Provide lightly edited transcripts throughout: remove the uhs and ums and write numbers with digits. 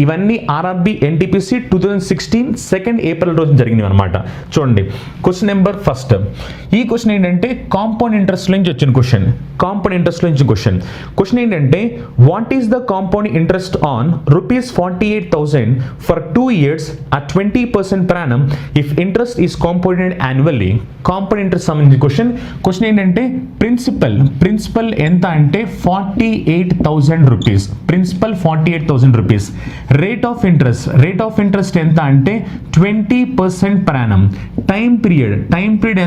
ఇవన్నీ RRB NTPC 2016 2 April రోజు జరిగినవి అనమాట. చూడండి క్వశ్చన్ నెంబర్ ఫస్ట్. ఈ క్వశ్చన్ ఏంటంటే కాంపౌండ్ ఇంట్రెస్ట్ నుంచి వచ్చిన క్వశ్చన్. కాంపౌండ్ ఇంట్రెస్ట్ నుంచి క్వశ్చన్ ఏంటంటే what is the compound interest on ₹48,000 for 2 years at 20% per annum if interest is compounded annually. Compound interest సంబంధించిన క్వశ్చన్ ఏంటంటే ప్రిన్సిపల్ ఎంత అంటే ₹48,000. ప్రిన్సిపల్ ₹48,000. రేట్ ఆఫ్ ఇంట్రెస్ట్ ఎంత అంటే 20% per annum. టైం పీరియడ్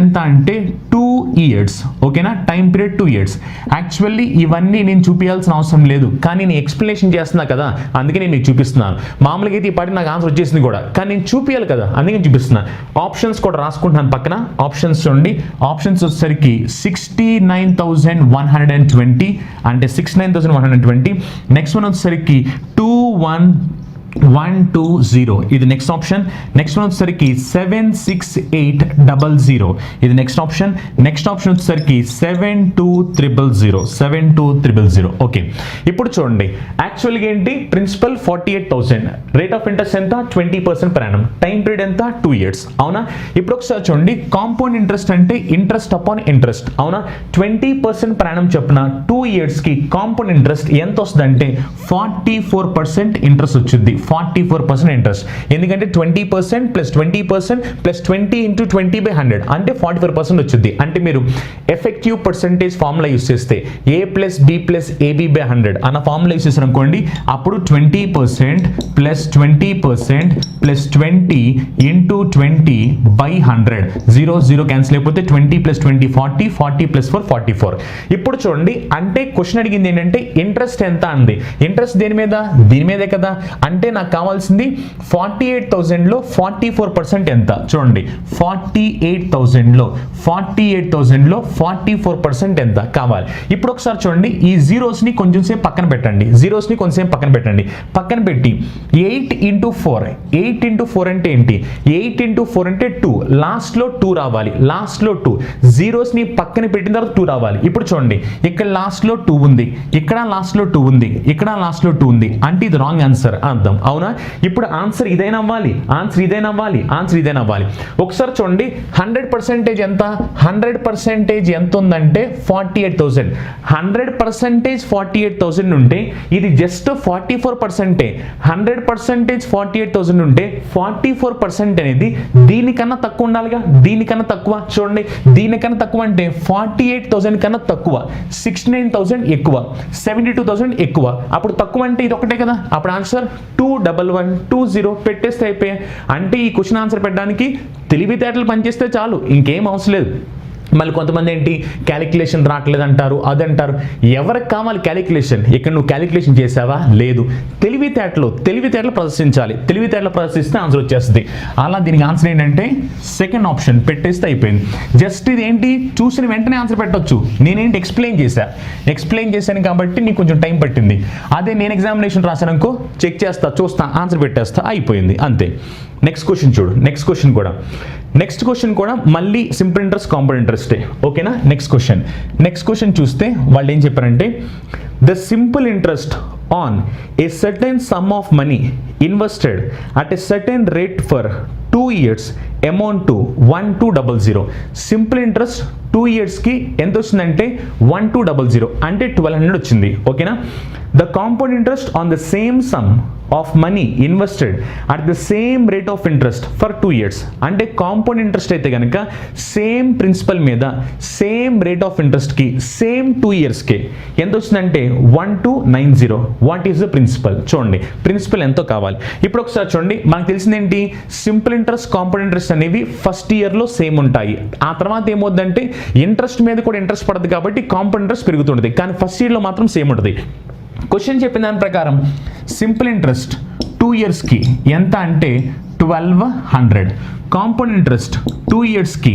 ఎంత అంటే 2 years. ఓకేనా, టైం పీరియడ్ 2 years. యాక్చువల్లీ ఇవన్నీ నేను చూపించాల్సిన అవసరం లేదు, కానీ నేను ఎక్స్ప్లెనేషన్ చేస్తున్నా కదా, అందుకే నేను మీకు చూపిస్తున్నాను. మామూలుగా అయితే ఈ పాటి నాకు ఆన్సర్ వచ్చేసింది కూడా, కానీ నేను చూపించాలి కదా, అందుకే నేను చూపిస్తున్నాను. ఆప్షన్స్ కూడా రాసుకుంటున్నాను పక్కన. ఆప్షన్స్ చూడండి. ఆప్షన్స్ వచ్చేసరికి 69,120 అంటే 69,120. నెక్స్ట్ వన్ వచ్చేసరికి 21,120 ఇది నెక్స్ట్ ఆప్షన్. నెక్స్ట్ వన్ వచ్చేసరికి 768,000 ఇది నెక్స్ట్ ఆప్షన్. నెక్స్ట్ ఆప్షన్ వచ్చేసరికి 72,000. ఓకే, ఇప్పుడు చూడండి యాక్చువల్గా ఏంటి, ప్రిన్సిపల్ 48,000, రేట్ ఆఫ్ ఇంట్రెస్ట్ ఎంత 20% per annum, టైం పీరియడ్ ఎంత 2 years. అవునా, ఇప్పుడు ఒకసారి చూడండి కాంపౌండ్ ఇంట్రెస్ట్ అంటే ఇంట్రెస్ట్ అపాన్ ఇంట్రెస్ట్. అవునా, 20% per annum చెప్పిన 2 years కి కాంపౌండ్ ఇంట్రెస్ట్ ఎంత వస్తుంది అంటే 44% ఇంట్రెస్ట్ వచ్చింది. 44% ఇంట్రెస్ట్. ఎందుకంటే 20% ప్లస్ 20% ప్లస్ 20 ఇంటూ 20/100 అంటే 44% వచ్చింది. అంటే మీరు ఎఫెక్టివ్ పర్సెంటేజ్ ఫార్ములా యూస్ చేస్తే A+B+AB/100 అన్న ఫార్ములా యూస్ చేశారు అనుకోండి, అప్పుడు 20% ప్లస్ 20% ప్లస్ 20 ఇంటూ 20/100 0 క్యాన్సిల్ అయిపోతే 20 ప్లస్ 20 40 40 ప్లస్ 4 44. ఇప్పుడు చూడండి, అంటే క్వశ్చన్ అడిగింది ఏంటంటే ఇంట్రెస్ట్ ఎంత అంది. ఇంట్రెస్ట్ దీని మీదే కదా, అంటే నాకు కావాల్సింది 48,000లో 44% ఎంత. చూడండి 48,000లో 44% ఎంత కావాలి. ఇప్పుడు ఒకసారి చూడండి, ఈ జీరోస్ని కొంచెం సేపు పక్కన పెట్టండి. పక్కన పెట్టి 8 ఇంటూ 4 అంటే ఏంటి, 8 ఇంటూ 4 అంటే 2. లాస్ట్లో 2 రావాలి. లాస్ట్లో 2 జీరోస్ని పక్కన పెట్టిన తర్వాత 2 రావాలి. ఇప్పుడు చూడండి, ఇక్కడ లాస్ట్లో 2 ఉంది, ఇక్కడ లాస్ట్లో 2 ఉంది, ఇక్కడ లాస్ట్లో 2 ఉంది, అంటే ఇది రాంగ్ ఆన్సర్ అర్థం. అవునా, ఇప్పుడు ఆన్సర్ ఇదైనా అవ్వాలి. ఒకసారి చూడండి 100% ఎంత, 100% ఎంత ఉందంటే 48,000. 100% 48,000 ఉంటే ఇది జస్ట్ 44%. 100% 48,000 ఉంటే 44% అనేది దీనికన్నా తక్కువ ఉండాలిగా. దీనికన్నా తక్కువ చూడండి, దీనికన్నా తక్కువ అంటే 48,000 కన్నా తక్కువ, 69,000 ఎక్కువ, 72,000 ఎక్కువ. అప్పుడు తక్కువ అంటే ఇది ఒకటే కదా, అప్పుడు ఆన్సర్ 21120 పెట్టేస్తే అయిపోయాయి. అంటే ఈ క్వశ్చన్ ఆన్సర్ పెట్టడానికి తెలివితేటలు పనిచేస్తే చాలు, ఇంకేం అవసరం లేదు. మళ్ళీ కొంతమంది ఏంటి క్యాలిక్యులేషన్ రావట్లేదు అంటారు, అదంటారు. ఎవరికి కావాలి క్యాలిక్యులేషన్? ఇక్కడ నువ్వు క్యాలిక్యులేషన్ చేసావా? లేదు. తెలివితేటలు ప్రదర్శించాలి. తెలివితేటలు ప్రదర్శిస్తే ఆన్సర్ వచ్చేస్తుంది. అలా దీనికి ఆన్సర్ ఏంటంటే సెకండ్ ఆప్షన్ పెట్టేస్తే అయిపోయింది. జస్ట్ ఇది ఏంటి చూసిన వెంటనే ఆన్సర్ పెట్టొచ్చు. నేనేంటి ఎక్స్ప్లెయిన్ చేశాను కాబట్టి నీకు కొంచెం టైం పట్టింది. అదే నేను ఎగ్జామినేషన్ రాశాను అనుకో, చెక్ చేస్తా, చూస్తా, ఆన్సర్ పెట్టేస్తా, అయిపోయింది అంతే. నెక్స్ట్ క్వశ్చన్ చూడు. నెక్స్ట్ క్వశ్చన్ కూడా మళ్ళీ సింపుల్ ఇంట్రెస్ట్ కాంపౌండ్ ఇంట్రెస్టే. ఓకేనా, నెక్స్ట్ క్వశ్చన్ చూస్తే వాళ్ళు ఏం చెప్పారంటే the simple interest on a certain some of money invested at a certain rate for 2 years amount to 1200. Simple interest 2 yearsకి ఎంత వచ్చిందంటే 1200 అంటే 1200 వచ్చింది. ఓకేనా, the compound interest on the same some of money invested at the same rate of interest for 2 years. అంటే compound interest అయితే కనుక same principle మీద same rate of ఇంట్రెస్ట్కి same 2 yearsకి ఎంత వచ్చిందంటే 1290. What is the principal? చూడండి ప్రిన్సిపల్ ఎంతో కావాలి. ఇప్పుడు ఒకసారి చూడండి, మనకు తెలిసింది ఏంటి, సింపుల్ ఇంట్రెస్ట్ కాంపౌండ్ ఇంట్రెస్ట్ అనేవి ఫస్ట్ ఇయర్లో సేమ్ ఉంటాయి. ఆ తర్వాత ఏమవుతుందంటే ఇంట్రెస్ట్ మీద కూడా ఇంట్రెస్ట్ పడదు కాబట్టి కాంపౌండ్ ఇంట్రెస్ట్ పెరుగుతుంటుంది, కానీ ఫస్ట్ ఇయర్లో మాత్రం సేమ్ ఉంటుంది. క్వశ్చన్ చెప్పిన దాని ప్రకారం సింపుల్ ఇంట్రెస్ట్ 2 yearsకి ఎంత అంటే 1200. కాంపౌండ్ ఇంట్రెస్ట్ 2 ఇయర్స్కి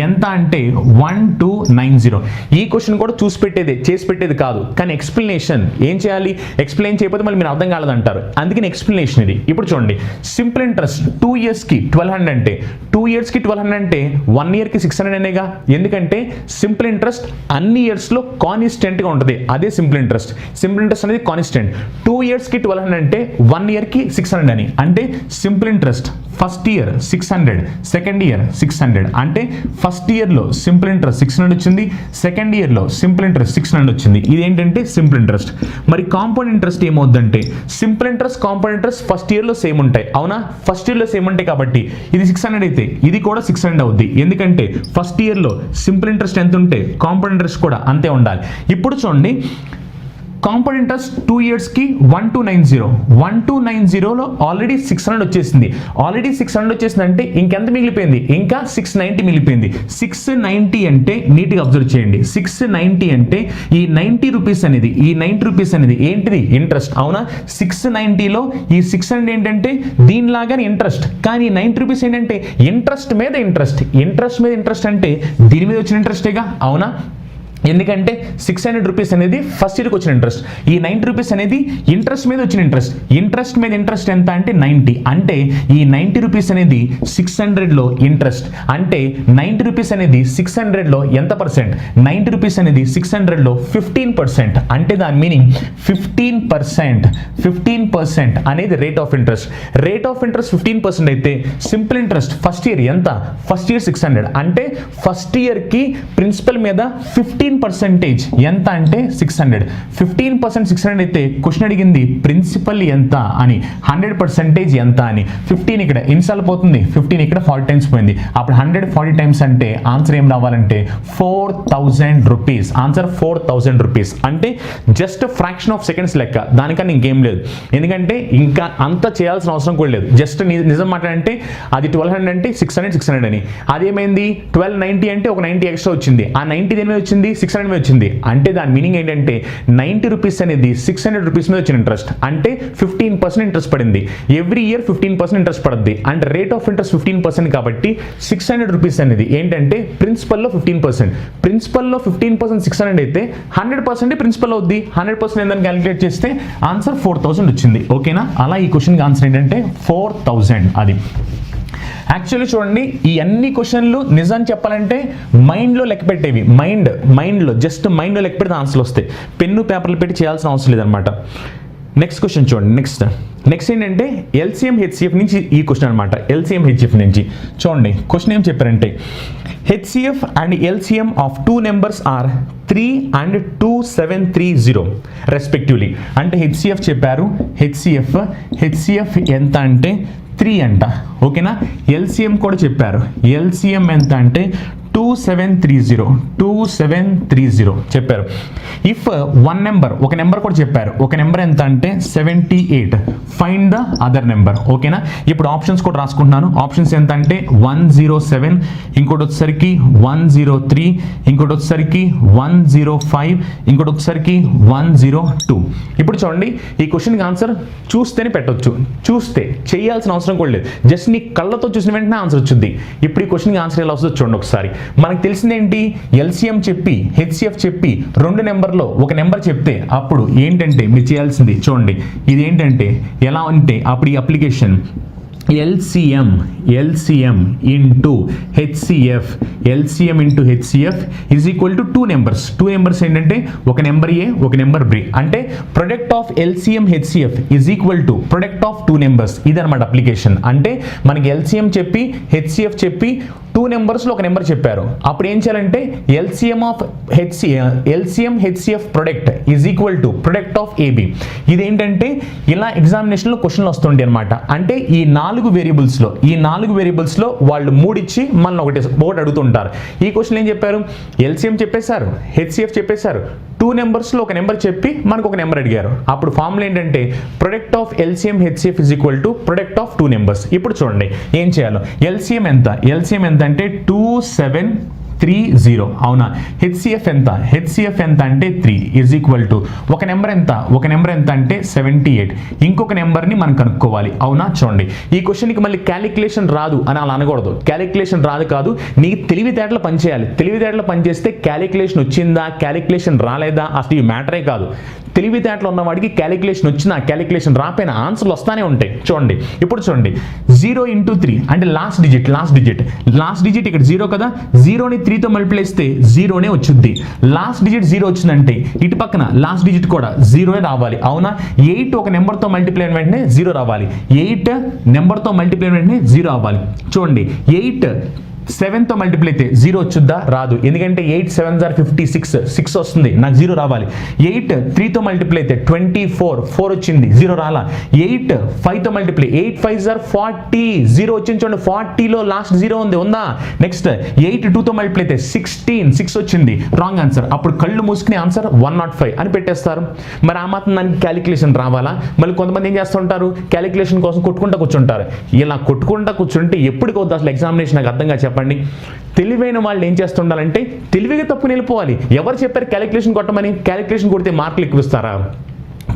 ఎంత అంటే 1290. ఈ క్వశ్చన్ కూడా చేసి పెట్టేది కాదు, కానీ ఎక్స్ప్లెనేషన్ ఏం చేయాలి, ఎక్స్ప్లెయిన్ చేయకపోతే మళ్ళీ మీరు అర్థం కాలేదంటారు, అందుకని ఎక్స్ప్లెనేషన్ ఇది. ఇప్పుడు చూడండి, సింపుల్ ఇంట్రెస్ట్ 2 ఇయర్స్కి 1200 అంటే 2 ఇయర్స్కి 1200 అంటే 1 ఇయర్కి 600 అనేగా. ఎందుకంటే సింపుల్ ఇంట్రెస్ట్ అన్ని ఇయర్స్లో కాన్స్టెంట్గా ఉంటుంది, అదే సింపుల్ ఇంట్రెస్ట్. సింపుల్ ఇంట్రెస్ట్ అనేది కాన్స్టెంట్. 2 ఇయర్స్కి 1200 అంటే 1 ఇయర్కి 600 అని. అంటే simple interest first year 600, second year 600. అంటే ఫస్ట్ ఇయర్లో సింపుల్ ఇంట్రెస్ట్ 600 వచ్చింది, సెకండ్ ఇయర్లో సింపుల్ ఇంట్రెస్ట్ 600 వచ్చింది. ఇది ఏంటంటే సింపుల్ ఇంట్రెస్ట్. మరి కాంపౌండ్ ఇంట్రెస్ట్ ఏమవుద్దంటే simple interest compound interest first ఇయర్లో సేమ్ ఉంటాయి, అవునా? ఫస్ట్ ఇయర్లో సేమ్ ఉంటాయి కాబట్టి ఇది 600 అయితే ఇది కూడా 600 అవుద్ది. ఎందుకంటే ఫస్ట్ ఇయర్లో సింపుల్ ఇంట్రెస్ట్ ఎంత ఉంటే కాంపౌండ్ ఇంట్రెస్ట్ కూడా అంతే ఉండాలి. ఇప్పుడు చూడండి, కాంపౌండ్ ఇంట్రెస్ట్ 2 ఇయర్స్కి 1290. 1290లో ఆల్రెడీ 600 వచ్చేసింది. ఆల్రెడీ 600 వచ్చేసింది అంటే ఇంకెంత మిగిలిపోయింది, ఇంకా 690 మిగిలిపోయింది. 690 అంటే నీట్గా అబ్జర్వ్ చేయండి, 690 అంటే ఈ 90 రూపీస్ అనేది ఏంటిది, ఇంట్రెస్ట్, అవునా? 690లో ఈ 600 ఏంటంటే దీనిలాగానే ఇంట్రెస్ట్, కానీ 90 రూపీస్ ఏంటంటే ఇంట్రెస్ట్ మీద ఇంట్రెస్ట్ అంటే దీని మీద వచ్చిన ఇంట్రెస్టేగా, అవునా? ఎందుకంటే 600 రూపీస్ అనేది ఫస్ట్ ఇయర్కి వచ్చిన ఇంట్రెస్ట్, ఈ 90 రూపీస్ అనేది ఇంట్రెస్ట్ మీద వచ్చిన ఇంట్రెస్ట్ మీద ఇంట్రెస్ట్ ఎంత అంటే 90. అంటే ఈ 90 రూపీస్ అనేది 600లో ఇంట్రెస్ట్. అంటే 90 రూపీస్ అనేది 600లో ఎంత పర్సెంట్, 90 రూపీస్ అనేది 600లో 15%. అంటే దాని మీనింగ్ 15% అనేది rate of interest. Rate of interest 15% అయితే సింపుల్ ఇంట్రెస్ట్ ఫస్ట్ ఇయర్ ఎంత, ఫస్ట్ ఇయర్ 600. అంటే ఫస్ట్ ఇయర్కి ప్రిన్సిపల్ మీద 15% ఎంత అంటే 600. 15% 600 అయితే క్వశ్చన్ అడిగింది ప్రిన్సిపల్ ఎంత అని, 100% ఎంత అని. 15 ఇక్కడ ఇన్సార్లు పోతుంది, 15 ఇక్కడ 40 టైమ్స్ పోయింది. అప్పుడు 140 టైమ్స్ అంటే ఆన్సర్ ఏం రావాలంటే 4000 రూపీస్. Answer 4000 rupees. అంటే జస్ట్ ఫ్రాక్షన్ ఆఫ్ సెకండ్స్ లెక్క, దానికన్నా ఇంకేం లేదు. ఎందుకంటే ఇంకా అంత చేయాల్సిన అవసరం కూడా లేదు. జస్ట్ నిజం మాట్లాడంటే అది 1200 అంటే 600 అని. అదేమైంది 1290 అంటే ఒక 90 ఎక్స్ట్రా వచ్చింది. ఆ 90 దేని మీద వచ్చింది, 600 మీద వచ్చింది. అంటే దాని మీనింగ్ ఏంటంటే 90 రూపీస్ అనేది 600 రూపీస్ మీద వచ్చిన ఇంట్రెస్ట్. అంటే 15% ఇంట్రెస్ట్ పడింది. ఎవ్రీ ఇయర్ 15% ఇంట్రెస్ట్ పడుద్ది. అంటే రేట్ ఆఫ్ ఇంట్రెస్ట్ 15% కాబట్టి 600 రూపీస్ అనేది ఏంటంటే ప్రిన్సిపల్లో 15%. ప్రిన్సిపల్లో 15% 600 అయితే 100% ప్రిన్సిపల్ అవుద్ది. 100% ఏందని క్యాలిక్యులేట్ చేస్తే ఆన్సర్ 4000 వచ్చింది. ఓకేనా? అలా ఈ క్వశ్చన్కి ఆన్సర్ ఏంటంటే 4000. అది యాక్చువల్లీ చూడండి, ఈ అన్ని క్వశ్చన్లు నిజం చెప్పాలంటే మైండ్లో లెక్క పెట్టేవి. మైండ్లో లెక్క పెడితే ఆన్సర్లు వస్తాయి. పెన్ను పేపర్లు పెట్టి చేయాల్సిన అవసరం లేదనమాట. నెక్స్ట్ క్వశ్చన్ చూడండి. నెక్స్ట్ ఏంటంటే ఎల్సిఎం హెచ్సిఎఫ్ నుంచి ఈ క్వశ్చన్ అనమాట. ఎల్సిఎం హెచ్సిఎఫ్ నుంచి చూడండి, క్వశ్చన్ ఏం చెప్పారంటే HCF and LCM of 2 numbers are 3 and 2730 respectively. అంటే హెచ్సిఎఫ్ చెప్పారు, హెచ్సిఎఫ్ ఎంత అంటే 3 అంట, ఓకేనా? ఎల్సిఎం కూడా చెప్పారు, ఎల్సిఎం ఎంత అంటే 2730 చెప్పారు. ఇఫ్ ఒక నెంబర్ కూడా చెప్పారు, ఒక నెంబర్ ఎంత అంటే 78. Find the other number. ఓకేనా? ఇప్పుడు ఆప్షన్స్ కూడా రాసుకుంటున్నాను. ఆప్షన్స్ ఎంత అంటే 107, ఇంకోటి వచ్చేసరికి 103, ఇంకోటి వచ్చేసరికి 105, ఇంకోటి వచ్చేసరికి 102. ఇప్పుడు చూడండి, ఈ క్వశ్చన్కి ఆన్సర్ చూస్తేనే పెట్టొచ్చు, చూస్తే చేయాల్సిన అవసరం కూడా లేదు. జస్ట్ నీ కళ్ళతో చూసిన వెంటనే ఆన్సర్ వచ్చింది. ఇప్పుడు ఈ క్వశ్చన్కి ఆన్సర్ ఎలా వస్తుందో చూడండి ఒకసారి. మనకు తెలిసిందేంటి, ఎల్సిఎం చెప్పి హెచ్సిఎఫ్ చెప్పి 2 నెంబర్లో ఒక నెంబర్ చెప్తే అప్పుడు ఏంటంటే మీరు చేయాల్సింది చూడండి, ఇది ఏంటంటే ఎలా అంటే అప్పుడు ఈ application LCM into HCF is equal to 2 numbers. 2 numbers ఏంటంటే ఒక నెంబర్ ఏ ఒక నెంబర్ బి. అంటే product of LCM HCF is equal to product of 2 numbers. ఇదన్నమాట అప్లికేషన్. అంటే మనకి LCM చెప్పి HCF చెప్పి 2 నెంబర్స్లో ఒక నెంబర్ చెప్పారు. అప్పుడు ఏం చేయాలంటే LCM HCF product is equal to product of AB. ఇదేంటంటే ఇలా ఎగ్జామినేషన్లో క్వశ్చన్లు వస్తుండే అనమాట. అంటే ఈ 4 వేరియబుల్స్లో వాళ్ళు 3 ఇచ్చి మనల్ని ఒకటి అడుగుతుంటారు. ఈ క్వశ్చన్ ఏం చెప్పారు, LCM చెప్పేశారు, HCF చెప్పేశారు, 2 నెంబర్స్లో ఒక నెంబర్ చెప్పి మనకు ఒక నెంబర్ అడిగారు. అప్పుడు ఫార్ములా ఏంటంటే product of LCM HCF is equal to product of 2 numbers. ఇప్పుడు చూడండి ఏం చేయాలో. LCM ఎంత అంటే 2730 30. అవునా? హెచ్సిఎఫ్ ఎంత? హెచ్సిఎఫ్ ఎంత అంటే 3 ఈజ్ ఈక్వల్ టు ఒక నెంబర్ ఎంత? ఒక నెంబర్ ఎంత అంటే 78. ఇంకొక నెంబర్ని మనం కనుక్కోవాలి. అవునా? చూడండి, ఈ క్వశ్చన్కి మళ్ళీ క్యాలిక్యులేషన్ రాదు అని అలా అనకూడదు. క్యాలిక్యులేషన్ రాదు కాదు, నీకు తెలివితేటలు పనిచేయాలి. తెలివితేటలు పనిచేస్తే క్యాలిక్యులేషన్ వచ్చిందా, క్యాలిక్యులేషన్ రాలేదా అసలు ఈ మ్యాటరే కాదు. తెలివితేటలు ఉన్నవాడికి క్యాలిక్యులేషన్ వచ్చినా క్యాలిక్యులేషన్ రాపోయినా ఆన్సర్లు వస్తానే ఉంటాయి. చూడండి, ఇప్పుడు చూడండి, 0 × 3 అంటే లాస్ట్ డిజిట్ ఇక్కడ 0 కదా, 0ని 3తో మల్టిప్లై చేస్తే 0నే వచ్చింది. లాస్ట్ డిజిట్ 0 వచ్చిందంటే ఇటు పక్కన లాస్ట్ డిజిట్ కూడా 0 రావాలి. అవునా? 8 ఒక నెంబర్తో మల్టిప్లై అయిన వెంటనే 0 రావాలి. 8 నెంబర్తో మల్టిప్లై అయిన వెంటనే 0 అవ్వాలి. చూడండి, 8 7తో మల్టిప్లై అయితే 0 వచ్చుద్దా? రాదు. ఎందుకంటే 8 7s are 56, 6 వస్తుంది, నాకు 0 రావాలి. 8 3తో మల్టిప్లై అయితే 24, 4 వచ్చింది, 0 రాలా. 8 5తో మల్టిప్లై, 8 5s are 40, 0 వచ్చింది. చూడండి, 40లో లాస్ట్ 0 ఉంది, ఉందా? నెక్స్ట్ 8 2తో మల్టిప్లై అయితే 16, 6 వచ్చింది, రాంగ్ ఆన్సర్. అప్పుడు కళ్ళు మూసుకుని ఆన్సర్ 105 అని పెట్టేస్తారు. మరి ఆ మాత్రం దానికి క్యాలిక్యులేషన్ రావాలా? మళ్ళీ కొంతమంది ఏం చేస్తుంటారు, క్యాలిక్యులేషన్ కోసం కొట్టుకుంటా కూర్చుంటారు. ఇలా కొట్టుకుంటా కూర్చుంటే ఎప్పటికి వద్దు అసలు ఎగ్జామినేషన్? నాకు అర్థంగా చెప్పండి. తెలివైన వాళ్ళు ఏం చేస్తుండాలంటే తెలివిగా తప్పు నిలిపోవాలి. ఎవరు చెప్పారు క్యాలిక్యులేషన్ కొట్టమని? క్యాలిక్యులేషన్ కొడితే మార్కులు ఎక్కువ ఇస్తారా?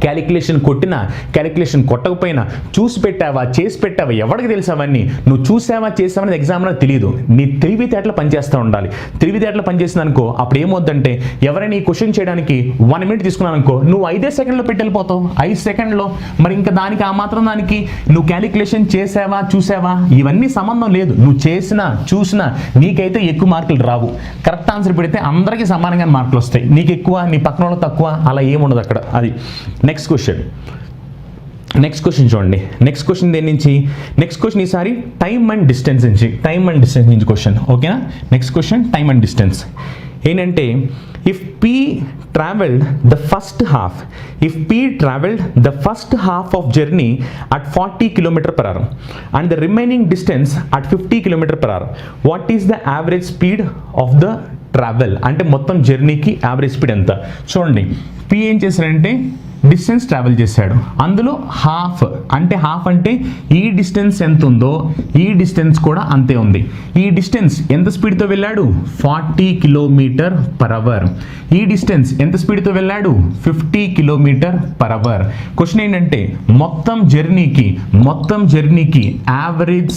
క్యాలిక్యులేషన్ కొట్టినా క్యాలిక్యులేషన్ కొట్టకపోయినా చూసి పెట్టావా, చేసి పెట్టావా, ఎవరికి తెలుసు అవన్నీ? నువ్వు చూసావా, చేసావా అనేది ఎగ్జామ్లో తెలియదు. నీ తెలివితేటలు పనిచేస్తూ ఉండాలి. తెలివితేటలు పనిచేసింది అనుకో, అప్పుడు ఏమవుద్దంటే ఎవరైనా ఈ క్వశ్చన్ చేయడానికి 1 minute తీసుకున్నాను అనుకో, నువ్వు 5 సెకండ్లో పెట్టి వెళ్ళిపోతావు. 5 సెకండ్లో. మరి ఇంకా దానికి ఆ మాత్రం దానికి నువ్వు క్యాలిక్యులేషన్ చేసావా, చూసావా, ఇవన్నీ సంబంధం లేదు. నువ్వు చేసినా చూసినా నీకైతే ఎక్కువ మార్కులు రావు. కరెక్ట్ ఆన్సర్ పెడితే అందరికీ సమానంగా మార్కులు వస్తాయి. నీకు ఎక్కువ, నీ పక్కన వాళ్ళకి తక్కువ, అలా ఏముండదు అక్కడ. అది నెక్స్ట్ క్వశ్చన్ చూడండి. నెక్స్ట్ క్వశ్చన్ దేని నుంచి? నెక్స్ట్ క్వశ్చన్ ఈసారి టైమ్ అండ్ డిస్టెన్స్ నుంచి క్వశ్చన్. ఓకేనా? Next question time and distance ఏంటంటే, if P traveled the first half of journey at 40 km/h and the remaining distance at 50 km/h, what is the average speed of the travel? అంటే మొత్తం జర్నీకి average speed ఎంత? చూడండి, P ఏం చేశాడంటే distance travel చేశాడు. అందులో half అంటే ఈ డిస్టెన్స్ ఎంత ఉందో ఈ డిస్టెన్స్ కూడా అంతే ఉంది. ఈ డిస్టెన్స్ ఎంత స్పీడ్తో వెళ్ళాడు? 40 km/h. ఈ డిస్టెన్స్ ఎంత స్పీడ్తో వెళ్ళాడు? 50 km/h. క్వశ్చన్ ఏంటంటే మొత్తం జర్నీకి యావరేజ్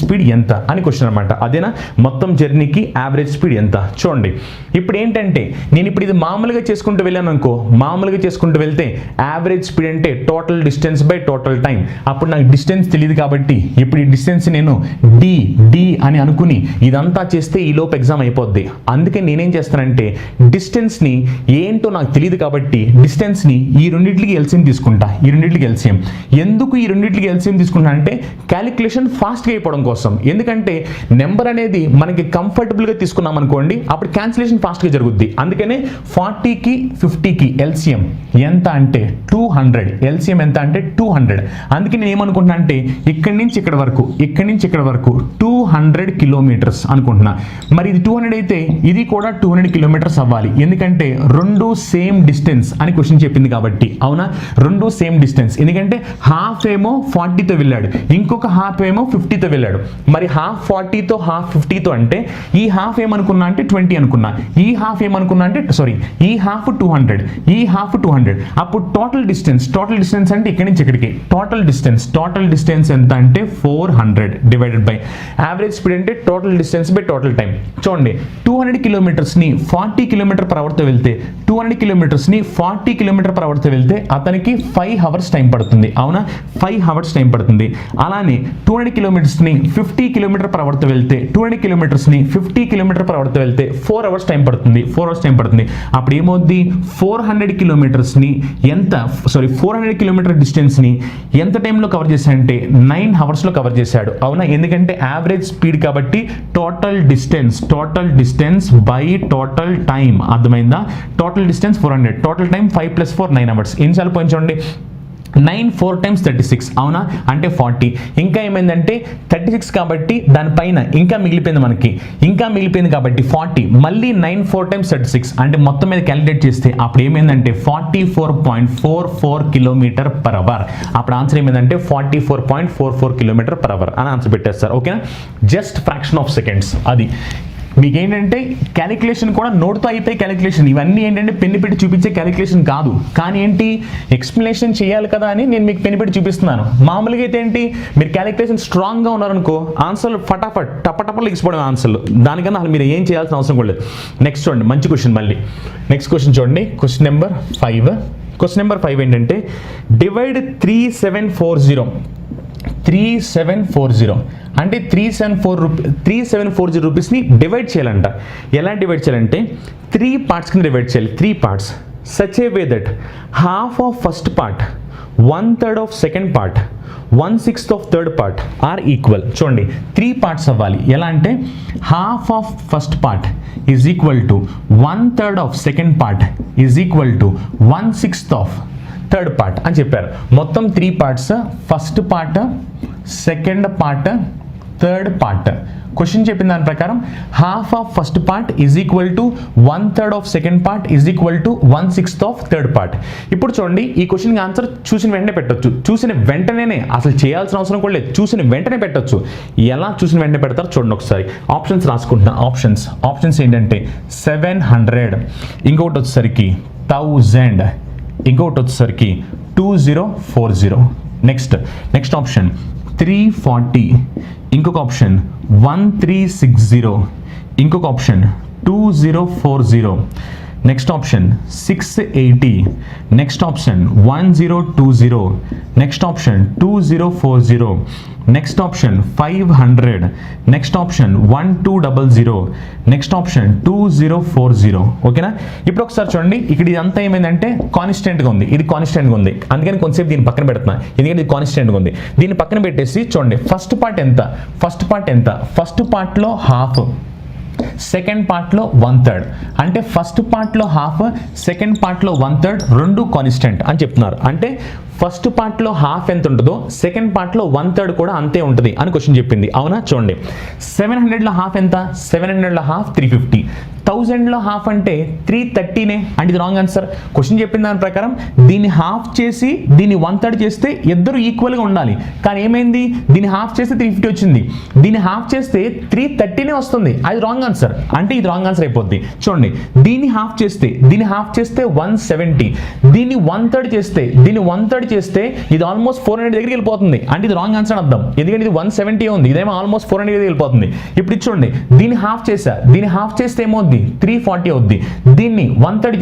స్పీడ్ ఎంత అని క్వశ్చన్ అనమాట. అదేనా? మొత్తం జర్నీకి యావరేజ్ స్పీడ్ ఎంత? చూడండి, ఇప్పుడు ఏంటంటే నేను ఇప్పుడు ఇది మామూలుగా చేసుకుంటూ వెళ్ళాను అనుకో, మామూలుగా చేసుకుంటూ వెళ్తే యావరేజ్ స్పీడ్ అంటే total distance by total time. అప్పుడు నాకు డిస్టెన్స్ తెలియదు కాబట్టి ఇప్పుడు ఈ డిస్టెన్స్ నేను డి అని అనుకుని ఇదంతా చేస్తే ఈ లోపు ఎగ్జామ్ అయిపోద్ది. అందుకే నేనేం చేస్తానంటే డిస్టెన్స్ని ఏంటో నాకు తెలియదు కాబట్టి డిస్టెన్స్ని ఈ రెండింటికి ఎల్సిఎం తీసుకుంటా. ఎందుకు ఈ రెండింటికి ఎల్సిఎం తీసుకుంటా అంటే క్యాలిక్యులేషన్ ఫాస్ట్గా అయిపోవడం కోసం. ఎందుకంటే నెంబర్ అనేది మనకి కంఫర్టబుల్గా తీసుకున్నాం అనుకోండి, అప్పుడు క్యాన్సిలేషన్ ఫాస్ట్గా జరుగుద్ది. అందుకనే 40కి 50కి ఎల్సిఎం ఎంత అంటే 200. ఎల్సిఎం ఎంత అంటే 200. అందుకే నేను ఏమనుకుంటున్నా అంటే ఇక్కడి నుంచి ఇక్కడ వరకు 200 కిలోమీటర్స్ అనుకుంటున్నా. మరి ఇది 200 అయితే ఇది కూడా 200 కిలోమీటర్స్ అవ్వాలి. ఎందుకంటే రెండు సేమ్ డిస్టెన్స్ అని క్వశ్చన్ చెప్పింది కాబట్టి. అవునా? రెండు సేమ్ డిస్టెన్స్. ఎందుకంటే హాఫ్ ఏమో 40తో వెళ్ళాడు, ఇంకొక హాఫ్ ఏమో 50తో వెళ్ళాడు. మరి హాఫ్ 40తో హాఫ్ 50తో అంటే ఈ హాఫ్ ఏమనుకున్నా అంటే 20 అనుకున్నా, ఈ హాఫ్ ఏమనుకున్నా అంటే ఈ హాఫ్ 200, ఈ హాఫ్ 200. అప్పుడు టోటల్ డిస్టెన్స్ అంటే ఇక్కడి నుంచి ఇక్కడికి టోటల్ డిస్టెన్స్ ఎంత అంటే 400 డివైడెడ్ బై యావరేజ్ స్పీడ్ అంటే total distance by total time. చూడండి, 200 కిలోమీటర్స్ని 40 km/hతో వెళ్తే 200 కిలోమీటర్స్ని 40 km/hతో వెళ్తే అతనికి 5 hours టైం పడుతుంది. అవునా? 5 hours టైం పడుతుంది. అలానే 200 కిలోమీటర్స్ని 50 km/hతో వెళ్తే 200 కిలోమీటర్స్ని 50 km/hతో వెళ్తే 4 hours టైం పడుతుంది. అప్పుడు ఏమవుద్ది? 400 కిలోమీటర్ డిస్టెన్స్ని ఎంత టైంలో కవర్ చేశాడంటే 9 hours కవర్ చేశాడు. అవునా? ఎందుకంటే యావరేజ్ స్పీడ్ కాబట్టి total distance by total time. అర్థమైందా? Total distance 400, total time 5 + 4 9 hours. ఎన్నిసార్లు పోయించండి? 9 4 times 36 అవునా, అంటే 40. ఇంకా ఏమైందంటే 36 కాబట్టి దానిపైన ఇంకా మిగిలిపోయింది కాబట్టి 40, మళ్ళీ 9 4 times 36 అంటే మొత్తం మీద క్యాలిక్యులేట్ చేస్తే అప్పుడు ఏమైందంటే 44.44 km/h. అప్పుడు ఆన్సర్ ఏమైందంటే 44.44 km/h అని ఆన్సర్ పెట్టేస్తారు. ఓకేనా, జస్ట్ ఫ్రాక్షన్ ఆఫ్ సెకండ్స్. అది మీకు ఏంటంటే క్యాలిక్యులేషన్ కూడా నోట్తో అయిపోయి క్యాలిక్యులేషన్, ఇవన్నీ ఏంటంటే పెన్ను పెట్టి చూపించే క్యాలిక్యులేషన్ కాదు, కానీ ఏంటి ఎక్స్ప్లెనేషన్ చేయాలి కదా అని నేను మీకు పెన్ను పెట్టి చూపిస్తున్నాను. మామూలుగా అయితే ఏంటి మీరు క్యాలిక్యులేషన్ స్ట్రాంగ్గా ఉన్నారనుకో ఆన్సర్లు ఫటాఫట్ టపటపలు ఎగిసిపోవడం ఆన్సర్లు, దానికన్నా అసలు మీరు ఏం చేయాల్సిన అవసరం కూడా లేదు. నెక్స్ట్ చూడండి మంచి క్వశ్చన్, మళ్ళీ నెక్స్ట్ క్వశ్చన్ చూడండి. క్వశ్చన్ నెంబర్ 5 ఏంటంటే డివైడ్ 3740 అంటే 3740 రూపీస్ని డివైడ్ చేయాలంట. ఎలా డివైడ్ చేయాలంటే 3 పార్ట్స్ కింద డివైడ్ చేయాలి. 3 parts such a way that half of first part, 1/3 of second part, 1/6 of third part or equal. చూడండి 3 పార్ట్స్ అవ్వాలి. ఎలా అంటే half of first part is equal to 1/3 of second part is equal to 1/6 of third part అని చెప్పారు. మొత్తం 3 parts, first part, second part, third part. Question చెప్పిన దాని ప్రకారం half of first part is equal to 1/3 of second part is equal to 1/6 of third part. ఇప్పుడు చూడండి ఈ క్వశ్చన్కి ఆన్సర్ చూసిన వెంటనే పెట్టొచ్చు. చూసిన వెంటనే అసలు చేయాల్సిన అవసరం కూడా లేదు, చూసిన వెంటనే పెట్టొచ్చు. ఎలా చూసిన వెంటనే పెడతారు చూడండి ఒకసారి. ఆప్షన్స్ రాసుకుంటున్నా. ఆప్షన్స్ ఏంటంటే 700, ఇంకొకటి వచ్చేసరికి 1000, ఇంకొకటి వచ్చేసరికి 2040. నెక్స్ట్ ఆప్షన్ 340, ఇంకొక ఆప్షన్ 1360, ఇంకొక option 2040, next option 680, next option 1020, next option 2040, next option 500, next option 1200, next option 2040. ఓకేనా, ఇప్పుడు ఒకసారి చూడండి ఇక్కడ ఇదంతా ఏమైందంటే కాన్స్టెంట్గా ఉంది, ఇది కాన్స్టెంట్గా ఉంది, అందుకని కొంచెంసేపు దీన్ని పక్కన పెడుతున్నా ఎందుకంటే ఇది కాన్స్టెంట్గా ఉంది. దీన్ని పక్కన పెట్టేసి చూడండి ఫస్ట్ పార్ట్ ఎంత, ఫస్ట్ పార్ట్లో హాఫ్, సెకండ్ పార్ట్లో 1/3 అంటే ఫస్ట్ పార్ట్లో హాఫ్, సెకండ్ పార్ట్లో 1/3 రెండు కాన్స్టెంట్ అని చెప్తున్నారు. అంటే ఫస్ట్ పార్ట్లో హాఫ్ ఎంత ఉంటుందో సెకండ్ పార్ట్లో 1/3 కూడా అంతే ఉంటుంది అని క్వశ్చన్ చెప్పింది. అవునా, చూడండి 700లో హాఫ్ ఎంత, 700లో హాఫ్ 350, 1000లో హాఫ్ అంటే 330నే, అంటే ఇది రాంగ్ ఆన్సర్. క్వశ్చన్ చెప్పిన దాని ప్రకారం దీన్ని హాఫ్ చేసి దీన్ని 1/3 చేస్తే ఇద్దరు ఈక్వల్గా ఉండాలి, కానీ ఏమైంది దీన్ని హాఫ్ చేస్తే 350 వచ్చింది, దీన్ని హాఫ్ చేస్తే 330నే వస్తుంది, అది రాంగ్ ఆన్సర్. అంటే ఇది రాంగ్ ఆన్సర్ అయిపోద్ది. చూడండి దీన్ని హాఫ్ చేస్తే 170, దీన్ని 1/3 చేస్తే ఇది ఆల్మోస్ట్ 400 దగ్గరికి వెళ్ళిపోతుంది, అంటే ఇది రాంగ్ ఆన్సర్ అర్థం. ఎందుకంటే ఇది 170 ఉంది, ఇదేమో ఆల్మోస్ట్ 400 దగ్గరికి వెళ్ళిపోతుంది. ఇప్పుడు చూడండి దీన్ని హాఫ్ చేస్తే ఏమవుద్ది 340 అవుద్ది, దీన్ని 1/3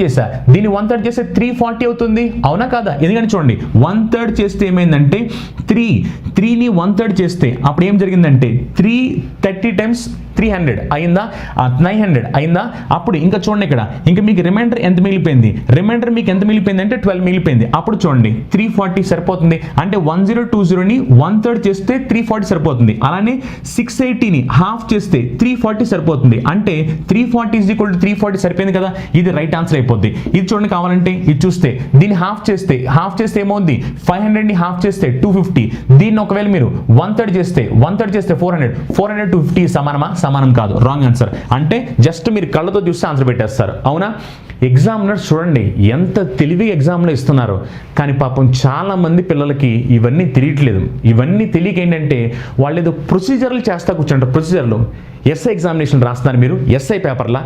చేస్తే 340 అవుతుంది, అవునా కాదా? ఎందుకంటే చూడండి 1/3 చేస్తే ఏమైందంటే 3ని 1/3 చేస్తే అప్పుడు ఏం జరిగిందంటే 330 టైమ్స్ 300 అయిందా, 900 అయిందా? అప్పుడు ఇంకా చూడండి ఇక్కడ ఇంకా మీకు రిమైండర్ ఎంత మిగిలిపోయింది, మీకు ఎంత మిగిలిపోయింది అంటే 12 మిగిలిపోయింది. అప్పుడు చూడండి 340 సరిపోతుంది, అంటే 1020ని 1/3 చేస్తే 340 సరిపోతుంది. అలానే 680ని హాఫ్ చేస్తే 340 సరిపోతుంది, అంటే 340 = 340 సరిపోయింది కదా, ఇది రైట్ ఆన్సర్ అయిపోద్ది. ఇది చూడండి కావాలంటే ఇది చూస్తే దీన్ని హాఫ్ చేస్తే ఏమవుద్ది 500ని హాఫ్ చేస్తే 250, దీన్ని ఒకవేళ మీరు 1/3 చేస్తే 400 250 సమానం కాదు, రాంగ్ ఆన్సర్. అంటే జస్ట్ మీరు కళ్ళతో చూస్తే ఆన్సర్ పెట్టేస్తారు. అవునా, ఎగ్జామినర్స్ చూడండి ఎంత తెలివిగా ఎగ్జామ్లో ఇస్తున్నారు, కానీ పాపం చాలా మంది పిల్లలకి ఇవన్నీ తెలియట్లేదు. ఇవన్నీ తెలియక ఏంటంటే వాళ్ళు ఏదో ప్రొసీజర్లు చేస్తా కూర్చుంటారు. ప్రొసీజర్లు ఎస్ఐ ఎగ్జామినేషన్ రాస్తున్నారు మీరు, ఎస్ఐ పేపర్లా,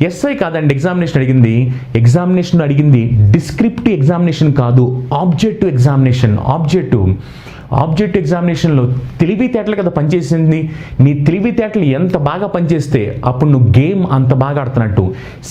ఎస్ఐ కాదండి ఎగ్జామినేషన్ అడిగింది డిస్క్రిప్టివ్ ఎగ్జామినేషన్ కాదు, ఆబ్జెక్టివ్ ఎగ్జామినేషన్. ఆబ్జెక్టివ్ ఎగ్జామినేషన్లో తెలివితేటలు కదా పనిచేసింది. నీ తెలివితేటలు ఎంత బాగా పనిచేస్తే అప్పుడు నువ్వు గేమ్ అంత బాగా ఆడుతున్నట్టు.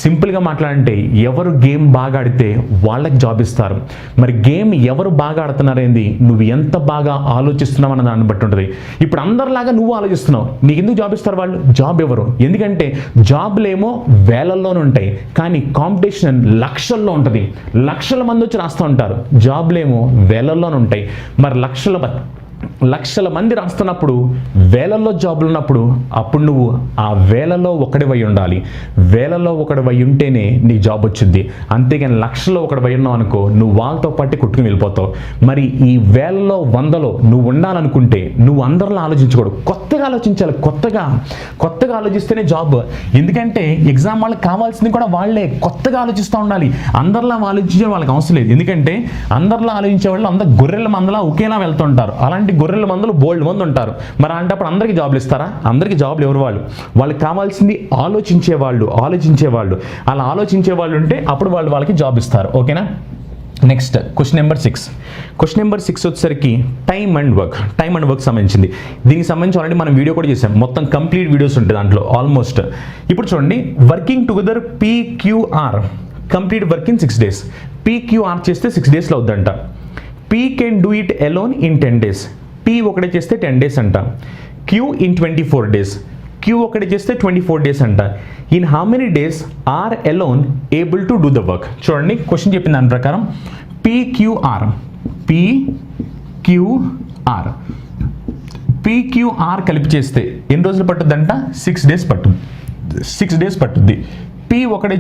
సింపుల్గా మాట్లాడంటే ఎవరు గేమ్ బాగా ఆడితే వాళ్ళకి జాబ్ ఇస్తారు. మరి గేమ్ ఎవరు బాగా ఆడుతున్నారేంది, నువ్వు ఎంత బాగా ఆలోచిస్తున్నావు అన్న దాన్ని బట్టి ఉంటుంది. ఇప్పుడు అందరిలాగా నువ్వు ఆలోచిస్తున్నావు, నీకు ఎందుకు జాబ్ ఇస్తారు వాళ్ళు? జాబ్ ఎవరు? ఎందుకంటే జాబ్లేమో వేలల్లోనే ఉంటాయి, కానీ కాంపిటీషన్ లక్షల్లో ఉంటుంది. లక్షల మంది వచ్చి రాస్తూ ఉంటారు, జాబ్లేమో వేలల్లోనే ఉంటాయి. మరి లక్షల మంది రాస్తున్నప్పుడు వేలల్లో జాబులు ఉన్నప్పుడు అప్పుడు నువ్వు ఆ వేలలో ఒకడివై ఉండాలి. వేలలో ఒకడివై ఉంటేనే నీ జాబ్ వచ్చింది. అంతేగాని లక్షల్లో ఒకడివై ఉన్నావు అనుకో, నువ్వు వాళ్ళతో పాటు కొట్టుకుని వెళ్ళిపోతావు. మరి ఈ వేలలో వందలో నువ్వు ఉండాలనుకుంటే నువ్వు అందరిలో ఆలోచించకూడదు, కొత్తగా ఆలోచించాలి. కొత్తగా ఆలోచిస్తేనే జాబ్. ఎందుకంటే ఎగ్జామ్ వాళ్ళకి కావాల్సింది కూడా వాళ్ళే. కొత్తగా ఆలోచిస్తూ ఉండాలి. అందరిలా ఆలోచించే వాళ్ళకి అవసరం లేదు. ఎందుకంటే అందరిలో ఆలోచించే వాళ్ళు అందరు గొర్రెల మందలా ఒకేలా వెళ్తుంటారు. అలాంటి గొర్రెల మందులు బోల్డ్ మంది ఉంటారు. మరి అలాంటప్పుడు అందరికీ జాబ్లు ఇస్తారా? అందరికీ జాబ్లు ఎవరు? వాళ్ళకి కావాల్సింది ఆలోచించే వాళ్ళు. అలా ఆలోచించే వాళ్ళు ఉంటే అప్పుడు వాళ్ళకి జాబ్ ఇస్తారు. ఓకేనా? Next question number 6. Question number 6 వచ్చేసరికి టైమ్ అండ్ వర్క్ సంబంధించింది. దీనికి సంబంధించి ఆల్రెడీ మనం వీడియో కూడా చేసాం. మొత్తం కంప్లీట్ వీడియోస్ ఉంటాయి దాంట్లో ఆల్మోస్ట్. ఇప్పుడు చూడండి, working together PQR, complete work in 6 days. PQR చేస్తే 6 daysలో అవుద్దంట. P can do it alone in 10 days. P ఒకటే చేస్తే 10 days అంట. Q in 24 days. Q ఒకటే చేస్తే 24 days అంట. In how many days are alone able to do the work? చూడండి, question చెప్పిన దాని ప్రకారం PQR కలిపి చేస్తే ఎన్ని రోజులు పట్టుద్దంట? 6 days పట్టుద్ది. 6 days పట్టుద్ది. P ఒకటే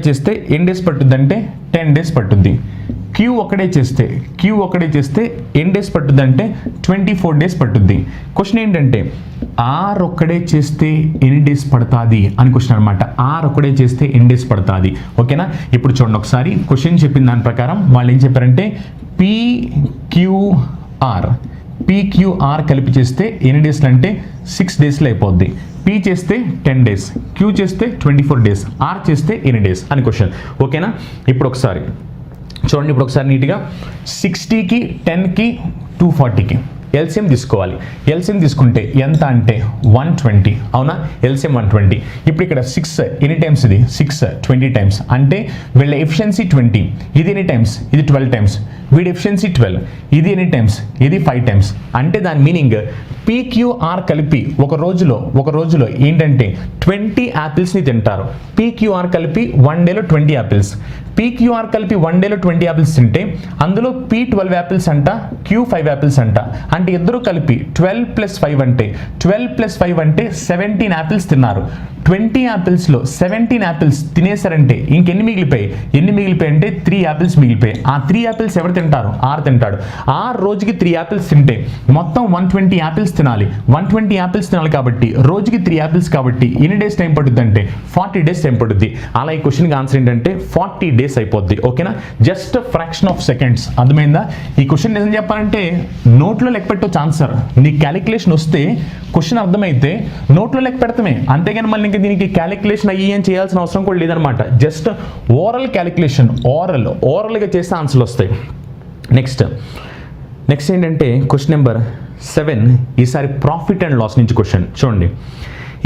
చేస్తే ఎన్ని డేస్ పట్టుద్దంటే 10 days పట్టుద్ది. Q ఒకటే చేస్తే ఎన్ని డేస్ పట్టుద్దంటే 24 days పట్టుద్ది. క్వశ్చన్ ఏంటంటే R ఒక్కడే చేస్తే ఎన్ని డేస్ పడుతుంది అని క్వశ్చన్ అనమాట. R ఒక్కడే చేస్తే ఎన్ని డేస్ పడుతుంది? ఓకేనా? ఇప్పుడు చూడండి ఒకసారి క్వశ్చన్ చెప్పిన దాని ప్రకారం వాళ్ళు ఏం చెప్పారంటే PQR కలిపి చేస్తే ఎన్ని డేస్లు అంటే 6 daysలో అయిపోద్ది. P చేస్తే 10 days, Q చేస్తే 24 days, R చేస్తే ఎన్ని డేస్ అని క్వశ్చన్. ఓకేనా? ఇప్పుడు ఒకసారి చూడండి, నీట్గా 60కి 10కి 240కి ఎల్సిఎం తీసుకోవాలి. ఎల్సిఎం తీసుకుంటే ఎంత అంటే 120. అవునా? ఎల్సిఎం 120. ఇప్పుడు ఇక్కడ 6 ఎన్ని టైమ్స్? ఇది 6 20 టైమ్స్. అంటే వీళ్ళ ఎఫిషియన్సీ 20. ఇది ఎన్ని టైమ్స్? ఇది 12 టైమ్స్. వీడి ఎఫిషియన్సీ 12. ఇది ఎన్ని టైమ్స్? ఇది 5 టైమ్స్. అంటే దాని మీనింగ్ PQR కలిపి ఒక రోజులో ఏంటంటే 20 యాపిల్స్ని తింటారు. PQR కలిపి 1 dayలో 20 యాపిల్స్. PQR కలిపి 1 dayలో 20 యాపిల్స్ తింటే అందులో P 12 యాపిల్స్ అంట, Q 5 యాపిల్స్ అంట. అంటే ఇద్దరు కలిపి 12 + 5 అంటే 17 యాపిల్స్ తిన్నారు. 20 యాపిల్స్లో 17 యాపిల్స్ తినేసారంటే ఇంకెన్ని మిగిలిపోయి అంటే 3 యాపిల్స్ మిగిలిపోయి. ఆ 3 యాపిల్స్ ఎవరు తింటారు? R తింటాడు. R రోజుకి 3 యాపిల్స్ తింటే మొత్తం 120 యాపిల్స్ తినాలి. 120 యాపిల్స్ తినాలి కాబట్టి రోజుకి 3 యాపిల్స్ కాబట్టి ఎన్ని డేస్ టైం పడుతుంది అంటే 40 days టైం పడుతుంది. అలా ఈ క్వశ్చన్కి ఆన్సర్ ఏంటంటే 40 days అయిపోద్ది. ఓకేనా? Just fraction of seconds. అర్థమైందా? ఈ క్వశ్చన్ నిజం చెప్పాలంటే నోట్లో లెక్క పెట్టవచ్చు ఆన్సర్. నీ క్యాలిక్యులేషన్ వస్తే క్వశ్చన్ అర్థమైతే నోట్లో లెక్క పెడతామే. అంతేగాని మళ్ళీ ఇంకా దీనికి క్యాలిక్యులేషన్ ఏం చేయాల్సిన అవసరం కూడా లేదనమాట. జస్ట్ ఓరల్ క్యాలిక్యులేషన్, ఓరల్గా చేస్తే ఆన్సర్లు వస్తాయి. నెక్స్ట్ ఏంటంటే క్వశ్చన్ నెంబర్ 7. ఈసారి ప్రాఫిట్ అండ్ లాస్ నుంచి క్వశ్చన్ చూడండి.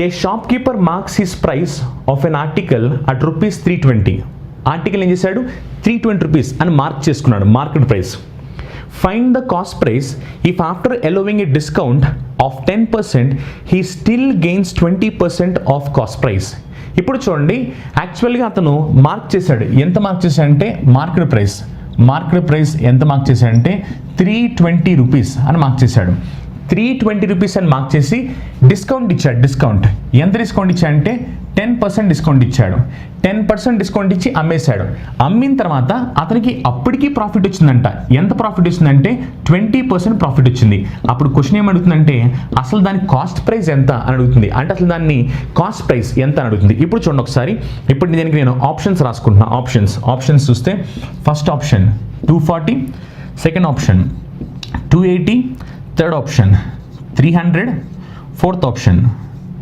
A shopkeeper marks his price of an article at ₹320. Article ఏం చేశాడు? 320 రూపీస్ అని మార్క్ చేసుకున్నాడు, market price. Find the cost price if after allowing a discount of 10% he still gains 20% of cost price. ఇప్పుడు చూడండి, యాక్చువల్గా అతను mark చేశాడు. ఎంత మార్క్ చేశాడంటే మార్కెట్ ప్రైస్ ఎంత మార్క్ చేశాడంటే 320 రూపీస్ అని మార్క్ చేశాడు. 320 రూపీస్ అని మార్క్ చేసి డిస్కౌంట్ ఇచ్చాడు. ఎంత డిస్కౌంట్ ఇచ్చాడంటే 10% డిస్కౌంట్ ఇచ్చాడు. 10% డిస్కౌంట్ ఇచ్చి అమ్మేశాడు. అమ్మిన తర్వాత అతనికి అప్పటికీ ప్రాఫిట్ వచ్చిందంట. ఎంత ప్రాఫిట్ వచ్చిందంటే 20% ప్రాఫిట్ వచ్చింది. అప్పుడు క్వశ్చన్ ఏమడుగుతుందంటే అసలు దాని కాస్ట్ ప్రైస్ ఎంత అని అడుగుతుంది. అంటే అసలు దాన్ని కాస్ట్ ప్రైస్ ఎంత అని అడుగుతుంది. ఇప్పుడు చూడండి ఒకసారి. ఇప్పుడు దీనికి నేను ఆప్షన్స్ రాసుకుంటున్నా. ఆప్షన్స్ చూస్తే first option 240, second option 280, third option 300, fourth option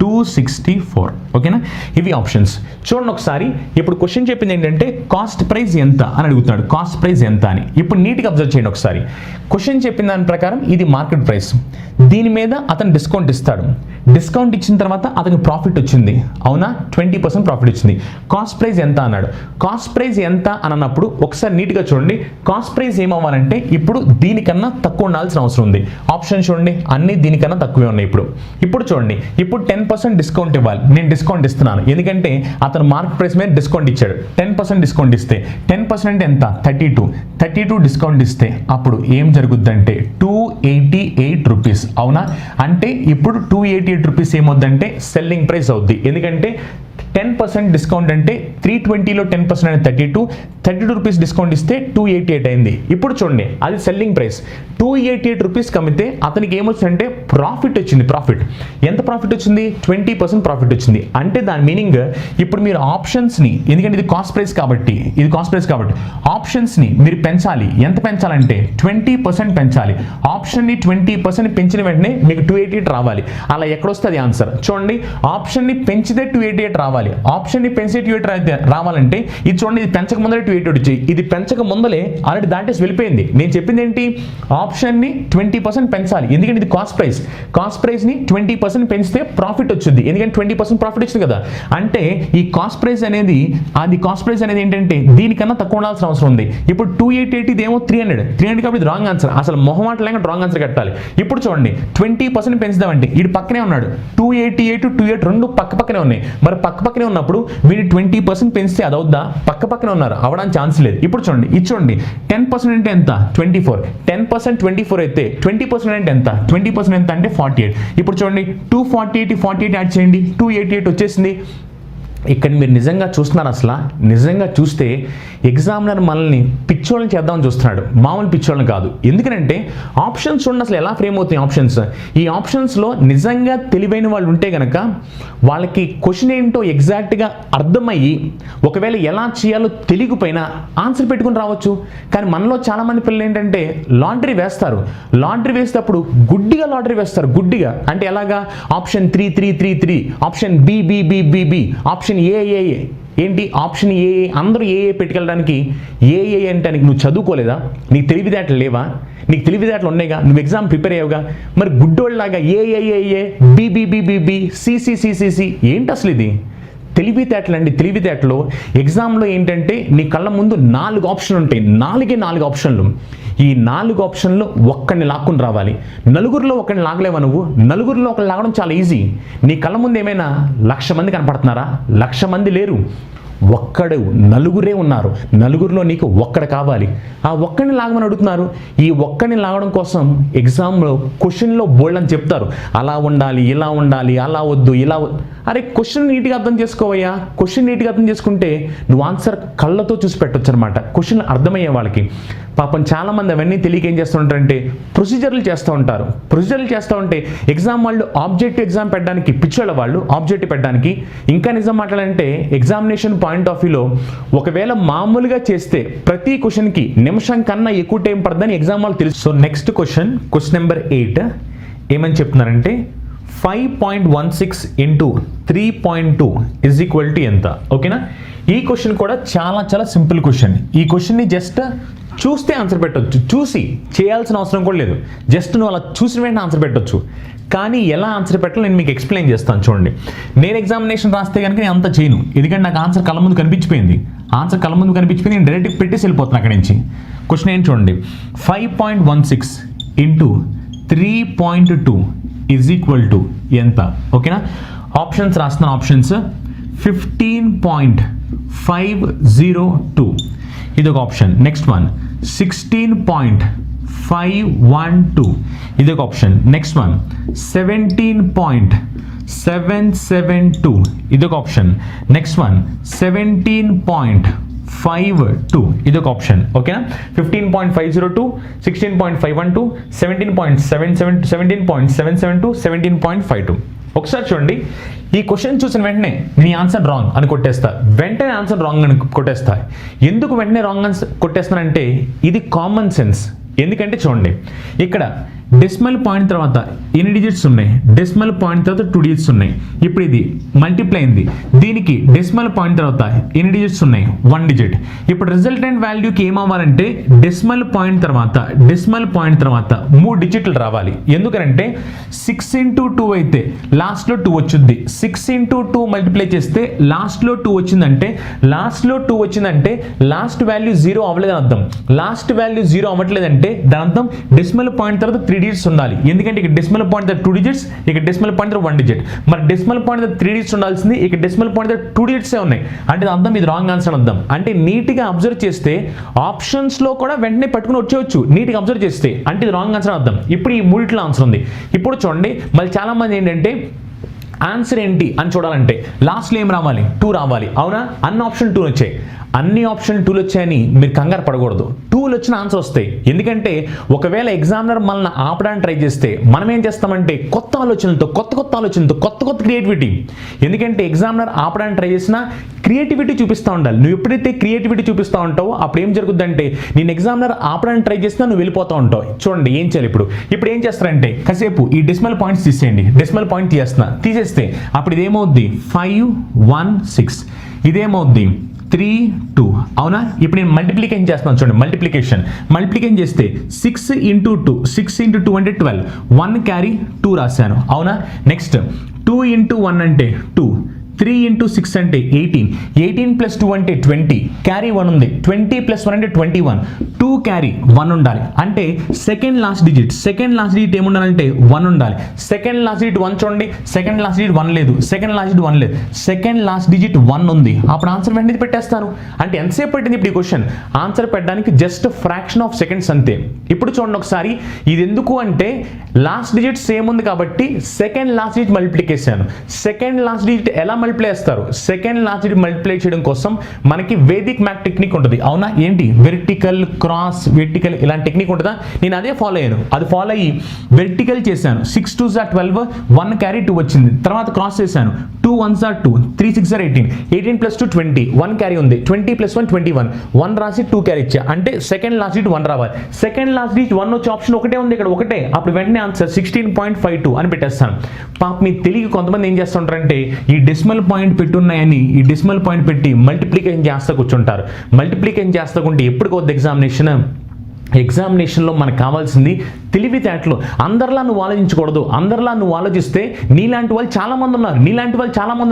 264. ఓకేనా? ఇవి ఆప్షన్స్. చూడండి ఒకసారి. ఇప్పుడు క్వశ్చన్ చెప్పింది ఏంటంటే కాస్ట్ ప్రైస్ ఎంత అని అడుగుతున్నాడు. కాస్ట్ ప్రైస్ ఎంత అని. ఇప్పుడు నీట్గా అబ్జర్వ్ చేయండి ఒకసారి. క్వశ్చన్ చెప్పిన దాని ప్రకారం ఇది మార్కెట్ ప్రైస్. దీని మీద అతను డిస్కౌంట్ ఇస్తాడు. డిస్కౌంట్ ఇచ్చిన తర్వాత అతనికి ప్రాఫిట్ వచ్చింది. అవునా? 20% ప్రాఫిట్ వచ్చింది. కాస్ట్ ప్రైస్ ఎంత అన్నాడు. కాస్ట్ ప్రైస్ ఎంత అని అన్నప్పుడు ఒకసారి నీట్గా చూడండి. కాస్ట్ ప్రైస్ ఏమవ్వాలంటే ఇప్పుడు దీనికన్నా తక్కువ ఉండాల్సిన అవసరం ఉంది. ఆప్షన్ చూడండి, అన్ని దీనికన్నా తక్కువే ఉన్నాయి. ఇప్పుడు చూడండి, ఇప్పుడు 10% డిస్కౌంట్ ఇవ్వాలి. నేను డిస్కౌంట్ ఇస్తున్నాను ఎందుకంటే అతను మార్కెట్ ప్రైస్ మీద డిస్కౌంట్ ఇచ్చాడు. 10% డిస్కౌంట్ ఇస్తే 10% ఎంత? 32 డిస్కౌంట్ ఇస్తే అప్పుడు ఏం జరుగుద్దంటే 2 రూపీస్. అవునా? అంటే ఇప్పుడు 288 రూపీస్ ఏమవుద్దంటే సెల్లింగ్ ప్రైస్ అవుద్ది. ఎందుకంటే 10% డిస్కౌంట్ అంటే 320లో 10% అనేది 32 రూపీస్ డిస్కౌంట్ ఇస్తే 288 అయింది. ఇప్పుడు చూడండి, అది సెల్లింగ్ ప్రైస్ 288 రూపీస్ కమ్మితే అతనికి ఏమొచ్చిందంటే ప్రాఫిట్ వచ్చింది. ప్రాఫిట్ ఎంత ప్రాఫిట్ వచ్చింది? 20% ప్రాఫిట్ వచ్చింది. అంటే దాని మీనింగ్ ఇప్పుడు మీరు ఆప్షన్స్ని, ఎందుకంటే ఇది కాస్ట్ ప్రైస్ కాబట్టి ఆప్షన్స్ని మీరు పెంచాలి. ఎంత పెంచాలంటే 20% పెంచాలి. ఆప్షన్ని 20% పెంచిన వెంటనే మీకు 288 రావాలి. అలా ఎక్కడొస్తుంది ఆన్సర్? చూడండి, ఆప్షన్ని పెంచితే 288 రావాలి. ఆప్షన్ ని పెంచే 288 రావాలంటే ఇది చూడండి, ఇది పెంచక ముందరే 288 వచ్చి, ఇది పెంచక ముందలే ఆల్రెడీ దాటేసి వెళ్ళిపోయింది. నేను చెప్పింది ఏంటి? ఆప్షన్ ని 20% పెంచాలి. ఎందుకంటే ఇది కాస్ట్ ప్రైస్ ని 20% పెంచితే ప్రాఫిట్ వచ్చింది. ఎందుకంటే 20% ప్రాఫిట్ వచ్చింది కదా. అంటే ఈ కాస్ట్ ప్రైస్ అనేది ఏంటంటే దీనికన్నా తక్కువ ఉండాల్సిన అవసరం ఉంది. ఇప్పుడు 288 ఇదేమో 300 కాబట్టి ఇది రాంగ్ ఆన్సర్. అసలు మొహమాట లేక రాంగ్ ఆన్సర్ కట్టాలి. ఇప్పుడు చూడండి, 20% పెంచుదామంటే ఇది పక్కనే ఉన్నాడు. 288 రెండు పక్కనే ఉన్నాయి. మరి పక్కనే ఉన్నప్పుడు వీడి 20% పెంచితే అది అవుద్దా? పక్కనే ఉన్నారు, అవడానికి ఛాన్స్ లేదు. ఇప్పుడు చూడండి, ఇది చూడండి, 10% అంటే ఎంత? 24. 10% 24 అయితే 20% అంటే ఎంత? 20% ఎంత అంటే 48. ఇప్పుడు చూడండి, 248 యాడ్ చేయండి, 288 వచ్చేసింది. ఇక్కడ మీరు నిజంగా చూస్తున్నారు. అసలు నిజంగా చూస్తే ఎగ్జామినర్ మనల్ని పిచ్చోళ్ళని చేద్దామని చూస్తున్నాడు, మామూలు పిచ్చోళ్ళని కాదు. ఎందుకంటే ఆప్షన్స్ చూడండి అసలు ఎలా ఫ్రేమ్ అవుతాయి ఆప్షన్స్. ఈ ఆప్షన్స్లో నిజంగా తెలివైన వాళ్ళు ఉంటే కనుక వాళ్ళకి క్వశ్చన్ ఏంటో ఎగ్జాక్ట్గా అర్థమయ్యి ఒకవేళ ఎలా చేయాలో తెలియకపోయినా ఆన్సర్ పెట్టుకుని రావచ్చు. కానీ మనలో చాలామంది పిల్లలు ఏంటంటే లాటరీ వేస్తారు. లాటరీ వేసేటప్పుడు గుడ్డిగా లాటరీ వేస్తారు. గుడ్డిగా అంటే ఎలాగా? Option 3 option B option A ఏంటి? ఆప్షన్ ఏ అందరూ ఏ పెట్టుకెళ్ళడానికి ఏ అంటానికి నువ్వు చదువుకోలేదా? నీకు తెలివితేటలు లేవా? నీకు తెలివితేటలు ఉన్నాయిగా, నువ్వు ఎగ్జామ్ ప్రిపేర్ అయ్యావుగా. మరి గుడ్డోళ్ళలాగా ఏ బి సి ఏంటి అసలు ఇది? తెలివితేటలు అండి. తెలివితేటలు ఎగ్జామ్లో ఏంటంటే నీ కళ్ళ ముందు 4 ఆప్షన్లు ఉంటాయి. 4 ఆప్షన్లు. ఈ 4 ఆప్షన్లు ఒక్కడిని లాక్కుని రావాలి. నలుగురిలో ఒకరిని లాగలేవా నువ్వు? నలుగురిలో ఒకరిని లాగడం చాలా ఈజీ. నీ కళ్ళ ముందు ఏమైనా 1,00,000 మంది కనపడుతున్నారా? 1,00,000 మంది లేరు, నలుగురే ఉన్నారు. నలుగురిలో నీకు ఒక్కడు కావాలి. ఆ ఒక్కడిని లాగమని అడుగుతున్నారు. ఈ ఒక్కడిని లాగడం కోసం ఎగ్జామ్లో క్వశ్చన్లో బోల్డ్ అని చెప్తారు. అలా ఉండాలి, ఇలా ఉండాలి, అలా వద్దు, ఇలా అరే క్వశ్చన్ నీట్గా అర్థం చేసుకోవయ్యా. క్వశ్చన్ నీట్గా అర్థం చేసుకుంటే నువ్వు ఆన్సర్ కళ్ళతో చూసి పెట్టొచ్చు అనమాట, క్వశ్చన్ అర్థమయ్యే వాళ్ళకి. పాపం చాలామంది అవన్నీ తెలియక ఏం చేస్తుంటారంటే ప్రొసీజర్లు చేస్తూ ఉంటారు. ప్రొసీజర్లు చేస్తూ ఉంటే ఎగ్జామ్ వాళ్ళు ఆబ్జెక్టివ్ ఎగ్జామ్ పెట్టడానికి పిచ్చోళ్ళ వాళ్ళు ఆబ్జెక్టివ్ పెట్టడానికి. ఇంకా నిజం మాట్లాడాలంటే ఎగ్జామినేషన్ పాయింట్ ఆఫ్ వ్యూలో ఒకవేళ మామూలుగా చేస్తే ప్రతి క్వశ్చన్కి నిమిషం కన్నా ఎక్కువ టైం పడుతుందని ఎగ్జామ్ వాళ్ళు తెలుసు. సో నెక్స్ట్ క్వశ్చన్ నెంబర్ 8 ఏమని చెప్తున్నారంటే 5.16 into 3.2 is equal to ఎంత? ఓకేనా? ఈ క్వశ్చన్ కూడా చాలా సింపుల్ క్వశ్చన్. ఈ క్వశ్చన్ని జస్ట్ చూస్తే ఆన్సర్ పెట్టొచ్చు. చూసి చేయాల్సిన అవసరం కూడా లేదు. జస్ట్ నువ్వు అలా చూసిన వెంటనే ఆన్సర్ పెట్టొచ్చు. కానీ ఎలా ఆన్సర్ పెట్టాలో నేను మీకు ఎక్స్ప్లెయిన్ చేస్తాను. చూడండి, నేను ఎగ్జామినేషన్ రాస్తే కనుక నేను అంత చేయను. ఎందుకంటే నాకు ఆన్సర్ కళ్ళ ముందు కనిపించిపోయింది. నేను డైరెక్ట్గా పెట్టేసి వెళ్ళిపోతాను అక్కడి నుంచి. క్వశ్చన్ ఏంటి చూడండి, 5.16 into 3.2 is equal to ఎంత? ఓకేనా? ఆప్షన్స్ రాస్తున్నాను. ఆప్షన్స్ 15.502 ఇది ఒక ఆప్షన్. నెక్స్ట్ వన్ 16.512 ఇది ఒక ఆప్షన్. నెక్స్ట్ వన్ 17.772 ఇది ఒక ఆప్షన్. నెక్స్ట్ వన్ 17.52 ఇది ఒక ఆప్షన్. ఓకేనా? 15.502, 16.512, 17.772, 17.52. ఒకసారి చూడండి, ఈ క్వశ్చన్ చూసిన వెంటనే నీ ఆన్సర్ రాంగ్ అని కొట్టేస్తా. వెంటనే ఆన్సర్ రాంగ్ అని కొట్టేస్తా. ఎందుకు వెంటనే రాంగ్ ఆన్సర్ కొట్టేస్తానంటే ఇది కామన్ సెన్స్. ఎందుకంటే చూడండి, ఇక్కడ డెసిమల్ పాయింట్ తర్వాత ఎన్ని డిజిట్స్ ఉన్నాయి? డెసిమల్ పాయింట్ తర్వాత 2 డిజిట్స్ ఉన్నాయి. ఇప్పుడు ఇది మల్టిప్లై అయింది. దీనికి డెసిమల్ పాయింట్ తర్వాత ఎన్ని డిజిట్స్ ఉన్నాయి? 1 డిజిట్. ఇప్పుడు రిజల్టెంట్ వాల్యూకి ఏమవ్వాలంటే డెసిమల్ పాయింట్ తర్వాత 3 డిజిట్లు రావాలి. ఎందుకంటే 6 into 2 అయితే లాస్ట్లో 2 వచ్చింది. 6 into 2 మల్టిప్లై చేస్తే లాస్ట్లో 2 వచ్చిందంటే లాస్ట్ వాల్యూ 0 అవ్వలేదని అర్థం. లాస్ట్ వాల్యూ 0 అవ్వట్లేదంటే దాని అర్థం డెసిమల్ పాయింట్ తర్వాత 3 డిజిట్స్ ఉండాలి. ఎందుకంటే ఇక్కడ డెసిమల్ పాయింట్ దగ్గర 2 డిజిట్స్, ఇక్కడ డెసిమల్ పాయింట్ దగ్గర 1 డిజిట్. మరి డెసిమల్ పాయింట్ దగ్గర 3 డిజిట్స్ ఉండాల్సింది, ఇక్కడ డెసిమల్ పాయింట్ దగ్గర 2 డిజిట్సే ఉన్నాయి. అంటే అర్థం ఇది రాంగ్ ఆన్సర్ అర్థం. అంటే నీట్గా అబ్జర్వ్ చేస్తే ఆప్షన్స్లో కూడా వెంటనే పట్టుకుని వచ్చేవచ్చు నీట్గా అబ్జర్వ్ చేస్తే, అంటే ఇది రాంగ్ ఆన్సర్ అర్థం. ఇప్పుడు ఈ మూడిట్లో ఆన్సర్ ఉంది. ఇప్పుడు చూడండి, మళ్ళీ చాలామంది ఏంటంటే ఆన్సర్ ఏంటి అని చూడాలంటే లాస్ట్లో ఏం రావాలి, 2 రావాలి. అవునా, అన్ని ఆప్షన్ 2 వచ్చాయి. అన్ని ఆప్షన్ 2 వచ్చాయని మీరు కంగారు పడకూడదు. 2 వచ్చిన ఆన్సర్ వస్తాయి. ఎందుకంటే ఒకవేళ ఎగ్జామినర్ మనల్ని ఆపడానికి ట్రై చేస్తే మనం ఏం చేస్తామంటే కొత్త ఆలోచనలతో కొత్త క్రియేటివిటీ. ఎందుకంటే ఎగ్జామినర్ ఆపడానికి ట్రై చేసినా క్రియేటివిటీ చూపిస్తూ ఉండాలి. నువ్వు ఎప్పుడైతే క్రియేటివిటీ చూపిస్తూ ఉంటావో అప్పుడు ఏం జరుగుతుందంటే నేను ఎగ్జామినర్ ఆపడానికి ట్రై చేసినా నువ్వు వెళ్ళిపోతూ ఉంటావు. చూడండి ఏం చేయాలి ఇప్పుడు ఏం చేస్తారంటే కాసేపు ఈ డెసిమల్ పాయింట్స్ తీసేయండి. డెసిమల్ పాయింట్ తీసేస్తే అప్పుడు ఇదేమవుద్ది 5 1 6, ఇదేమవుద్ది 3 2. అవునా, ఇప్పుడు నేను మల్టిప్లికేషన్ చేస్తున్నాను. చూడండి మల్టిప్లికేషన్ చేస్తే 6 × 2, 6 × 2 అంటే 12, 1 క్యారీ 2 రాశాను. అవునా, నెక్స్ట్ 2 × 1 అంటే 2, 3 × 6 అంటే 18, 18 + 2 అంటే 20, క్యారీ 1 ఉంది, 20 + 1 అంటే 21, 2 క్యారీ 1 ఉండాలి. అంటే సెకండ్ లాస్ట్ డిజిట్ ఏముండాలంటే 1 ఉండాలి. సెకండ్ లాస్ట్ డిజిట్ 1 చూడండి, సెకండ్ లాస్ట్ డిజిట్ 1 లేదు, సెకండ్ లాస్ట్ డిజిట్ 1 ఉంది. అప్పుడు ఆన్సర్ వెంటనే పెట్టేస్తాను. అంటే ఎంతసేపు పట్టింది ఇప్పుడు ఈ క్వశ్చన్ ఆన్సర్ పెట్టడానికి? జస్ట్ ఫ్రాక్షన్ ఆఫ్ సెకండ్స్ అంతే. ఇప్పుడు చూడండి ఒకసారి, ఇది ఎందుకు అంటే లాస్ట్ డిజిట్ సేమ్ ఉంది కాబట్టి second last digit multiplication. Second last digit ఎలా మల్టిప్లై చేస్తారు? సెకండ్ లాస్ట్ డిజిట్ మల్టిప్లై చేయడం కోసం మనకి వేదిక్ మ్యాథ్ టెక్నిక్ ఉంటుంది. అవునా, ఏంటి వెర్టికల్ క్రాస్ వెర్టికల్ ఇలాంటి టెక్నిక్ ఉంటుందా? నేను అదే ఫాలో అయ్యాను. అది ఫాలో అయ్యి వెర్టికల్ చేశాను. 6 2 = 12, 1 క్యారీ 2 వచ్చింది. తర్వాత క్రాస్ చేశాను, 2 1 = 2, 3 6 = 18, 18 + 2 20, 1 క్యారీ ఉంది, 20 + 1 21, 1 రాసి 2 క్యారీ ఇచ్చా. అంటే సెకండ్ లాస్ట్ డిజిట్ 1 రావాలి. సెకండ్ లాస్ట్ డిజిట్ 1 వచ్చే ఆప్షన్ ఒకటే ఉంది, ఇక్కడ ఒకటే. అప్పుడు వెంటనే ఆన్సర్ 16.52 అని పెట్టేస్తాను. పాప మీ తెలియ కొంతమంది ఏం చేస్తుంటారంటే ఈ డెసిమల్ పాయింట్ పెట్టున్నాయని ఈ డెసిమల్ పాయింట్ పెట్టి మల్టిప్లికేషన్ చేస్తా కూర్చుంటారు. మల్టిప్లికేషన్ చేస్తా ఉంటే ఎప్పుడు కొద్ది ఎగ్జామినేషన్లో మనకు కావాల్సింది తెలివితేటలు. అందరిలా నువ్వు ఆలోచించకూడదు. అందరిలా నువ్వు ఆలోచిస్తే నీలాంటి వాళ్ళు చాలామంది ఉన్నారు.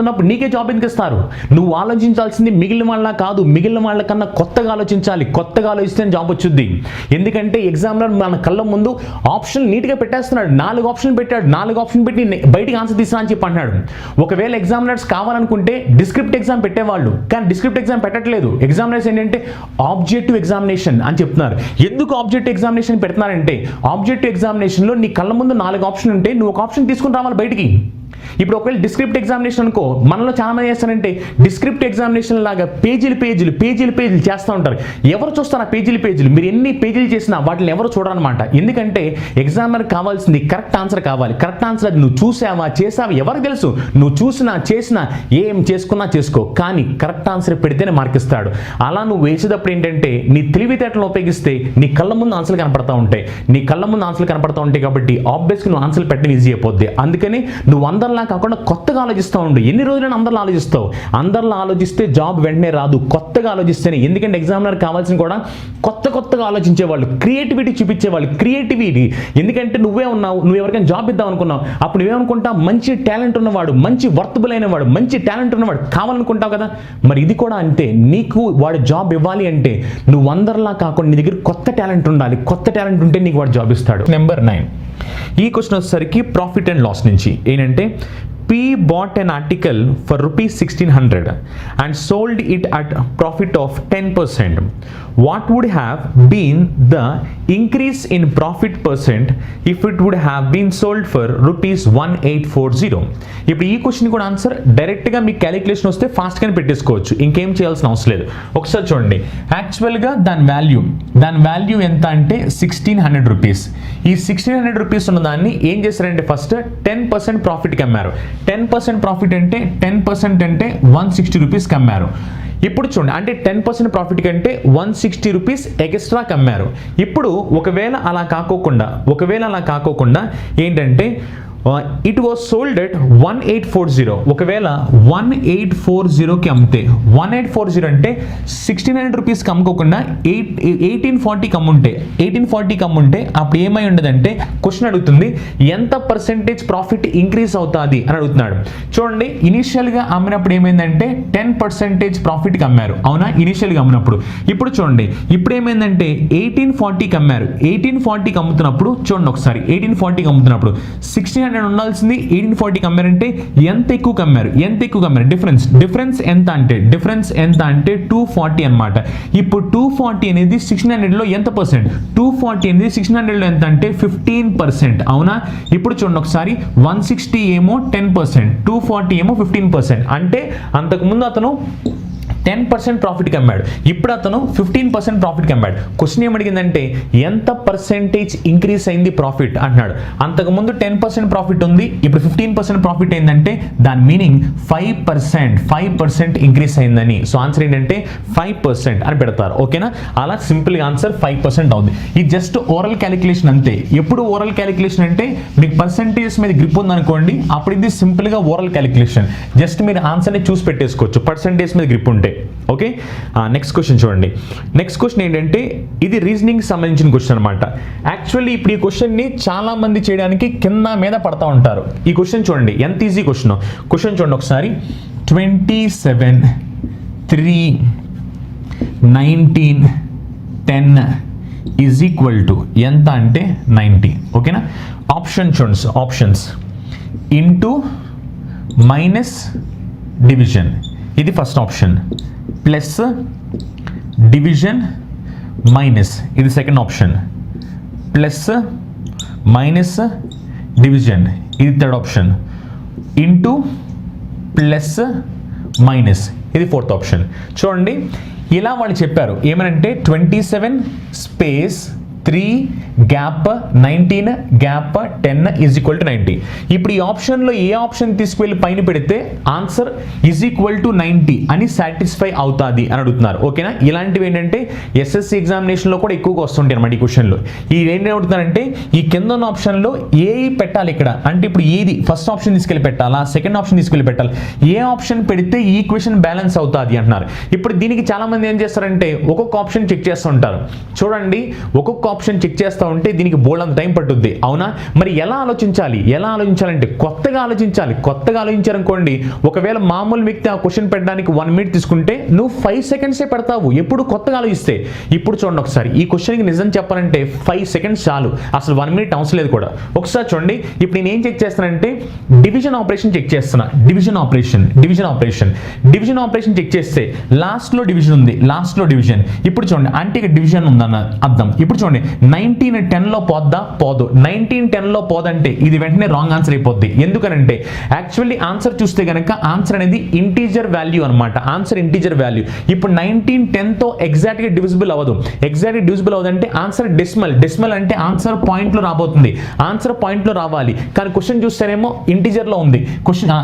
ఉన్నప్పుడు నీకే జాబ్ ఎందుకు ఇస్తారు? నువ్వు ఆలోచించాల్సింది మిగిలిన వాళ్ళ కాదు, మిగిలిన వాళ్ళకన్నా కొత్తగా ఆలోచించాలి. కొత్తగా ఆలోచిస్తే జాబ్ వచ్చుద్ది. ఎందుకంటే ఎగ్జామినర్ మన కళ్ళ ముందు ఆప్షన్ నీట్గా పెట్టేస్తున్నాడు. 4 ఆప్షన్ పెట్టాడు. 4 ఆప్షన్ పెట్టి బయటికి ఆన్సర్ తీసా అని చెప్పి అంటున్నాడు. ఒకవేళ ఎగ్జామినర్స్ కావాలనుకుంటే డిస్క్రిప్ట్ ఎగ్జామ్ పెట్టేవాళ్ళు, కానీ డిస్క్రిప్ట్ ఎగ్జామ్ పెట్టట్లేదు. ఎగ్జామినర్స్ ఏంటంటే ఆబ్జెక్టివ్ ఎగ్జామినేషన్ అని చెప్తున్నారు. ఎందుకు ఆబ్జెక్టివ్ ఎగ్జామినేషన్ పెడుతున్నారంటే ఆబ్జెక్టివ్ ఎగ్జామినేషన్లో నీ కళ్ళ ముందు 4 ఆప్షన్ ఉంటే నువ్వు ఒక ఆప్షన్ తీసుకుని రావాలి బయటికి. ఇప్పుడు ఒకవేళ డిస్క్రిప్ట్ ఎగ్జామినేషన్ అనుకో, మనలో చాలా మంది చేస్తారంటే డిస్క్రిప్ట్ ఎగ్జామినేషన్ లాగా పేజీలు చేస్తూ ఉంటారు. ఎవరు చూస్తారు ఆ పేజీలు? మీరు ఎన్ని పేజీలు చేసినా వాటిని ఎవరు చూడరనమాట. ఎందుకంటే ఎగ్జామినర్ కావాల్సింది కరెక్ట్ ఆన్సర్ కావాలి. కరెక్ట్ ఆన్సర్ అది నువ్వు చూసావా చేసావా ఎవరికి తెలుసు? నువ్వు చూసినా చేసినా ఏం చేసుకున్నా చేసుకో, కానీ కరెక్ట్ ఆన్సర్ పెడితేనే మార్కిస్తాడు. అలా నువ్వు వేసేటప్పుడు ఏంటంటే నీ తెలివితేటలను ఉపయోగిస్తే నీ కళ్ళ ముందు ఆన్సర్లు కనపడతా ఉంటాయి. కాబట్టి ఆబ్వియస్గా నువ్వు ఆన్సర్లు పెట్టడం ఈజీ అయిపోద్ది. అందుకని నువ్వు అందరిలా కాకుండా కొత్తగా ఆలోచిస్తూ ఉండు. ఎన్ని రోజులైనా అందరిలో ఆలోచిస్తావు. అందరిలో ఆలోచిస్తే జాబ్ వెంటనే రాదు, కొత్తగా ఆలోచిస్తేనే. ఎందుకంటే ఎగ్జామినర్ కావాల్సిన కూడా కొత్తగా ఆలోచించేవాళ్ళు, క్రియేటివిటీ చూపించేవాళ్ళు. క్రియేటివిటీ ఎందుకంటే నువ్వు ఎవరికైనా జాబ్ ఇద్దాం అనుకున్నావు, అప్పుడు నువ్వేమనుకుంటా మంచి టాలెంట్ ఉన్నవాడు, మంచి వర్తబుల్ అయినవాడు, మంచి టాలెంట్ ఉన్నవాడు కావాలనుకుంటావు కదా. మరి ఇది కూడా అంతే. నీకు వాడు జాబ్ ఇవ్వాలి అంటే నువ్వు అందరిలా కాకుండా నీ దగ్గర కొత్త టాలెంట్ ఉండాలి. కొత్త టాలెంట్ ఉంటే నీకు వాడు జాబ్ ఇస్తాడు. నెంబర్ 9 ఈ క్వశ్చన్ వచ్చేసరికి ప్రాఫిట్ అండ్ లాస్ నుంచి. ఏంటంటే P bought an article for ₹1600 and sold it at a profit of 10%. What would have been the increase in profit percent if it would have been sold for ₹1840? ఇప్పుడు ఈ question కూడా answer డైరెక్ట్గా మీకు calculation వస్తే ఫాస్ట్గానే పెట్టేసుకోవచ్చు, ఇంకేం చేయాల్సిన అవసరం లేదు. ఒకసారి చూడండి, యాక్చువల్గా దాని వాల్యూ ఎంత అంటే ₹1600. ఈ ₹1600 ఉన్న దాన్ని ఏం చేశారంటే ఫస్ట్ 10% ప్రాఫిట్కి అమ్మారు. 10% ప్రాఫిట్ అంటే 10% అంటే ₹160 అమ్మారు. ఇప్పుడు చూడండి, అంటే 10% ప్రాఫిట్ కంటే ₹160 ఎక్స్ట్రా కమ్మారు. ఇప్పుడు ఒకవేళ అలా కాకోకుండా ఏంటంటే ఇట్ వాజ్ సోల్డ్ ఎట్ 1840. ఒకవేళ 1840కి అమ్మితే 1840 అంటే 1600 రూపీస్కి అమ్ముకోకుండా 1840కి అమ్ముంటే అప్పుడు ఏమై ఉండదంటే క్వశ్చన్ అడుగుతుంది ఎంత పర్సెంటేజ్ ప్రాఫిట్ ఇంక్రీజ్ అవుతుంది అని అడుగుతున్నాడు. చూడండి, ఇనిషియల్గా అమ్మినప్పుడు ఏమైందంటే 10% ప్రాఫిట్కి అమ్మారు, అవునా? ఇనిషియల్గా అమ్మినప్పుడు. ఇప్పుడు చూడండి, ఇప్పుడు ఏమైందంటే 1840కి అమ్మారు. 1840కి అమ్ముతున్నప్పుడు చూడండి ఒకసారి, 1840కి అమ్ముతున్నప్పుడు 1600 ఉండాల్సింది 1840కి అమ్మారంటే ఎంత ఎక్కువ అమ్మారు? డిఫరెన్స్ ఎంత అంటే 240 అన్నమాట. ఇప్పుడు 240 అనేది 1600లో ఎంత పర్సెంట్? 240 అనేది 1600లో ఎంత అంటే 15%, అవునా? ఇప్పుడు చూడండి ఒకసారి, 160 ఏమో 10%, 240 ఏమో 15%. అంటే అంతకుముందు అతను 10% ప్రాఫిట్కి అమ్మాడు, ఇప్పుడు అతను 15% ప్రాఫిట్కి అమ్మాడు. క్వశ్చన్ ఏమడిగిందంటే ఎంత పర్సెంటేజ్ ఇంక్రీజ్ అయింది ప్రాఫిట్ అంటున్నాడు. అంతకుముందు 10% ప్రాఫిట్ ఉంది, ఇప్పుడు 15% ప్రాఫిట్ అయిందంటే దాని మీనింగ్ 5% ఇంక్రీజ్ అయిందని. సో ఆన్సర్ ఏంటంటే 5% అని పెడతారు, ఓకేనా? అలా సింపుల్గా ఆన్సర్ 5% అవుతుంది. ఇది జస్ట్ ఓరల్ క్యాలిక్యులేషన్ అంతే. ఎప్పుడు ఓరల్ క్యాలిక్యులేషన్ అంటే మీకు పర్సెంటేజ్ మీద గ్రిప్ ఉందనుకోండి, అప్పుడు ఇది సింపుల్గా ఓరల్ క్యాలిక్యులేషన్. జస్ట్ మీరు ఆన్సర్ని చూసి పెట్టేసుకోవచ్చు పర్సెంటేజ్ మీద గ్రిప్ ఉంటే, ఓకే? నెక్స్ట్ క్వశ్చన్ చూడండి. నెక్స్ట్ క్వశ్చన్ ఏంటంటే ఇది రీజనింగ్ సంబంధించిన క్వశ్చన్ అనమాట. యాక్చువల్లీ ఇప్పుడు ఈ క్వశ్చన్ని చాలా మంది చేయడానికి కింద మీద పడతా ఉంటారు. ఈ క్వశ్చన్ చూడండి ఎంత ఈజీ క్వశ్చన్ చూడండి ఒకసారి. 27, 3, 19, 10 ఈజ్ ఈక్వల్ టు ఎంత అంటే 90, ఓకేనా? ఆప్షన్ చూడండి, ఆప్షన్స్ ఇంటూ మైనస్ డివిజన్, ఇది first option, plus division minus, ఇది second option, plus minus division, ఇది third option, into plus minus, ఇది ఫోర్త్ ఆప్షన్. చూడండి, ఇలా వాళ్ళు చెప్పారు ఏమనంటే 27 space 3 gap 19 gap 10 is equal to 90. ఇప్పుడు ఈ ఆప్షన్లో ఏ ఆప్షన్ తీసుకువెళ్ళి పైన పెడితే ఆన్సర్ ఈజ్ ఈక్వల్ టు 90 అని సాటిస్ఫై అవుతుంది అని అడుగుతున్నారు, ఓకేనా? ఇలాంటివి ఏంటంటే ఎస్ఎస్సి ఎగ్జామినేషన్లో కూడా ఎక్కువగా వస్తుంటాయి అన్నమాట ఈ క్వశ్చన్లు. ఈ ఏంటి అడుగుతున్నారంటే ఈ కింద ఉన్న ఆప్షన్లో ఏ పెట్టాలి ఇక్కడ అంటే, ఇప్పుడు ఏది ఫస్ట్ ఆప్షన్ తీసుకెళ్ళి పెట్టాలా, సెకండ్ ఆప్షన్ తీసుకెళ్ళి పెట్టాలి, ఏ ఆప్షన్ పెడితే ఈ ఈక్వేషన్ బ్యాలెన్స్ అవుతుంది అంటున్నారు. ఇప్పుడు దీనికి చాలా మంది ఏం చేస్తారంటే ఒక్కొక్క ఆప్షన్ చెక్ చేస్తూ ఉంటారు. చూడండి, ఒక్కొక్క ఆప్షన్ చెక్ చేస్తూ ఉంటే దీనికి బోల్డ్ టైం పట్టుద్ది, అవునా? మరి ఎలా ఆలోచించాలంటే కొత్తగా ఆలోచించాలనుకోండి. ఒకవేళ మామూలు వ్యక్తి ఆ క్వశ్చన్ పెట్టడానికి 1 మినిట్ తీసుకుంటే నువ్వు 5 సెకండ్సే పెడతావు ఎప్పుడు కొత్తగా ఆలోచిస్తే. ఇప్పుడు చూడండి ఒకసారి, ఈ క్వశ్చన్కి నిజం చెప్పాలంటే 5 సెకండ్స్ చాలు, అసలు 1 మినిట్ అవసరం లేదు కూడా. ఒకసారి చూడండి, ఇప్పుడు నేను ఏం చెక్ చేస్తానంటే డివిజన్ ఆపరేషన్ చెక్ చేస్తున్నా. డివిజన్ ఆపరేషన్ చెక్ చేస్తే లాస్ట్లో డివిజన్ ఉంది, ఇప్పుడు చూడండి అంటే ఇక డివిజన్ ఉందన్న అర్థం. ఇప్పుడు చూడండి 19 10లో పోద్దా? పోదు. 19 10లో పోదంటే ఇది వెంటనే రాంగ్ ఆన్సర్ అయిపోద్ది. ఎందుకనంటే యాక్చువల్లీ ఆన్సర్ చూస్తే కనుక ఆన్సర్ అనేది ఇంటీజర్ వాల్యూ అనమాట. ఇప్పుడు 19 10తో ఎగ్జాక్ట్గా డివిజిబుల్ అవ్వదు. అంటే ఆన్సర్ డెసిమల్ అంటే ఆన్సర్ పాయింట్లో రాబోతుంది. ఆన్సర్ పాయింట్లో రావాలి, కానీ క్వశ్చన్ చూస్తేనేమో ఇంటీజర్లో ఉంది.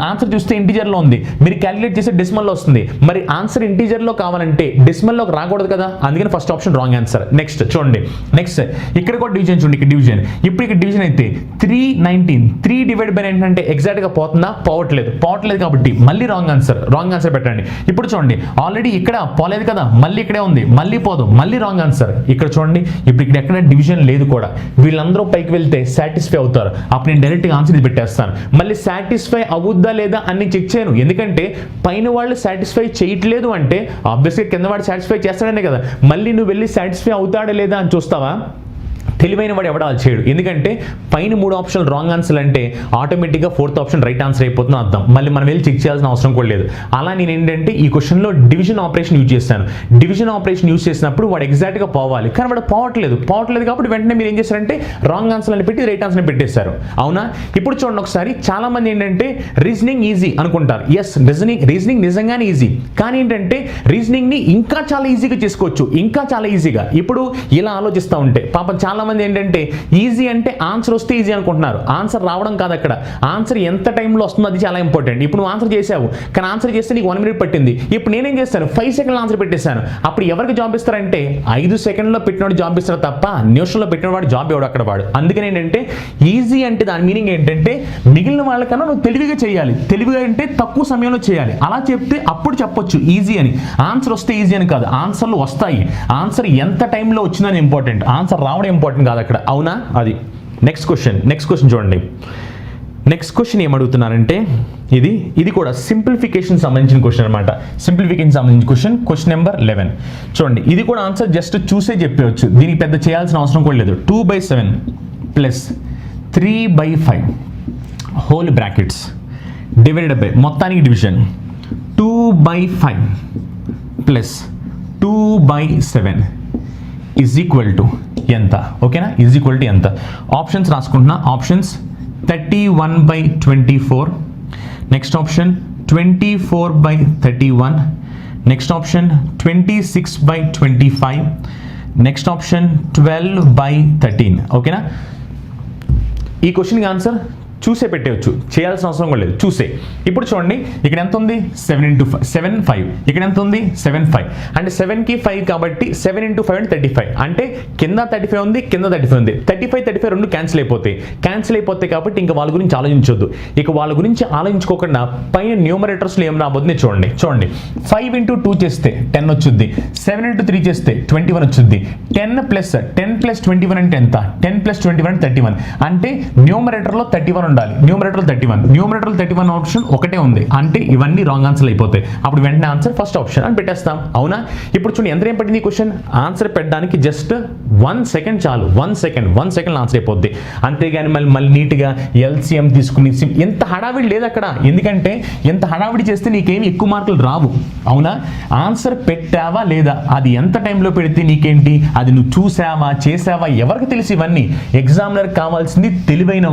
ఆన్సర్ చూస్తే ఇంటీజర్లో ఉంది, మీరు క్యాలిక్యులేట్ చేస్తే డెసిమల్లో వస్తుంది. మరి ఆన్సర్ ఇంటీజర్లో కావాలంటే డెసిమల్లోకి రాకూడదు కదా, అందుకని first option wrong answer. Next చూడండి, ఇక్కడ కూడా డివిజన్ చూడండి, ఇక్కడ డివిజన్. ఇప్పుడు ఇక్కడ డివిజన్ అయితే 319 3 డివైడ్ బై 9 అంటే ఎగ్జాక్ట్గా పోతుందా? పోవట్లేదు కాబట్టి మళ్ళీ రాంగ్ ఆన్సర్ పెట్టండి. ఇప్పుడు చూడండి, ఆల్రెడీ ఇక్కడ పోలేదు కదా, మళ్ళీ ఇక్కడే ఉంది, మళ్ళీ పోదు, మళ్ళీ రాంగ్ ఆన్సర్. ఇక్కడ చూడండి, ఇప్పుడు ఇక్కడ ఎక్కడ డివిజన్ లేదు కూడా. వీళ్ళందరూ పైకి వెళ్తే సాటిస్ఫై అవుతారు, అప్పుడు నేను డైరెక్ట్గా ఆన్సర్ ఇది పెట్టేస్తాను. మళ్ళీ సాటిస్ఫై అవుద్దా లేదా అని చెక్ చేయను, ఎందుకంటే పైన వాళ్ళు సాటిస్ఫై చేయట్లేదు అంటే ఆబ్వియస్గా కింద వాడు సాటిస్ఫై చేస్తాడనే కదా. మళ్ళీ నువ్వు వెళ్ళి సాటిస్ఫై అవుతాడా లేదా అని చూస్తావా? తెలివైన వాడు ఎవడ అది చేయడు, ఎందుకంటే పైన 3 ఆప్షన్లు రాంగ్ ఆన్సర్ అంటే ఆటోమేటిక్గా 4th ఆప్షన్ రైట్ ఆన్సర్ అయిపోతుంది అర్థం. మళ్ళీ మనం వెళ్ళి చెక్ చేయాల్సిన అవసరం కూడా లేదు. అలా నేను ఏంటంటే ఈ క్వశ్చన్లో డివిజన్ ఆపరేషన్ యూజ్ చేస్తాను. డివిజన్ ఆపరేషన్ యూజ్ చేసినప్పుడు వాడు ఎగ్జాక్ట్గా పోవాలి, కానీ వాడు పోవట్లేదు కాబట్టి వెంటనే మీరు ఏం చేస్తారంటే రాంగ్ ఆన్సర్ అని పెట్టి రైట్ ఆన్సర్ అని పెట్టేశారు, అవునా? ఇప్పుడు చూడండి ఒకసారి, చాలా మంది ఏంటంటే రీజనింగ్ ఈజీ అనుకుంటారు. ఎస్, రీజనింగ్ నిజంగానే ఈజీ, కానీ ఏంటంటే రీజనింగ్ని ఇంకా చాలా ఈజీగా చేసుకోవచ్చు, ఇంకా చాలా ఈజీగా. ఇప్పుడు ఇలా ఆలోచిస్తూ ఉంటే పాపం చాలా మంది చాలామంది ఏంటంటే ఈజీ అంటే ఆన్సర్ వస్తే ఈజీ అనుకుంటున్నారు. ఆన్సర్ రావడం కాదు అక్కడ, ఆన్సర్ ఎంత టైంలో వస్తుందో అది చాలా ఇంపార్టెంట్. ఇప్పుడు నువ్వు ఆన్సర్ చేసావు, కానీ ఆన్సర్ చేస్తే నీకు 1 minute పట్టింది. ఇప్పుడు నేనేం చేస్తాను, 5 seconds ఆన్సర్ పెట్టేశాను. అప్పుడు ఎవరికి జాబ్ ఇస్తారంటే 5 seconds పెట్టినవాడు జాబ్ ఇస్తారు తప్ప నిమిషంలో పెట్టినవాడు జాబ్ ఇవ్వడు అక్కడ వాడు. అందుకని ఏంటంటే ఈజీ అంటే దాని మీనింగ్ ఏంటంటే మిగిలిన వాళ్ళకన్నా నువ్వు తెలివిగా చేయాలి. తెలివిగా అంటే తక్కువ సమయంలో చేయాలి. అలా చెప్తే అప్పుడు చెప్పొచ్చు ఈజీ అని. ఆన్సర్ వస్తే ఈజీ అని కాదు, ఆన్సర్లు వస్తాయి. ఆన్సర్ ఎంత టైంలో వచ్చిందని ఇంపార్టెంట్, ఆన్సర్ రావడం ఇంపార్టెంట్ కాదు అక్కడ. అవునా? అది నెక్స్ట్ క్వశ్చన్ చూడండి. నెక్స్ట్ క్వశ్చన్ ఏమడుగుతున్నారంటే ఇది కూడా సింప్లిఫికేషన్ సంబంధించిన క్వశ్చన్ అనమాట. సింప్లిఫికేషన్ సంబంధించిన క్వశ్చన్ నెంబర్ 11 చూడండి. ఇది కూడా ఆన్సర్ జస్ట్ చూసే చెప్పవచ్చు, దీనికి పెద్ద చేయాల్సిన అవసరం కూడా లేదు. 2/7 plus 3/5 whole brackets divided by మొత్తానికి division 2/5 plus 2/7 is equal to ఎంత? ఓకేనా? ఈజ్ ఈక్వల్ టు ఎంత? ఆప్షన్స్ రాసుకుంటున్నా. Options 31/24, next option 24/31, next option 26/25, next option 12/13. ఓకేనా? ఈ క్వశ్చన్కి ఆన్సర్ చూసే పెట్టేయచ్చు, చేయాల్సిన అవసరం కూడా లేదు, చూసే. ఇప్పుడు చూడండి, ఇక్కడ ఎంత ఉంది? 7 × 5. ఇక్కడ ఎంత ఉంది? 7/5. అంటే 7కి 5 కాబట్టి 7 × 5 అంటే 35. అంటే కింద 35 ఉంది, కింద 35 ఉంది. 35 రెండు క్యాన్సిల్ అయిపోతాయి కాబట్టి ఇంకా వాళ్ళ గురించి ఆలోచించొద్దు. ఇక వాళ్ళ గురించి ఆలోచించుకోకుండా పైన న్యూమరేటర్స్లో ఏం రాబోతుంది చూడండి. 5 × 2 చేస్తే 10 వచ్చుద్ది, 7 × 3 చేస్తే 21 వచ్చుద్ది. 10 + 21 అంటే ఎంత? 10 + 21 అంటే 31. అంటే న్యూమరేటర్లో 31 ఉండాలి. న్యూమరేటర్ 31 ఆప్షన్ ఒకటే ఉంది. అంటే ఇవన్నీ రాంగ్ ఆన్సర్ అయిపోతాయి. అప్పుడు వెంటనే ఆన్సర్ ఫస్ట్ ఆప్షన్ అని పెట్టేస్తాం. అవునా? ఇప్పుడు చూడండి ఎంత ఏం పట్టింది క్వశ్చన్ ఆన్సర్ పెట్టడానికి జస్ట్ 1 second చాలు. 1 second ఆన్సర్ అయిపోద్ది. అంతేగాని మళ్ళీ నీట్గా LCM తీసుకుని ఎంత హడావిడి లేదు అక్కడ. ఎందుకంటే ఎంత హడావిడి చేస్తే నీకేమి ఎక్కువ మార్కులు రావు. అవునా? ఆన్సర్ పెట్టావా లేదా, అది ఎంత టైంలో పెడితే నీకేంటి, అది నువ్వు చూసావా చేసావా ఎవరికి తెలిసి. ఇవన్నీ ఎగ్జామినర్ కావాల్సింది తెలివైన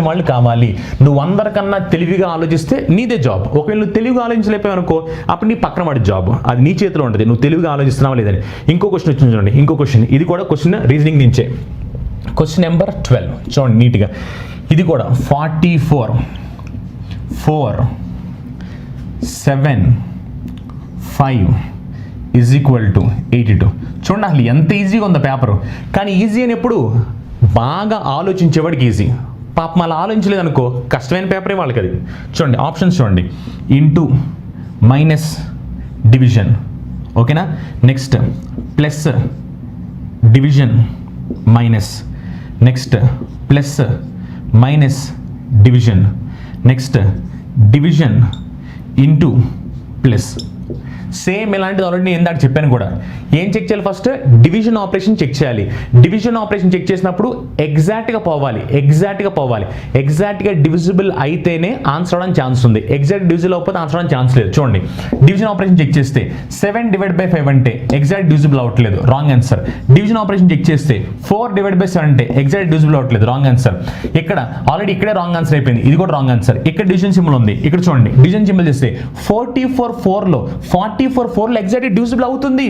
వాళ్ళు కావాలి. నువ్వు అందరికన్నా తెలివిగా ఆలోచిస్తే నీదే జాబ్. ఒకవేళ నువ్వు తెలివిగా ఆలోచించలేకపోయావు అనుకో, అప్పుడు నీ పక్కన వాడి జాబ్, అది నీ చేతిలో ఉంటుంది. నువ్వు తెలివిగా ఆలోచిస్తున్నావా లేదని. ఇంకో క్వశ్చన్ వచ్చింది చూడండి. ఇంకో క్వశ్చన్, ఇది కూడా క్వశ్చన్ రీజనింగ్ నుంచే. క్వశ్చన్ నెంబర్ 12 చూడండి నీట్గా. ఇది కూడా 44 4 7 5 ఈజ్ ఈక్వల్ టు 82. చూడండి అసలు ఎంత ఈజీగా ఉందో పేపరు. కానీ ఈజీ అని ఎప్పుడు బాగా ఆలోచించేవాడికి ఈజీ. పాపం అలా ఆలోచించలేదు అనుకో, కష్టమైన పేపరే వాళ్ళకి అది. చూడండి ఆప్షన్స్ చూడండి. ఇంటూ మైనస్ డివిజన్, ఓకేనా? Next plus division minus, next plus minus division, next division into plus. Same ఇలాంటిది ఆల్రెడీ నేను ఇందాక చెప్పాను కూడా. ఏం చెక్ చేయాలి? ఫస్ట్ డివిజన్ ఆపరేషన్ చెక్ చేయాలి. డివిజన్ ఆపరేషన్ చెక్ చేసినప్పుడు ఎగ్జాక్ట్గా పోవాలి. ఎగ్జాక్ట్గా డివిజిబుల్ అయితేనే ఆన్సర్ అవడానికి ఛాన్స్ ఉంది. ఎగ్జాక్ట్ డివిజిబుల్ అవ్వకపోతే ఆన్సర్ అవడానికి ఛాన్స్ లేదు. చూడండి డివిజన్ ఆపరేషన్ చెక్ చేస్తే 7/5 అంటే ఎగ్జాక్ట్ డివిజిబుల్ అవ్వట్లేదు, wrong answer. Division operation check చేస్తే 4/7 అంటే ఎగ్జాక్ట్ డివిజిబుల్ అవ్వట్లేదు, రాంగ్ ఆన్సర్. ఇక్కడ ఆల్రెడీ ఇక్కడే రాంగ్ ఆన్సర్ అయిపోయింది, ఇది కూడా రాంగ్ ఆన్సర్. ఇక్కడ డివిజన్ సింబల్ ఉంది, ఇక్కడ చూడండి డివిజన్ సింబల్ చేస్తే 44/4లో ఎగ్జాక్ట్ డివిజిబుల్ అవుతుంది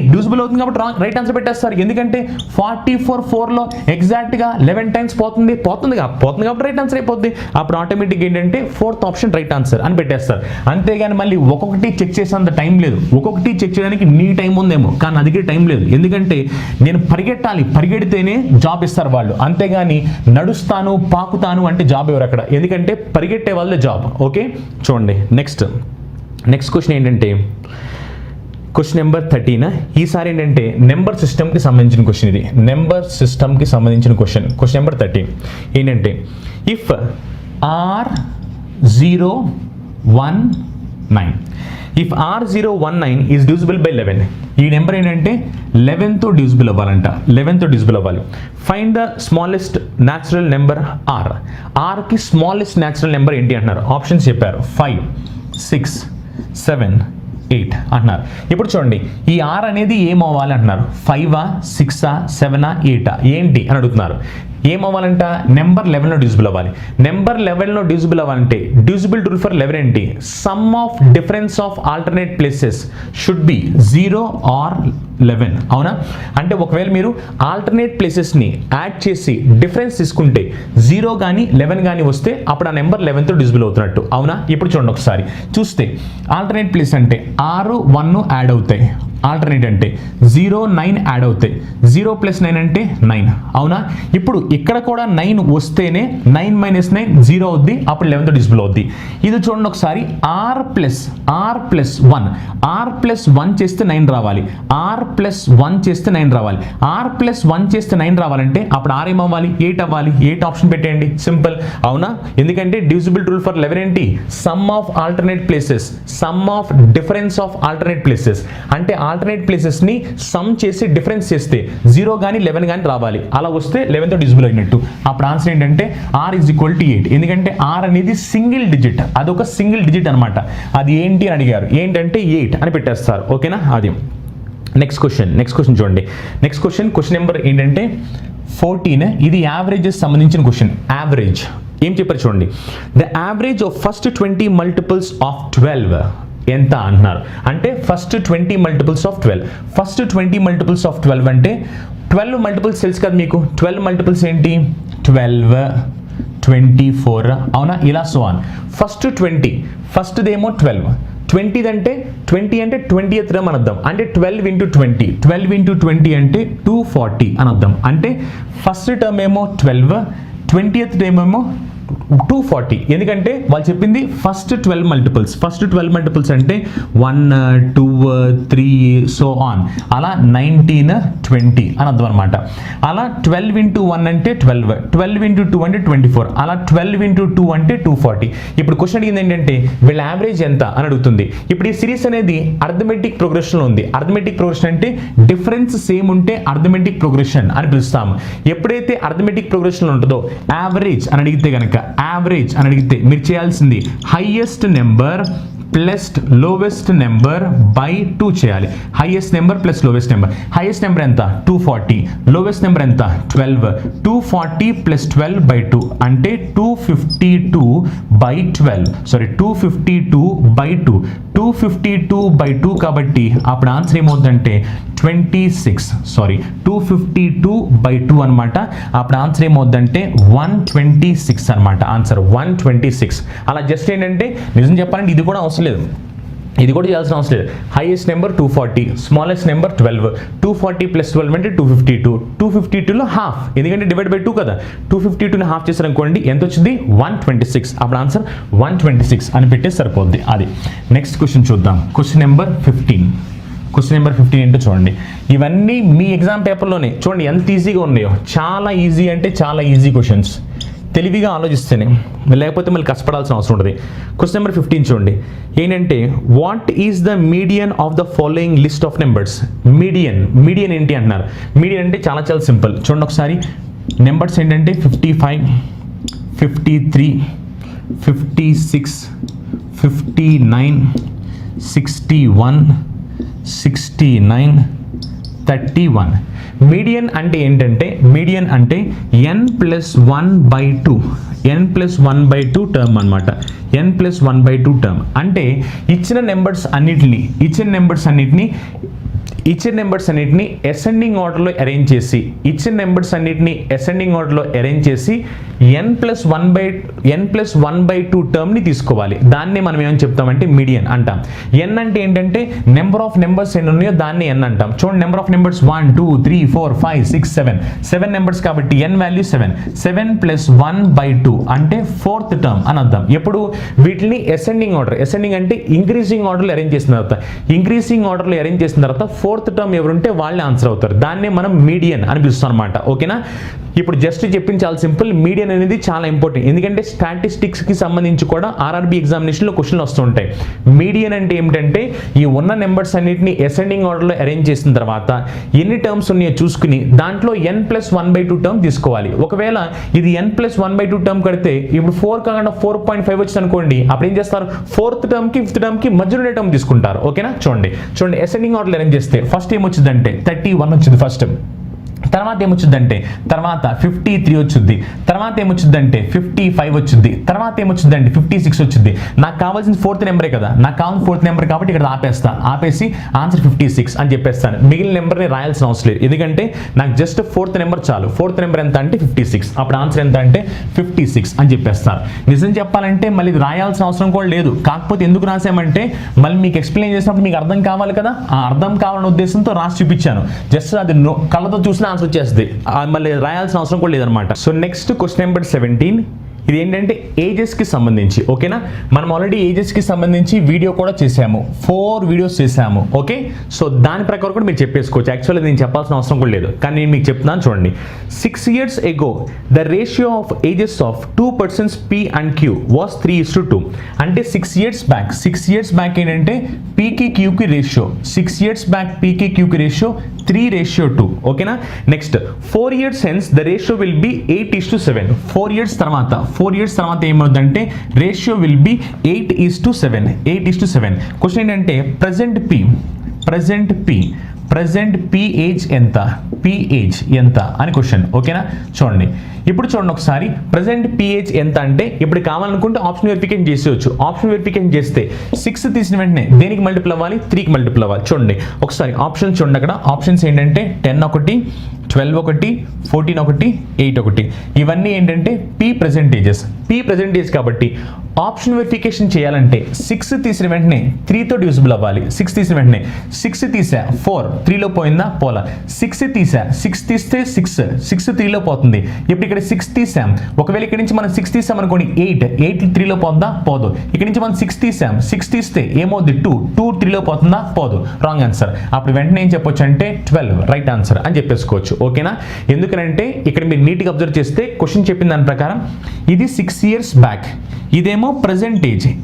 కాబట్టి రైట్ ఆన్సర్ పెట్టేస్తారు. ఎందుకంటే 44/4లో ఎగ్జాక్ట్గా 11 times పోతుంది కాబట్టి రైట్ ఆన్సర్ అయిపోద్ది. అప్పుడు ఆటోమేటిక్ ఏంటంటే 4th ఆప్షన్ రైట్ ఆన్సర్ అని పెట్టేస్తారు. అంతేగాని మళ్ళీ ఒక్కొక్కటి చెక్ చేసేంత టైం లేదు. ఒక్కొక్కటి చెక్ చేయడానికి నీ టైం ఉందేమో, కానీ నా దగ్గర టైం లేదు. ఎందుకంటే నేను పరిగెడితేనే జాబ్ ఇస్తారు వాళ్ళు. అంతేగాని నడుస్తాను పాకుతాను అంటే జాబ్ ఎవరు అక్కడ. ఎందుకంటే పరిగెట్టే వాళ్ళే జాబ్. ఓకే చూడండి నెక్స్ట్ క్వశ్చన్ ఏంటంటే క్వశ్చన్ నెంబర్ 13. ఈసారి ఏంటంటే నెంబర్ సిస్టమ్కి సంబంధించిన క్వశ్చన్. ఇది నెంబర్ సిస్టమ్కి సంబంధించిన క్వశ్చన్ నెంబర్ 13 ఏంటంటే if R019 is divisible by 11. ఈ నెంబర్ ఏంటంటే 11తో డివిజిబుల్ అవ్వాలంట. 11తో డివిజిబుల్ అవ్వాలి. Find the smallest natural number R. Rకి స్మాలెస్ట్ న్యాచురల్ నెంబర్ ఏంటి అంటున్నారు. ఆప్షన్స్ చెప్పారు 5 6 7 8 అంటున్నారు. ఇప్పుడు చూడండి ఈ R అనేది ఏమవ్వాలి అంటున్నారు. 5 6 7 8 ఏంటి అని అడుగుతున్నారు. ఏమవ్వాలంట, నెంబర్ 11లో డివిజిబుల్ అవ్వాలి. నెంబర్ 11లో డివిజిబుల్ అవ్వాలంటే డివిజిబుల్ రూల్ ఫర్ 11 ఏంటి, sum of difference of alternate places should be 0 or 11. అవునా, అంటే ఒకవేళ మీరు ఆల్టర్నేట్ ప్లేసెస్ని యాడ్ చేసి డిఫరెన్స్ తీసుకుంటే 0 కానీ 11 కానీ వస్తే అప్పుడు ఆ నెంబర్ 11తో డివిజిబుల్ అవుతున్నట్టు. అవునా, ఇప్పుడు చూడండి ఒకసారి చూస్తే ఆల్టర్నేట్ ప్లేస్ అంటే 6, 1 యాడ్ అవుతాయి. ఆల్టర్నేట్ అంటే 0, 9 యాడ్ అవుతాయి. 0 + 9 అంటే 9. అవునా, ఇప్పుడు ఇక్కడ కూడా 9 వస్తేనే 9 - 9 0 అవుద్ది, అప్పుడు 11తో డివిజిబుల్ అవుద్ది. ఇది చూడండి ఒకసారి, r + 1 r + 1 చేస్తే 9 రావాలి. r + 1 చేస్తే 9 రావాలి. r + 1 చేస్తే 9 రావాలంటే అప్పుడు r ఏమవ్వాలి, 8 అవ్వాలి. 8 ఆప్షన్ పెట్టేయండి, సింపుల్. అవునా, ఎందుకంటే డివిజిబుల్ రూల్ ఫర్ 11 ఏంటి, sum of alternate places, some of difference of alternate places. అంటే ఆల్టర్నేట్ ప్లేసెస్ ని సమ్ చేసి డిఫరెన్స్ చేస్తే 0 కానీ 11 కానీ రావాలి. అలా వస్తే 11తో డివిజిబుల్ అయినట్టు. అప్పుడు ఆన్సర్ ఏంటంటే r = 8. ఎందుకంటే r అనేది సింగిల్ డిజిట్, అదొక సింగిల్ డిజిట్ అనమాట. అది ఏంటి అని అడిగారు, ఏంటంటే 8 అని పెట్టేస్తారు. ఓకేనా, అది నెక్స్ట్ క్వశ్చన్ చూడండి. నెక్స్ట్ క్వశ్చన్ నెంబర్ ఏంటంటే 14. ఇది యావరేజెస్ సంబంధించిన క్వశ్చన్. యావరేజ్ ఏం చెప్పారు చూడండి, the average of first 20 multiples of 12 ఎంత అంటున్నారు. అంటే first 20 multiples of 12. First 20 multiples of 12 అంటే 12 మల్టిపుల్స్ తెలుసు కదా మీకు. 12 మల్టిపుల్స్ ఏంటి, 12, 24. అవునా, ఇలా సో ఆన్. ఫస్ట్ 20, ఫస్ట్దేమో 12. 20 అంటే 20th టర్మ్ అని అర్థం. అంటే 12 × 20, 12 × 20 అంటే 240 అని అర్థం. అంటే ఫస్ట్ టర్మ్ ఏమో 12, 20th టర్మ్ ఏమో 240. ఎందుకంటే వాళ్ళు చెప్పింది ఫస్ట్ 12 మల్టిపుల్స్. ఫస్ట్ 12 మల్టిపుల్స్ అంటే 1, 2, 3 సో ఆన్. అలా 19, 20 అని అర్థం అనమాట. అలా 12 × 1 అంటే 12, 12 × 2 అంటే 24. అలా 12 × 2 అంటే 240. ఇప్పుడు క్వశ్చన్ అడిగింది ఏంటంటే వీళ్ళ యావరేజ్ ఎంత అని అడుగుతుంది. ఇప్పుడు ఈ సిరీస్ అనేది అర్థమెటిక్ ప్రోగ్రెషన్లో ఉంది. అర్థమెటిక్ ప్రోగ్రెషన్ అంటే డిఫరెన్స్ సేమ్ ఉంటే అర్థమెటిక్ ప్రోగ్రెషన్ అని పిలుస్తాము. ఎప్పుడైతే అర్థమెటిక్ ప్రోగ్రెషన్లో ఉంటుందో యావరేజ్ అని అడిగితే కనుక, యావరేజ్ అని అడిగితే మీరు చేయాల్సింది highest number plus lowest number by 2 చేయాలి. Highest number plus lowest number. Highest number ఎంత, 240. లోవెస్ట్ నెంబర్ ఎంత, 12. 240 + 12 / 2 అంటే 252 / 12. సారీ, 252 / 2. 252 / 2 కాబట్టి అప్పుడు ఆన్సర్ ఏమవుతుందంటే 26. సారీ, 252 / 2 అనమాట. అప్పుడు ఆన్సర్ ఏమవుతుందంటే 126 అనమాట. ఆన్సర్ 126. అలా జస్ట్ ఏంటంటే నిజం చెప్పాలంటే ఇది కూడా అవసరం లేదు, ఇది కూడా చేయాల్సిన అవసరం లేదు. Highest number 240, smallest number 12. 240 + 12 అంటే 252. 252లో హాఫ్, ఎందుకంటే డివైడ్ బై 2 కదా. 252ని హాఫ్ చేశారు అనుకోండి, ఎంత వచ్చింది, 126. అప్పుడు ఆన్సర్ 126 అని పెట్టే సరిపోద్ది. అది నెక్స్ట్ క్వశ్చన్ చూద్దాం. క్వశ్చన్ నెంబర్ 15 ఏంటో చూడండి. ఇవన్నీ మీ ఎగ్జామ్ పేపర్లోనే చూడండి ఎంత ఈజీగా ఉన్నాయో. చాలా ఈజీ అంటే చాలా ఈజీ క్వశ్చన్స్. తెలివిగా ఆలోచిస్తేనే, లేకపోతే మళ్ళీ కష్టపడాల్సిన అవసరం ఉంటుంది. క్వశ్చన్ నెంబర్ 15 చూడండి. ఏంటంటే what is the median of the following list of numbers. Median ఏంటి అంటున్నారు. మీడియన్ అంటే చాలా సింపుల్. చూడండి ఒకసారి, నెంబర్స్ ఏంటంటే 55, 53, 56, 59, 61, 69, 31. మీడియన్ అంటే ఏంటంటే, మీడియన్ అంటే n + 1/2, n + 1/2 టర్మ్ అనమాట. n + 1/2 టర్మ్ అంటే ఇచ్చిన నెంబర్స్ అన్నిటిని అసెండింగ్ ఆర్డర్లో అరేంజ్ చేసి, n + 1/2 టర్మ్ని తీసుకోవాలి. దాన్ని మనం ఏమని చెప్తామంటే మీడియన్ అంటాం. n అంటే ఏంటంటే నెంబర్ ఆఫ్ నెంబర్స్ ఎన్ని ఉన్నాయో దాన్ని n అంటాం. చూడండి, నెంబర్ ఆఫ్ నెంబర్స్ 1, 2, 3, 4, 5, 6, 7 నెంబర్స్ కాబట్టి n వాల్యూ 7. 7 + 1/2 అంటే 4th టర్మ్ అని అర్థం. ఎప్పుడు వీటిని అసెండింగ్ అంటే ఇంక్రీజింగ్ ఆర్డర్లో అరేంజ్ చేసిన తర్వాత 4th టర్మ్ ఎవరుంటే వాళ్ళే ఆన్సర్ అవుతారు. దాన్నే మనం మీడియన్ అని పిలుస్తాం అనమాట. ఓకేనా, ఇప్పుడు జస్ట్ చెప్పింది చాలా సింపుల్. మీడియన్ అనేది చాలా ఇంపార్టెంట్, ఎందుకంటే స్టాటిస్టిక్స్కి సంబంధించి కూడా ఆర్ఆర్బీ ఎగ్జామినేషన్లో క్వశ్చన్లు వస్తుంటాయి. మీడియన్ అంటే ఏమిటంటే ఈ ఉన్న నెంబర్స్ అన్నిటిని అసెండింగ్ ఆర్డర్లో అరేంజ్ చేసిన తర్వాత ఎన్ని టర్మ్స్ ఉన్నాయో చూసుకుని దాంట్లో n + 1/2 టర్మ్ తీసుకోవాలి. ఒకవేళ ఇది n + 1/2 టర్మ్ కడితే ఇప్పుడు 4 కాకుండా 4.5 వచ్చింది అనుకోండి, అప్పుడు ఏం చేస్తారు, 4th టర్మ్కి 5th టర్మ్కి మధ్యలో టర్మ్ తీసుకుంటారు. ఓకేనా, చూడండి అసెండింగ్ ఆర్డర్లో అరేంజ్ చేస్తే ఫస్ట్ ఏమొచ్చిందంటే 31 వచ్చింది ఫస్ట్. తర్వాత ఏమొచ్చుద్దంటే తర్వాత 53 వచ్చుద్ది, తర్వాత ఏమొచ్చుద్దంటే 55 వచ్చుద్ది, తర్వాత ఏమొచ్చుద్దంటే 56 వచ్చుద్ది. నాకు కావాల్సిన 4th నెంబరే కదా, నాకు కావాల్సిన 4th నెంబర్ కాబట్టి ఇక్కడ ఆపేసి ఆన్సర్ 56 అని చెప్పేస్తాను. మిగిలిన నెంబర్ని రాయాల్సిన అవసరం లేదు, ఎందుకంటే నాకు జస్ట్ 4th నెంబర్ చాలు. 4th నెంబర్ ఎంత అంటే 56, అప్పుడు ఆన్సర్ ఎంత అంటే 56 అని చెప్పేస్తారు. నిజం చెప్పాలంటే మళ్ళీ ఇది రాయాల్సిన అవసరం కూడా లేదు. కాకపోతే ఎందుకు రాసామంటే మళ్ళీ మీకు ఎక్స్ప్లెయిన్ చేసినప్పుడు మీకు అర్థం కావాలి కదా, ఆ అర్థం కావాలనే ఉద్దేశంతో రాసి చూపించాను. జస్ట్ అది కళ్ళతో చూసిన ఆన్సర్ వచ్చేస్తుంది, మళ్ళీ రాయాల్సిన అవసరం కూడా లేదనమాట. So next question number 17. ఇది ఏంటంటే ఏజెస్కి సంబంధించి. ఓకేనా, మనం ఆల్రెడీ ఏజెస్కి సంబంధించి వీడియో కూడా చేసాము, 4 వీడియోస్ చేసాము. ఓకే, సో దాని ప్రకారం కూడా మీరు చెప్పేసుకోవచ్చు. యాక్చువల్లీ నేను చెప్పాల్సిన అవసరం కూడా లేదు, కానీ నేను మీకు చెప్తున్నాను చూడండి. 6 years ago the ratio of ages of 2 persons P and Q was 3:2. అంటే 6 years బ్యాక్ ఏంటంటే పీకి క్యూకి రేషియో, 6 years బ్యాక్ పీకి క్యూకి రేషియో 3:2. ఓకేనా, next 4 years hence the ratio will be 8:7. 4 years తర్వాత ఏమవుతుందంటే రేషియో విల్ బి 8:7. క్వశ్చన్ ఏంటంటే ప్రజెంట్ పీ ఏజ్ ఎంత అని క్వశ్చన్. ఓకేనా, చూడండి ఇప్పుడు చూడండి ఒకసారి. ప్రజెంట్ పీఏజ్ ఎంత అంటే ఇప్పుడు కావాలనుకుంటే ఆప్షన్ వెరిఫికేషన్ చేసేవచ్చు. ఆప్షన్ వెరిఫికేషన్ చేస్తే 6 తీసిన వెంటనే దేనికి మల్టిపుల్ అవ్వాలి, 3కి మల్టిపుల్ అవ్వాలి. చూడండి ఒకసారి ఆప్షన్స్ చూడండి. అక్కడ ఆప్షన్స్ ఏంటంటే 10 ఒకటి, 12 ఒకటి, 14 ఒకటి, 8 ఒకటి. ఇవన్నీ ఏంటంటే పీ ప్రజెంటేజ్ కాబట్టి ఆప్షన్ వెరిఫికేషన్ చేయాలంటే 6 తీసిన వెంటనే 3తో డివిజిబుల్ అవ్వాలి. 6 తీసిన వెంటనే 6 తీసా 4, 3లో పోయిందా, పోలా. 6 తీసా, 6 తీస్తే 6 3లో పోతుంది. ఇప్పుడు ఇక్కడ 6 తీసాం, ఒకవేళ ఇక్కడ నుంచి మనం 6 తీసాం అనుకోండి 8 3లో పోద్దా, పోదు. ఇక్కడ నుంచి మనం 6 తీసాం, 6 తీస్తే ఏమవుద్ది 2 3లో పోతుందా, పోదు. Wrong answer. అప్పుడు వెంటనే ఏం చెప్పొచ్చు అంటే 12 రైట్ ఆన్సర్ అని చెప్పేసుకోవచ్చు. ఓకేనా, ఎందుకంటే ఇక్కడ మీరు నీట్గా అబ్జర్వ్ చేస్తే క్వశ్చన్ చెప్పిన దాని ప్రకారం ఇది 6 years బ్యాక్, ఇదేమో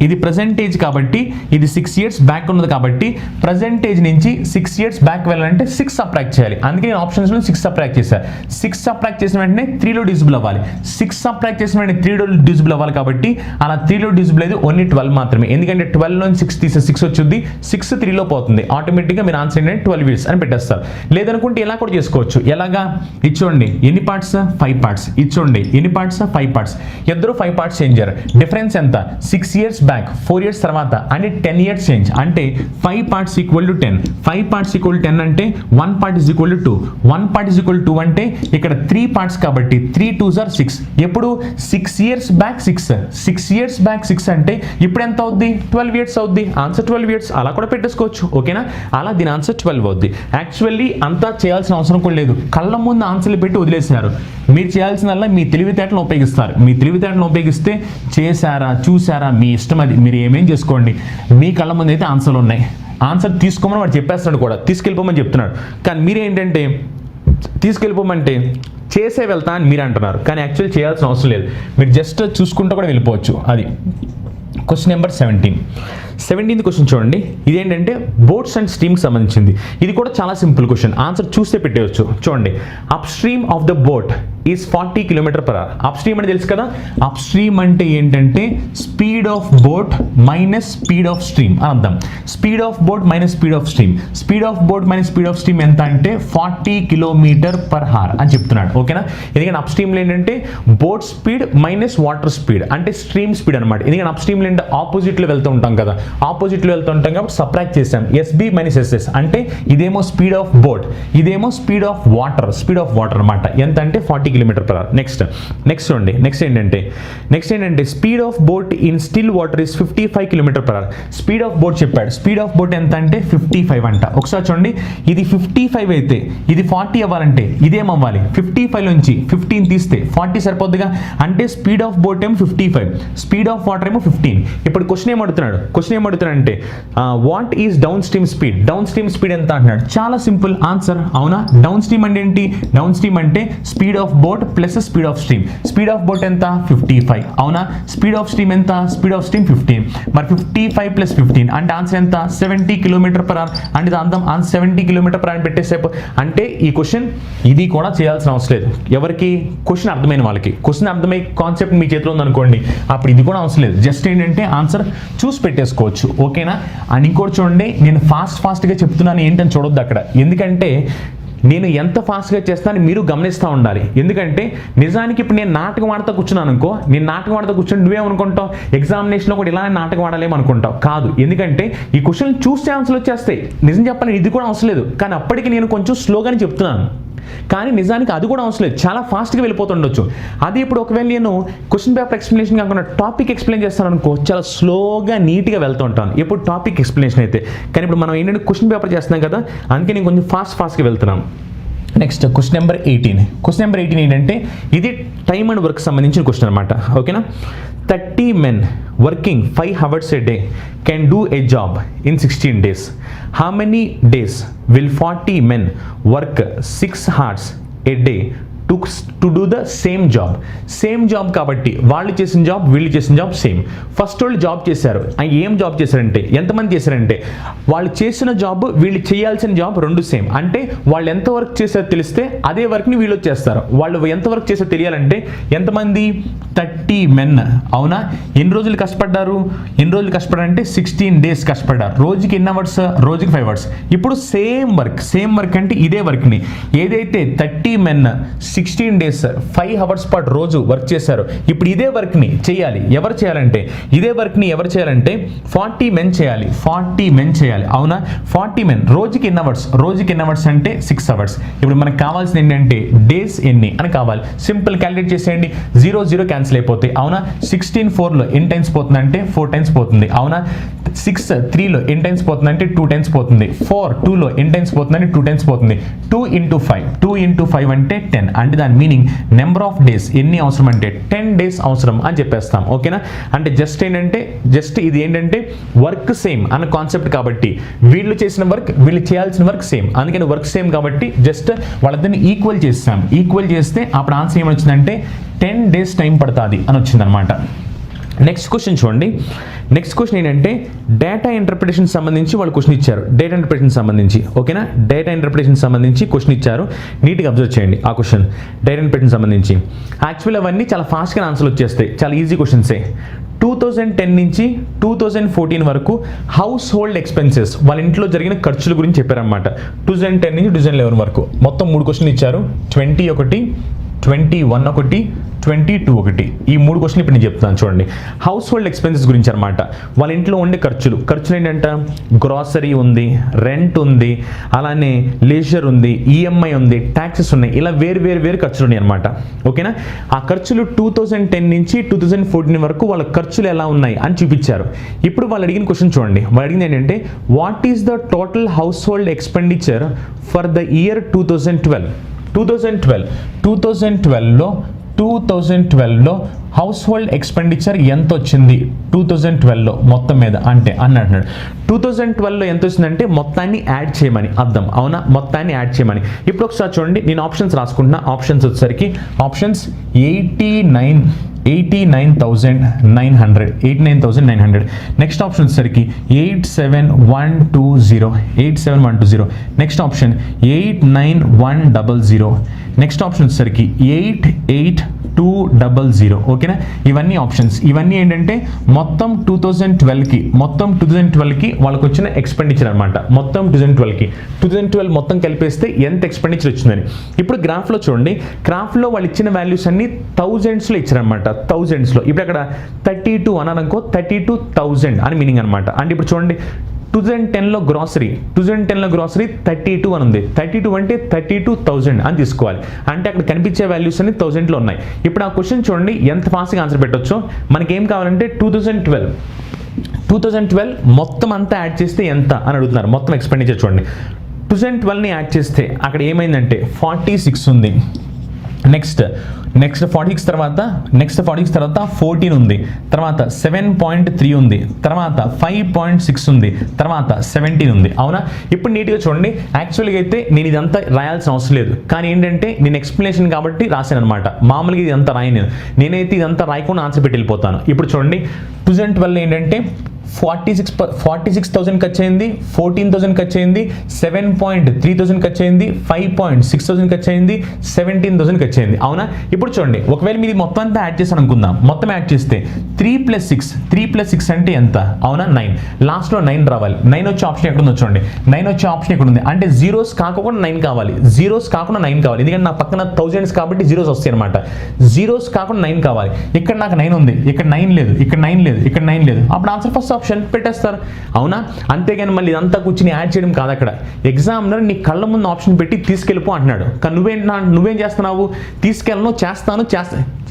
ఇది ప్రజెంటేజ్ కాబట్టి ఇది 6 years బ్యాక్ ఉన్నది కాబట్టి ప్రజెంటేజ్ నుంచి 6 years బ్యాక్ వెళ్ళాలంటే 6 సబ్ట్రాక్ట్ చేయాలి. అందుకే నేను ఆప్షన్స్లో 6 సబ్ట్రాక్ట్ చేశాను. 6 సబ్ట్రాక్ట్ చేసిన వెంటనే 3లో డివిజిబుల్ అవ్వాలి. 6 సబ్ట్రాక్ట్ చేసిన వెంటనే 3లో డివిజిబుల్ అవ్వాలి కాబట్టి అలా 3లో డివిజిబుల్ అయితే ఓన్లీ 12 మాత్రమే. ఎందుకంటే 12లో 6 తీసే 6 వచ్చింది, 6 3లో పోతుంది. ఆటోమేటిక్గా మీరు ఆన్సర్ ఏంటంటే 12 years అని పెట్టేస్తారు. లేదనుకుంటే ఇలా కూడా చేసుకోవచ్చు. ఎలాగా ఇచ్చోండి ఎన్ని పార్ట్స్, 5 parts. ఇచ్చోండి ఎన్ని పార్ట్స్, 5 parts. ఇద్దరు 5 parts చేంజ్ చేయారు. డిఫరెన్స్ ఎంత, 6 years బ్యాక్ 4 years తర్వాత అంటే 10 years చేంజ్. అంటే 5 parts equal to 10. 5 parts equal to 10 అంటే 1 part is equal to 2. 1 part is equal to 2 అంటే ఇక్కడ 3 parts కాబట్టి 3 2s are 6. ఎప్పుడు 6 years బ్యాక్ 6 years బ్యాక్ 6 అంటే ఇప్పుడు ఎంత అవుద్ది, 12 years అవుద్ది. ఆన్సర్ 12 years అలా కూడా పెట్టేసుకోవచ్చు. ఓకేనా, అలా దీని ఆన్సర్ 12 అవుద్ది. యాక్చువల్లీ అంతా చేయాల్సిన అవసరం కూడా లేదు, కళ్ళ ముందు ఆన్సర్లు పెట్టి వదిలేశారు. మీరు చేయాల్సిందల్లా మీ తెలివితేటలను ఉపయోగిస్తారు. మీ తెలివితేటలను ఉపయోగిస్తే చేశారా చూసారా మీ ఇష్టం, అది మీరు ఏమేం చేసుకోండి. మీ కళ్ళ ముందు అయితే ఆన్సర్లు ఉన్నాయి. ఆన్సర్ తీసుకోమని వాడు చెప్పేస్తున్నాడు కూడా, తీసుకెళ్ళిపోమని చెప్తున్నాడు. కానీ మీరేంటంటే తీసుకెళ్ళిపోమంటే చేసే వెళ్తా అని మీరు అంటున్నారు, కానీ యాక్చువల్లీ చేయాల్సిన అవసరం లేదు. మీరు జస్ట్ చూసుకుంటూ కూడా వెళ్ళిపోవచ్చు. అది క్వశ్చన్ నెంబర్ 17th క్వశ్చన్ చూడండి. ఇదేంటంటే బోట్స్ అండ్ స్ట్రీమ్కి సంబంధించింది. ఇది కూడా చాలా సింపుల్ క్వశ్చన్, ఆన్సర్ చూస్తే పెట్టేయచ్చు. చూడండి, up stream of the boat is 40 km/h. Up stream అంటే తెలుసు కదా, అప్ స్ట్రీమ్ అంటే ఏంటంటే speed of boat minus speed of stream అని అర్థం. Speed of boat minus speed of stream. Speed of boat minus speed of stream ఎంత అంటే 40 km/h అని చెప్తున్నాడు. ఓకేనా, ఎందుకంటే అప్ స్ట్రీమ్లో ఏంటంటే boat speed minus water speed అంటే స్ట్రీమ్ స్పీడ్ అనమాట. ఎందుకంటే అప్ స్ట్రీమ్లో ఏంటంటే ఆపోజిట్లో వెళ్తూ ఉంటాం కదా, ఆపోజిట్లో వెళ్తూ ఉంటాం కాబట్టి సబ్ట్రాక్ట్ చేసాం. ఎస్బి మైనస్ ఎస్ఎస్ అంటే ఇదేమో స్పీడ్ ఆఫ్ బోట్, ఇదేమో స్పీడ్ ఆఫ్ వాటర్ అనమాట. ఎంత అంటే 40 km/h. నెక్స్ట్ చూడండి, నెక్స్ట్ ఏంటంటే speed of boat in still water is 55 km/h. Speed of boat చెప్పాడు. స్పీడ్ ఆఫ్ బోట్ ఎంత అంటే 55 అంట. ఒకసారి చూడండి, ఇది 55 అయితే ఇది 40 అవ్వాలంటే ఇదేమవ్వాలి, 55 నుంచి 15 తీస్తే 40 సరిపోద్దిగా. అంటే స్పీడ్ ఆఫ్ బోట్ ఏమో 55, స్పీడ్ ఆఫ్ వాటర్ ఏమో 15. ఇప్పుడు క్వశ్చన్ ఏమడుతున్నాడంటే what is downstream speed, downstream speed ఎంత అంటున్నాడు. చాలా సింపుల్ ఆన్సర్, అవునా. డౌన్ స్ట్రీమ్ అంటే ఏంటి, డౌన్ స్ట్రీమ్ అంటే speed of boat plus speed of stream. Speed of boat ఎంత 55, అవునా. స్పీడ్ ఆఫ్ స్ట్రీమ్ ఎంత, స్పీడ్ ఆఫ్ స్ట్రీమ్ 15. మరి 55 + 15 అంటే ఆన్సర్ ఎంత 70 km/h. అంటే దాంతం ఆన్సర్ 70 km/h అని పెట్టేసే. అంటే ఈ క్వశ్చన్ ఇది కూడా చేయాల్సిన అవసరం లేదు. ఎవరికి, క్వశ్చన్ అర్థమైన వాళ్ళకి. క్వశ్చన్ అర్థమయ్యే కాన్సెప్ట్ మీ చేతిలో ఉందనుకోండి, అప్పుడు ఇది కూడా అవసరం లేదు. జస్ట్ ఏంటంటే ఆన్సర్ చూసి పెట్టేసుకోవచ్చు. ఓకేనా. అని ఇంకోటి చూడండి, నేను ఫాస్ట్గా చెప్తున్నాను ఏంటని చూడొద్దు అక్కడ. ఎందుకంటే నేను ఎంత ఫాస్ట్గా చేస్తానని మీరు గమనిస్తూ ఉండాలి. ఎందుకంటే నిజానికి ఇప్పుడు నేను నాటకం ఆడుతూ కూర్చున్నాను అనుకో, నేను నాటకం ఆడుతూ కూర్చొని నువ్వేమనుకుంటావు, ఎగ్జామినేషన్లో కూడా ఇలా నాటకం ఆడాలేమో అనుకుంటావు. కాదు, ఎందుకంటే ఈ క్వశ్చన్ చూస్తే ఆన్సర్లు వచ్చేస్తాయి. నిజం చెప్పాలని ఇది కూడా అవసరం లేదు, కానీ అప్పటికి నేను కొంచెం స్లోగానే చెప్తున్నాను. కానీ నిజానికి అది కూడా అవసరం లేదు, చాలా ఫాస్ట్గా వెళ్ళిపోతుండొచ్చు. అది ఇప్పుడు ఒకవేళ నేను క్వశ్చన్ పేపర్ ఎక్స్ప్లెనేషన్ కాకుండా టాపిక్ ఎక్స్ప్లెయిన్ చేస్తాను అనుకో, చాలా స్లోగా నీట్గా వెళ్తూ ఉంటాను ఎప్పుడు టాపిక్ ఎక్స్ప్లెనేషన్ అయితే. కానీ ఇప్పుడు మనం ఏంటంటే క్వశ్చన్ పేపర్ చేస్తున్నాం కదా, అందుకే నేను కొంచెం ఫాస్ట్గా వెళ్తున్నాను. Next question number 18. Question number 18 ఏంటంటే ఇది టైమ్ అండ్ వర్క్ సంబంధించిన క్వశ్చన్ అనమాట. ఓకేనా, 30 men working 5 hours a day can do a job in 16 days. How many days will 40 men work 6 hours a day to do the same job? Same job కాబట్టి వాళ్ళు చేసిన job వీళ్ళు చేసిన job same. First వాళ్ళు job చేశారు, ఏం job చేశారంటే ఎంతమంది చేశారంటే వాళ్ళు చేసిన జాబ్ వీళ్ళు చేయాల్సిన జాబ్ రెండు సేమ్. అంటే వాళ్ళు ఎంత వర్క్ చేశారో తెలిస్తే అదే వర్క్ని వీళ్ళు చేస్తారు. వాళ్ళు ఎంత వర్క్ చేశారో తెలియాలంటే ఎంతమంది, 30 men. అవునా, ఎన్ని రోజులు కష్టపడ్డారు, ఎన్ని రోజులు కష్టపడారంటే 16 days కష్టపడ్డారు. రోజుకి ఎన్ని అవర్స్, రోజుకి 5 hours. ఇప్పుడు సేమ్ వర్క్ అంటే ఇదే వర్క్ని ఏదైతే 30 men 16 days 5 hours per రోజు వర్క్ చేశారు, ఇప్పుడు ఇదే వర్క్ని చేయాలి. ఎవరు చేయాలంటే ఇదే వర్క్ని ఎవరు చేయాలంటే 40 men చేయాలి. 40 men చేయాలి. అవునా, 40 men రోజుకి ఎన్ని అవర్స్, రోజుకి ఎన్ని అవర్స్ అంటే 6 hours. ఇప్పుడు మనకు కావాల్సింది ఏంటంటే డేస్ ఎన్ని అని కావాలి. సింపుల్ క్యాలిక్యులేట్ చేసేయండి, 0 0 క్యాన్సిల్ అయిపోతాయి. అవునా, 16 4లో ఎన్ని టైమ్స్ పోతుంది అంటే 4 times పోతుంది. అవునా, 6 3లో ఎన్ని టైమ్స్ పోతుంది అంటే 2 times పోతుంది. 4 2లో ఎన్ని టైమ్స్ పోతుంది అంటే 2 times పోతుంది. 2 into 5, 2 into 5 అంటే 10. అంటే దాని మీనింగ్ నెంబర్ ఆఫ్ డేస్ ఎన్ని అవసరం అంటే 10 days అవసరం అని చెప్పేస్తాం. ఓకేనా, అంటే జస్ట్ ఇది ఏంటంటే వర్క్ సేమ్ అన్న కాన్సెప్ట్ కాబట్టి వీళ్ళు చేసిన వర్క్ వీళ్ళు చేయాల్సిన వర్క్ సేమ్, అందుకని వర్క్ సేమ్ కాబట్టి జస్ట్ వాళ్ళిద్దరిని ఈక్వల్ చేస్తాం. ఈక్వల్ చేస్తే అప్పుడు ఆన్సర్ ఏమొచ్చిందంటే 10 days టైం పడుతుంది అని వచ్చిందనమాట. నెక్స్ట్ క్వశ్చన్ చూడండి. నెక్స్ట్ క్వశ్చన్ ఏంటంటే డేటా ఇంటర్ప్రిటేషన్ సంబంధించి వాళ్ళు క్వశ్చన్ ఇచ్చారు. డేటా ఇంటర్ప్రిటేషన్ సంబంధించి, ఓకేనా, డేటా ఇంటర్ప్రిటేషన్ సంబంధించి క్వశ్చన్ ఇచ్చారు. నీట్గా అబ్జర్వ్ చేయండి ఆ క్వశ్చన్. డేటా ఇంటర్ప్రిటేషన్ సంబంధించి యాక్చువల్ అవన్నీ చాలా ఫాస్ట్గా ఆన్సర్లు వచ్చేస్తాయి, చాలా ఈజీ క్వశ్చన్సే. 2010 నుంచి 2014 వరకు హౌస్ హోల్డ్ ఎక్స్పెన్సెస్ వాళ్ళ ఇంట్లో జరిగిన ఖర్చుల గురించి చెప్పారనమాట. 2010 నుంచి 2011 వరకు మొత్తం 3 క్వశ్చన్లు ఇచ్చారు. 20 ఒకటి, 21 ఒకటి, 22 ఒకటి. ఈ 3 క్వశ్చన్లు ఇప్పుడు నేను చెప్తాను చూడండి. హౌస్ హోల్డ్ ఎక్స్పెన్సెస్ గురించి అనమాట. వాళ్ళ ఇంట్లో ఉండే ఖర్చులు ఏంటంట, గ్రాసరీ ఉంది, రెంట్ ఉంది, అలానే లీజర్ ఉంది, ఈఎంఐ ఉంది, ట్యాక్సెస్ ఉన్నాయి, ఇలా వేరు ఖర్చులు ఉన్నాయి అనమాట. ఓకేనా, ఆ ఖర్చులు 2010 నుంచి 2014 వరకు వాళ్ళ ఖర్చులు ఎలా ఉన్నాయి అని చూపించారు. ఇప్పుడు వాళ్ళు అడిగిన క్వశ్చన్ చూడండి. వాళ్ళు అడిగింది ఏంటంటే what is the total household expenditure for the year 2012. 2012లో హౌస్ హోల్డ్ ఎక్స్పెండిచర్ ఎంత వచ్చింది 2012లో మొత్తం మీద అంటే అంటున్నాడు. 2012లో ఎంత వచ్చిందంటే మొత్తాన్ని యాడ్ చేయమని అర్థం. అవునా, మొత్తాన్ని యాడ్ చేయమని. ఇప్పుడు ఒకసారి చూడండి, నేను ఆప్షన్స్ రాసుకుంటున్నా. ఆప్షన్స్ వచ్చేసరికి ఆప్షన్స్ 89,900. నెక్స్ట్ ఆప్షన్ వచ్చేసరికి 87,120. Next option 89,100. నెక్స్ట్ ఆప్షన్ వచ్చేసరికి 88,200. ఓకేనా, ఇవన్నీ ఆప్షన్స్. ఇవన్నీ ఏంటంటే మొత్తం 2012కి వాళ్ళకి వచ్చిన ఎక్స్పెండిచర్ అనమాట. మొత్తం 2012 మొత్తం కలిపేస్తే ఎంత ఎక్స్పెండిచర్ వచ్చిందని. ఇప్పుడు గ్రాఫ్లో చూడండి. గ్రాఫ్లో వాళ్ళు ఇచ్చిన వాల్యూస్ అన్ని థౌజండ్స్లో ఇచ్చారనమాట. థౌజండ్స్లో ఇప్పుడు అక్కడ 32 అన్నారనుకో 32,000 అని మీనింగ్ అనమాట. అంటే ఇప్పుడు చూడండి 2010లో గ్రాసరీ 32 అని ఉంది. 32 అంటే 32,000 అని తీసుకోవాలి. అంటే అక్కడ కనిపించే వాల్యూస్ అన్ని 1000లో ఉన్నాయి. ఇప్పుడు ఆ క్వశ్చన్ చూడండి ఎంత ఫాస్ట్గా ఆన్సర్ పెట్టొచ్చో. మనకి ఏం కావాలంటే 2012 మొత్తం అంతా యాడ్ చేస్తే ఎంత అని అడుగుతున్నారు. మొత్తం ఎక్స్పెండిచర్ చూడండి. 2012ని యాడ్ చేస్తే అక్కడ ఏమైందంటే 46 ఉంది. నెక్స్ట్ 46 తర్వాత 14 ఉంది, తర్వాత 7.3 ఉంది, తర్వాత 5.6 ఉంది, తర్వాత 17 ఉంది. అవునా, ఇప్పుడు నీట్గా చూడండి. యాక్చువల్గా అయితే నేను ఇదంతా రాయాల్సిన అవసరం లేదు, కానీ ఏంటంటే నేను ఎక్స్ప్లెనేషన్ కాబట్టి రాశాను అనమాట. మామూలుగా ఇదంతా రాయను నేనైతే ఇదంతా రాయకుండా ఆన్సర్ పెట్టి వెళ్ళిపోతాను. ఇప్పుడు చూడండి 2012 ఏంటంటే 46,000 ఖర్చు అయింది, 14,000 ఖర్చు అయింది, 7.3,000 ఖర్చు అయింది, 5.6,000 ఖర్చు అయింది, 17,000 ఖర్చు అయింది. అవునా? ఇప్పుడు చూడండి, ఒకవేళ మీది మొత్తం అంతా యాడ్ చేశాను అనుకుందాం. మొత్తం యాడ్ చేస్తే 3 + 6 అంటే ఎంత? అవునా? 9. లాస్ట్లో 9 రావాలి. 9 వచ్చే ఆప్షన్ ఎక్కడ ఉందో చూడండి. 9 వచ్చే ఆప్షన్ ఎక్కడ ఉంది అంటే జీరోస్ కాకుండా 9 కావాలి. జీరోస్ కాకుండా 9 కావాలి, ఎందుకంటే నా పక్కన థౌజండ్స్ కాబట్టి జీరోస్ వస్తాయి అనమాట. జీరోస్ కాకుండా 9 కావాలి. ఇక్కడ నాకు 9 ఉంది, ఇక్కడ 9 లేదు, ఇక్కడ 9 లేదు, ఇక్కడ 9 లేదు. అప్పుడు ఆన్సర్ ఫస్ట్ ఆప్షన్ పెట్టేస్తారు. అవునా? అంతేగాని మళ్ళీ ఇదంతా కూర్చుని యాడ్ చేయడం కాదు. అక్కడ ఎగ్జామినర్ నీ కళ్ళ ముందు ఆప్షన్ పెట్టి తీసుకెళ్ళిపో అంటున్నాడు. కానీ నువ్వేం చేస్తున్నావు? తీసుకెళ్ళను, చేస్తాను.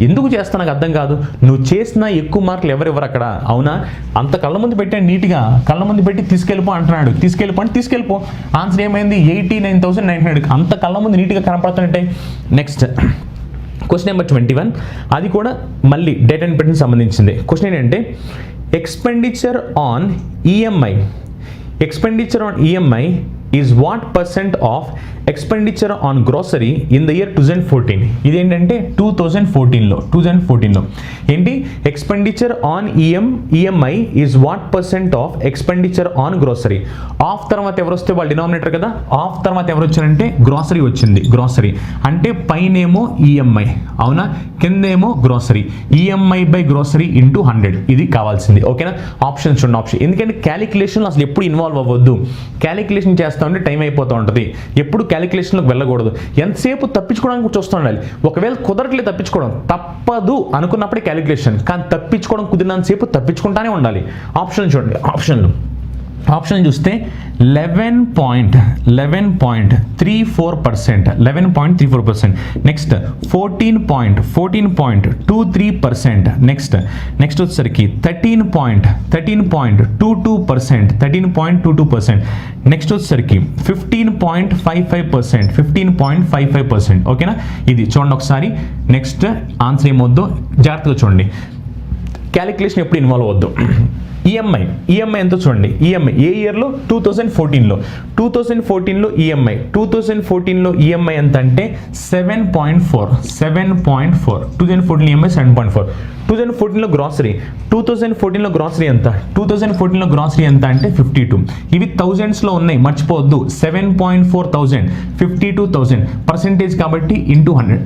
ఎందుకు చేస్తా నాకు అర్థం కాదు. నువ్వు చేసిన ఎక్కువ మార్కులు ఎవరు అక్కడ? అవునా? అంత కళ్ళ ముందు పెట్టాడు, నీట్గా కళ్ళ ముందు పెట్టి తీసుకెళ్ళిపో అంటున్నాడు. తీసుకెళ్ళిపో. ఆన్సర్ ఏమైంది? 89,900. అంత కళ్ళ ముందు నీట్గా కనపడుతుంటే. Next question number 21. అది కూడా మళ్ళీ డేట్ అండ్ పెర్సెంట్ సంబంధించింది. క్వశ్చన్ ఏంటంటే expenditure on EMI is what percent of expenditure on grocery in the year 2014? ఇదేంటంటే 2014లో ఏంటి? Expenditure on EMI is what percent of expenditure on grocery. Of తర్వాత ఎవరు వస్తే వాళ్ళు డినామినేటర్ కదా. ఆఫ్ తర్వాత ఎవరు వచ్చారంటే గ్రోసరీ వచ్చింది. గ్రోసరీ అంటే పైనేమో ఈఎంఐ, అవునా? కిందేమో grocery. EMI by grocery into 100. ఇది కావాల్సింది. ఓకేనా? ఆప్షన్ చూడండి. ఆప్షన్ ఎందుకంటే క్యాలిక్యులేషన్ అసలు ఎప్పుడు ఇన్వాల్వ్ అవ్వద్దు. క్యాలిక్యులేషన్ చేస్తా ఉంటే టైం అయిపోతూ ఉంటుంది. ఎప్పుడు క్యాలిక్యులేషన్లోకి వెళ్ళకూడదు. ఎంతసేపు తప్పించుకోవడానికి చూస్తూ ఉండాలి. ఒకవేళ కుదరట్లేదు తప్పించుకోవడం, తప్పదు అనుకున్నప్పుడే క్యాలిక్యులేషన్. కానీ తప్పించుకోవడం కుదిరినంతసేపు తప్పించుకుంటానే ఉండాలి. ఆప్షన్ చూడండి. ఆప్షన్ చూస్తే 11.34%. నెక్స్ట్ 14.23%. నెక్స్ట్ వచ్చేసరికి 13.22%. నెక్స్ట్ వచ్చేసరికి 15.55%. ఓకేనా? ఇది చూడండి ఒకసారి. నెక్స్ట్ ఆన్సర్ ఏమొద్దు, జాగ్రత్తగా చూడండి. క్యాలిక్యులేషన్ ఎప్పుడు ఇన్వాల్వ్ అవ్వద్దు. ఈఎంఐ ఎంతో చూడండి. ఈఎంఐ ఏ ఇయర్లో? 2014లో ఈఎంఐ. 2014లో ఈఎంఐ ఎంత అంటే 7.4. 2014 ఈఎంఐ 7.4. 2014లో గ్రాసరీ. 2014లో గ్రాసరీ ఎంత? 2014లో గ్రాసరీ ఎంత అంటే 52. ఇవి థౌజండ్స్లో ఉన్నాయి, మర్చిపోవద్దు. 7.4,000, 52,000 పర్సెంటేజ్ కాబట్టి ఇంటూ 100.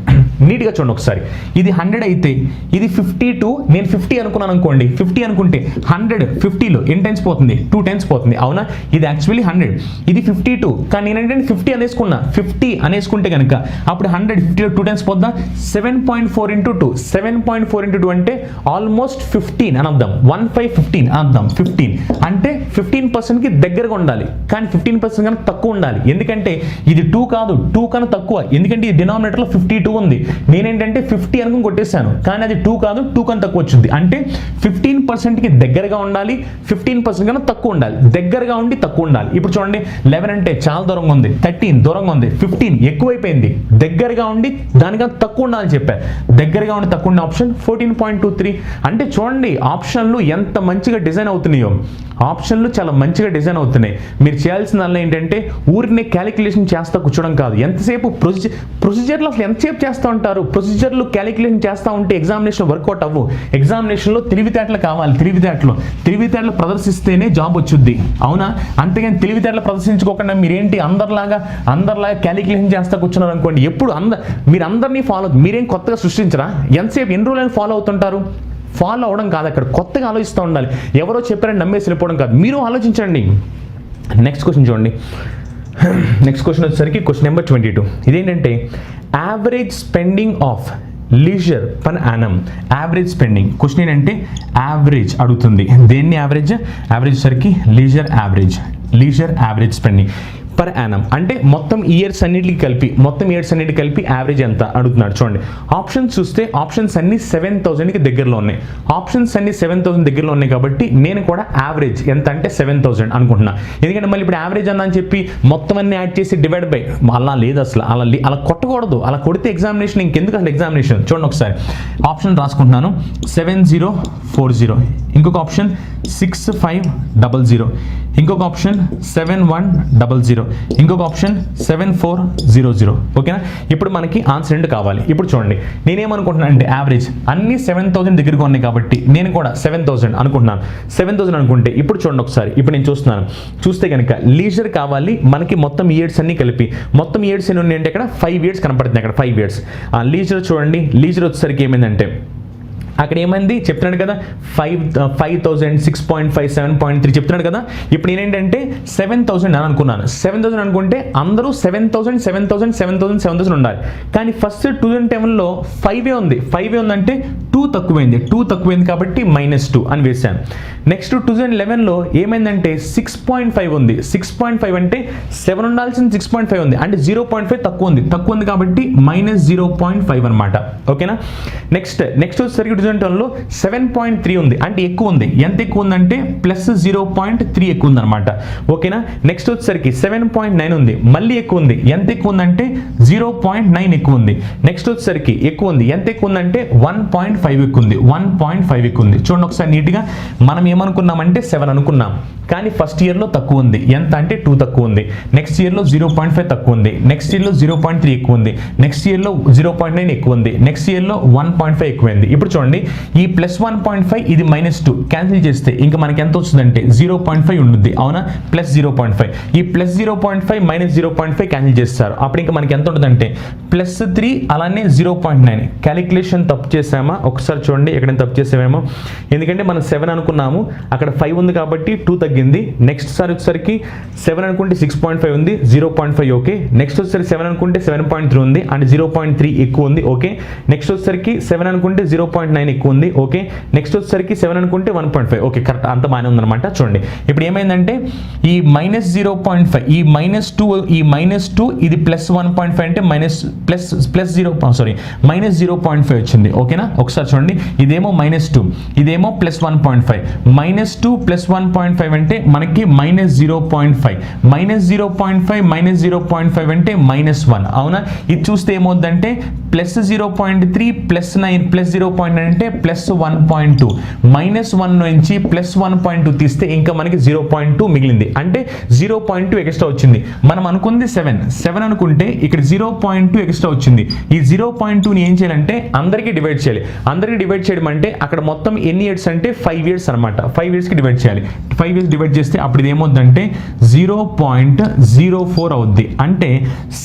నీట్గా చూడండి ఒకసారి. ఇది 100 అయితే ఇది 52. నేను 50 అనుకున్నాను అనుకోండి. 50 అనుకుంటే 100 50లో ఎన్ని టైమ్స్ పోతుంది? 2 టైమ్స్ పోతుంది. అవునా? ఇది యాక్చువల్లీ 100, ఇది 52. కానీ నేనంటే 50 అనేసుకున్నా. 50 అనేసుకుంటే కనుక అప్పుడు 100 50లో 2 టైమ్స్ పోద్దా? 7.4 into 2. 7.4 into 2 అంటే ఆల్మోస్ట్ 15 అని అర్థం. 15 అర్థం. 15 అంటే 15%కి దగ్గరగా ఉండాలి. కానీ 15% కన్నా తక్కువ ఉండాలి. ఎందుకంటే ఇది 2 కాదు, 2 కన్నా తక్కువ. ఎందుకంటే ఈ డినామినేటర్లో 52 ఉంది. నేనేంటంటే 50 అనుకుని కొట్టేశాను, కానీ అది 2 కాదు, 2 కన్నా తక్కువ వచ్చింది. అంటే 15%కి దగ్గరగా ఉండాలి, 15% కన్నా తక్కువ ఉండాలి. దగ్గరగా ఉండి తక్కువ ఉండాలి. ఇప్పుడు చూడండి, 11 అంటే చాలా దూరంగా ఉంది, 13 దూరంగా ఉంది, 15 ఎక్కువైపోయింది. దగ్గరగా ఉండి దానికన్నా తక్కువ ఉండాలని చెప్పారు. దగ్గరగా ఉండి తక్కువ ఉండే ఆప్షన్ 14.23. అంటే చూడండి ఆప్షన్లు ఎంత మంచిగా డిజైన్ అవుతున్నాయో. ఆప్షన్లు చాలా మంచిగా డిజైన్ అవుతున్నాయి. మీరు చేయాల్సిందల్లా ఏంటంటే ఊరినే క్యాలిక్యులేషన్ చేస్తా కూర్చోడం కాదు. ఎంతసేపు ప్రొసీజర్లు అసలు ఎంతసేపు చేస్తూ ఉంటారు. ప్రొసీజర్లు క్యాలిక్యులేషన్ చేస్తూ ఉంటే ఎగ్జామినేషన్ వర్కౌట్ అవ్వు. ఎగ్జామినేషన్లో తెలివితేటలు కావాలి. తెలివితేటలు ప్రదర్శిస్తేనే జాబ్ వచ్చుద్ది. అవునా? అంతేగాని తెలివితేటలు ప్రదర్శించుకోకుండా మీరేంటి అందరిలాగా క్యాలిక్యులేషన్ చేస్తా కూర్చున్నారు అనుకోండి. ఎప్పుడు మీరు అందరినీ మీరేం కొత్తగా సృష్టించరా? ఎంతసేపు ఎన్ని రోజులు ఫాలో అవుతుంటారు? ఫాలో అవడం కాదు, అక్కడ కొత్తగా ఆలోచిస్తూ ఉండాలి. ఎవరో చెప్పారని నమ్మేసి వెళ్ళిపోవడం కాదు, మీరు ఆలోచించండి. నెక్స్ట్ క్వశ్చన్ చూడండి. నెక్స్ట్ క్వశ్చన్ వచ్చేసరికి క్వశ్చన్ నెంబర్ 22. ఇదేంటంటే average spending of leisure per annum. Average spending question ఏంటంటే యావరేజ్ అడుగుతుంది. దేన్ని యావరేజ్? యావరేజ్ సరికి leisure average spending per annum అంటే మొత్తం ఇయర్స్ అన్నిటికి కలిపి యావరేజ్ ఎంత అడుగుతున్నాడు. చూడండి ఆప్షన్స్ చూస్తే ఆప్షన్స్ అన్ని 7,000కి దగ్గరలో ఉన్నాయి. ఆప్షన్స్ అన్ని 7,000 దగ్గరలో ఉన్నాయి కాబట్టి నేను కూడా యావరేజ్ ఎంత అంటే 7,000 అనుకుంటున్నా. ఎందుకంటే మళ్ళీ ఇప్పుడు యావరేజ్ అన్న అని చెప్పి మొత్తం అన్ని యాడ్ చేసి డివైడ్ బై అలా లేదు. అసలు అలా కొట్టకూడదు. అలా కొడితే ఎగ్జామినేషన్ ఇంకెందుకు అసలు ఎగ్జామినేషన్. చూడండి ఒకసారి ఆప్షన్ రాసుకుంటున్నాను. 7040 ఇంకొక ఆప్షన్ 6500, ఇంకొక ఆప్షన్ 7100, ఇంకొక ఆప్షన్ 7400. ఓకేనా? ఇప్పుడు మనకి ఆన్సర్ ఏంటి కావాలి. ఇప్పుడు చూడండి, నేనేమనుకుంటున్నాను అంటే యావరేజ్ అన్ని 7000 దగ్గరగా ఉన్నాయి కాబట్టి నేను కూడా 7000 అనుకుంటున్నాను. 7000 అనుకుంటే ఇప్పుడు చూడండి ఒకసారి, ఇప్పుడు నేను చూస్తే కనుక లీజర్ కావాలి మనకి మొత్తం ఇయర్స్ అన్ని కలిపి. మొత్తం ఇయర్స్ ఎన్ని ఉన్నాయంటే ఇక్కడ 5 ఇయర్స్ కనపడుతుంది. అక్కడ 5 ఇయర్స్. లీజర్ చూడండి, లీజర్ వచ్చేసరికి ఏమైందంటే అక్కడ ఏమైంది చెప్తున్నాడు కదా, 5000, 6.5, 7.3 చెప్తున్నాడు కదా. ఇప్పుడు నేనేంటంటే 7000 అని అనుకున్నాను. 7000 అనుకుంటే అందరూ 7000 ఉండాలి. కానీ ఫస్ట్ 2010లో 5 ఉంది. 5 ఉందంటే 2 తక్కువైంది. 2 తక్కువైంది కాబట్టి -2 అని వేశాను. నెక్స్ట్ 2011లో ఏమైందంటే 6.5 ఉంది. 6.5 అంటే 7 ఉండాల్సింది 6.5 ఉంది. అంటే 0.5 తక్కువ ఉంది కాబట్టి -0.5 అనమాట. ఓకేనా? నెక్స్ట్ వచ్చేసరికి 2010లో 7.3 ఉంది. అంటే ఎక్కువ ఉంది. ఎంత ఎక్కువ ఉందంటే +0.3 ఎక్కువ ఉంది అనమాట. ఓకేనా? నెక్స్ట్ వచ్చేసరికి 7.9 ఉంది. మళ్ళీ ఎక్కువ ఉంది. ఎంత ఎక్కువ ఉందంటే 0.9 ఎక్కువ ఉంది. నెక్స్ట్ వచ్చేసరికి ఎక్కువ ఉంది. ఎంత ఎక్కువ ఉందంటే 1.5 ఎక్కువ ఉంది. 1.5 ఎక్కువ ఉంది. చూడండి ఒకసారి నీట్గా, మనం ఏమనుకున్నామంటే 7 అనుకున్నాం, కానీ ఫస్ట్ ఇయర్లో తక్కువ ఉంది. ఎంత అంటే 2 తక్కువ ఉంది. నెక్స్ట్ ఇయర్లో 0.5 తక్కువ ఉంది. నెక్స్ట్ ఇయర్లో 0.3 ఎక్కువ ఉంది. నెక్స్ట్ ఇయర్లో 0.9 ఎక్కువ ఉంది. నెక్స్ట్ ఇయర్లో 1.5 ఎక్కువైంది. ఇప్పుడు చూడండి, ఈ +1.5 ఇది -2 క్యాన్సిల్ చేస్తే ఇంకా మనకి ఎంత వస్తుందంటే 0.5 ఉంటుంది. అవునా? +0.5. ఈ +0.5 -0.5 క్యాన్సిల్ చేస్తారు. అప్పుడు ఇంకా మనకి ఎంత ఉంటుందంటే +3 అలానే 0.9. క్యాలిక్యులేషన్ తప్పు చేసామా ఒకసారి చూడండి, ఎక్కడైనా తప్పు చేసామేమో. ఎందుకంటే మనం 7 అనుకున్నాము, అక్కడ 5 ఉంది కాబట్టి 2 తగ్గింది. నెక్స్ట్ సారి వచ్చేసరికి 7 అనుకుంటే 6.5 ఉంది, 0.5 ఓకే. నెక్స్ట్ వచ్చేసరికి 7 అనుకుంటే 7.3 ఉంది, అంటే 0.3 ఎక్కువ ఉంది. ఓకే. నెక్స్ట్ వచ్చేసరికి 7 అనుకుంటే 0.9 ఎక్కువ ఉంది. ఓకే. నెక్స్ట్ వచ్చేసరికి 7 అనుకుంటే 1.5 ఓకే. కరెక్ట్, అంత బాగానే ఉందన్నమాట. చూడండి ఇప్పుడు ఏమైందంటే ఈ -0.5 ఈ -2 ఇది +1.5 అంటే -0.5 వచ్చింది. ఓకేనా? ఒకసారి చూడండి, ఇదేమో -2 ఇదేమో +1.5. -2 +1.5 అంటే మనకి -0.5. -0.5 అంటే -1. అవునా? ఇది చూస్తే ఏమవుతుందంటే +0.3 +9 +0.9 అంటే +1.2. -1 నుంచి +1.2 తీస్తే ఇంకా మనకి 0.2 మిగిలింది. అంటే 0.2 ఎక్స్ట్రా వచ్చింది. మనం అనుకుంది 7 అనుకుంటే ఇక్కడ 0.2 ఎక్స్ట్రా వచ్చింది. ఈ 0.2ని ఏం చేయాలంటే అందరికీ డివైడ్ చేయాలి. అందరికీ డివైడ్ చేయడం అంటే అక్కడ మొత్తం ఎన్ని ఇయర్స్ అంటే 5 ఇయర్స్ అనమాట. 5 ఇయర్స్కి డివైడ్ చేయాలి. 5 ఇయర్స్ డివైడ్ చేస్తే అప్పుడు ఇది ఏమవుతుందంటే 0.04 అవుద్ది. అంటే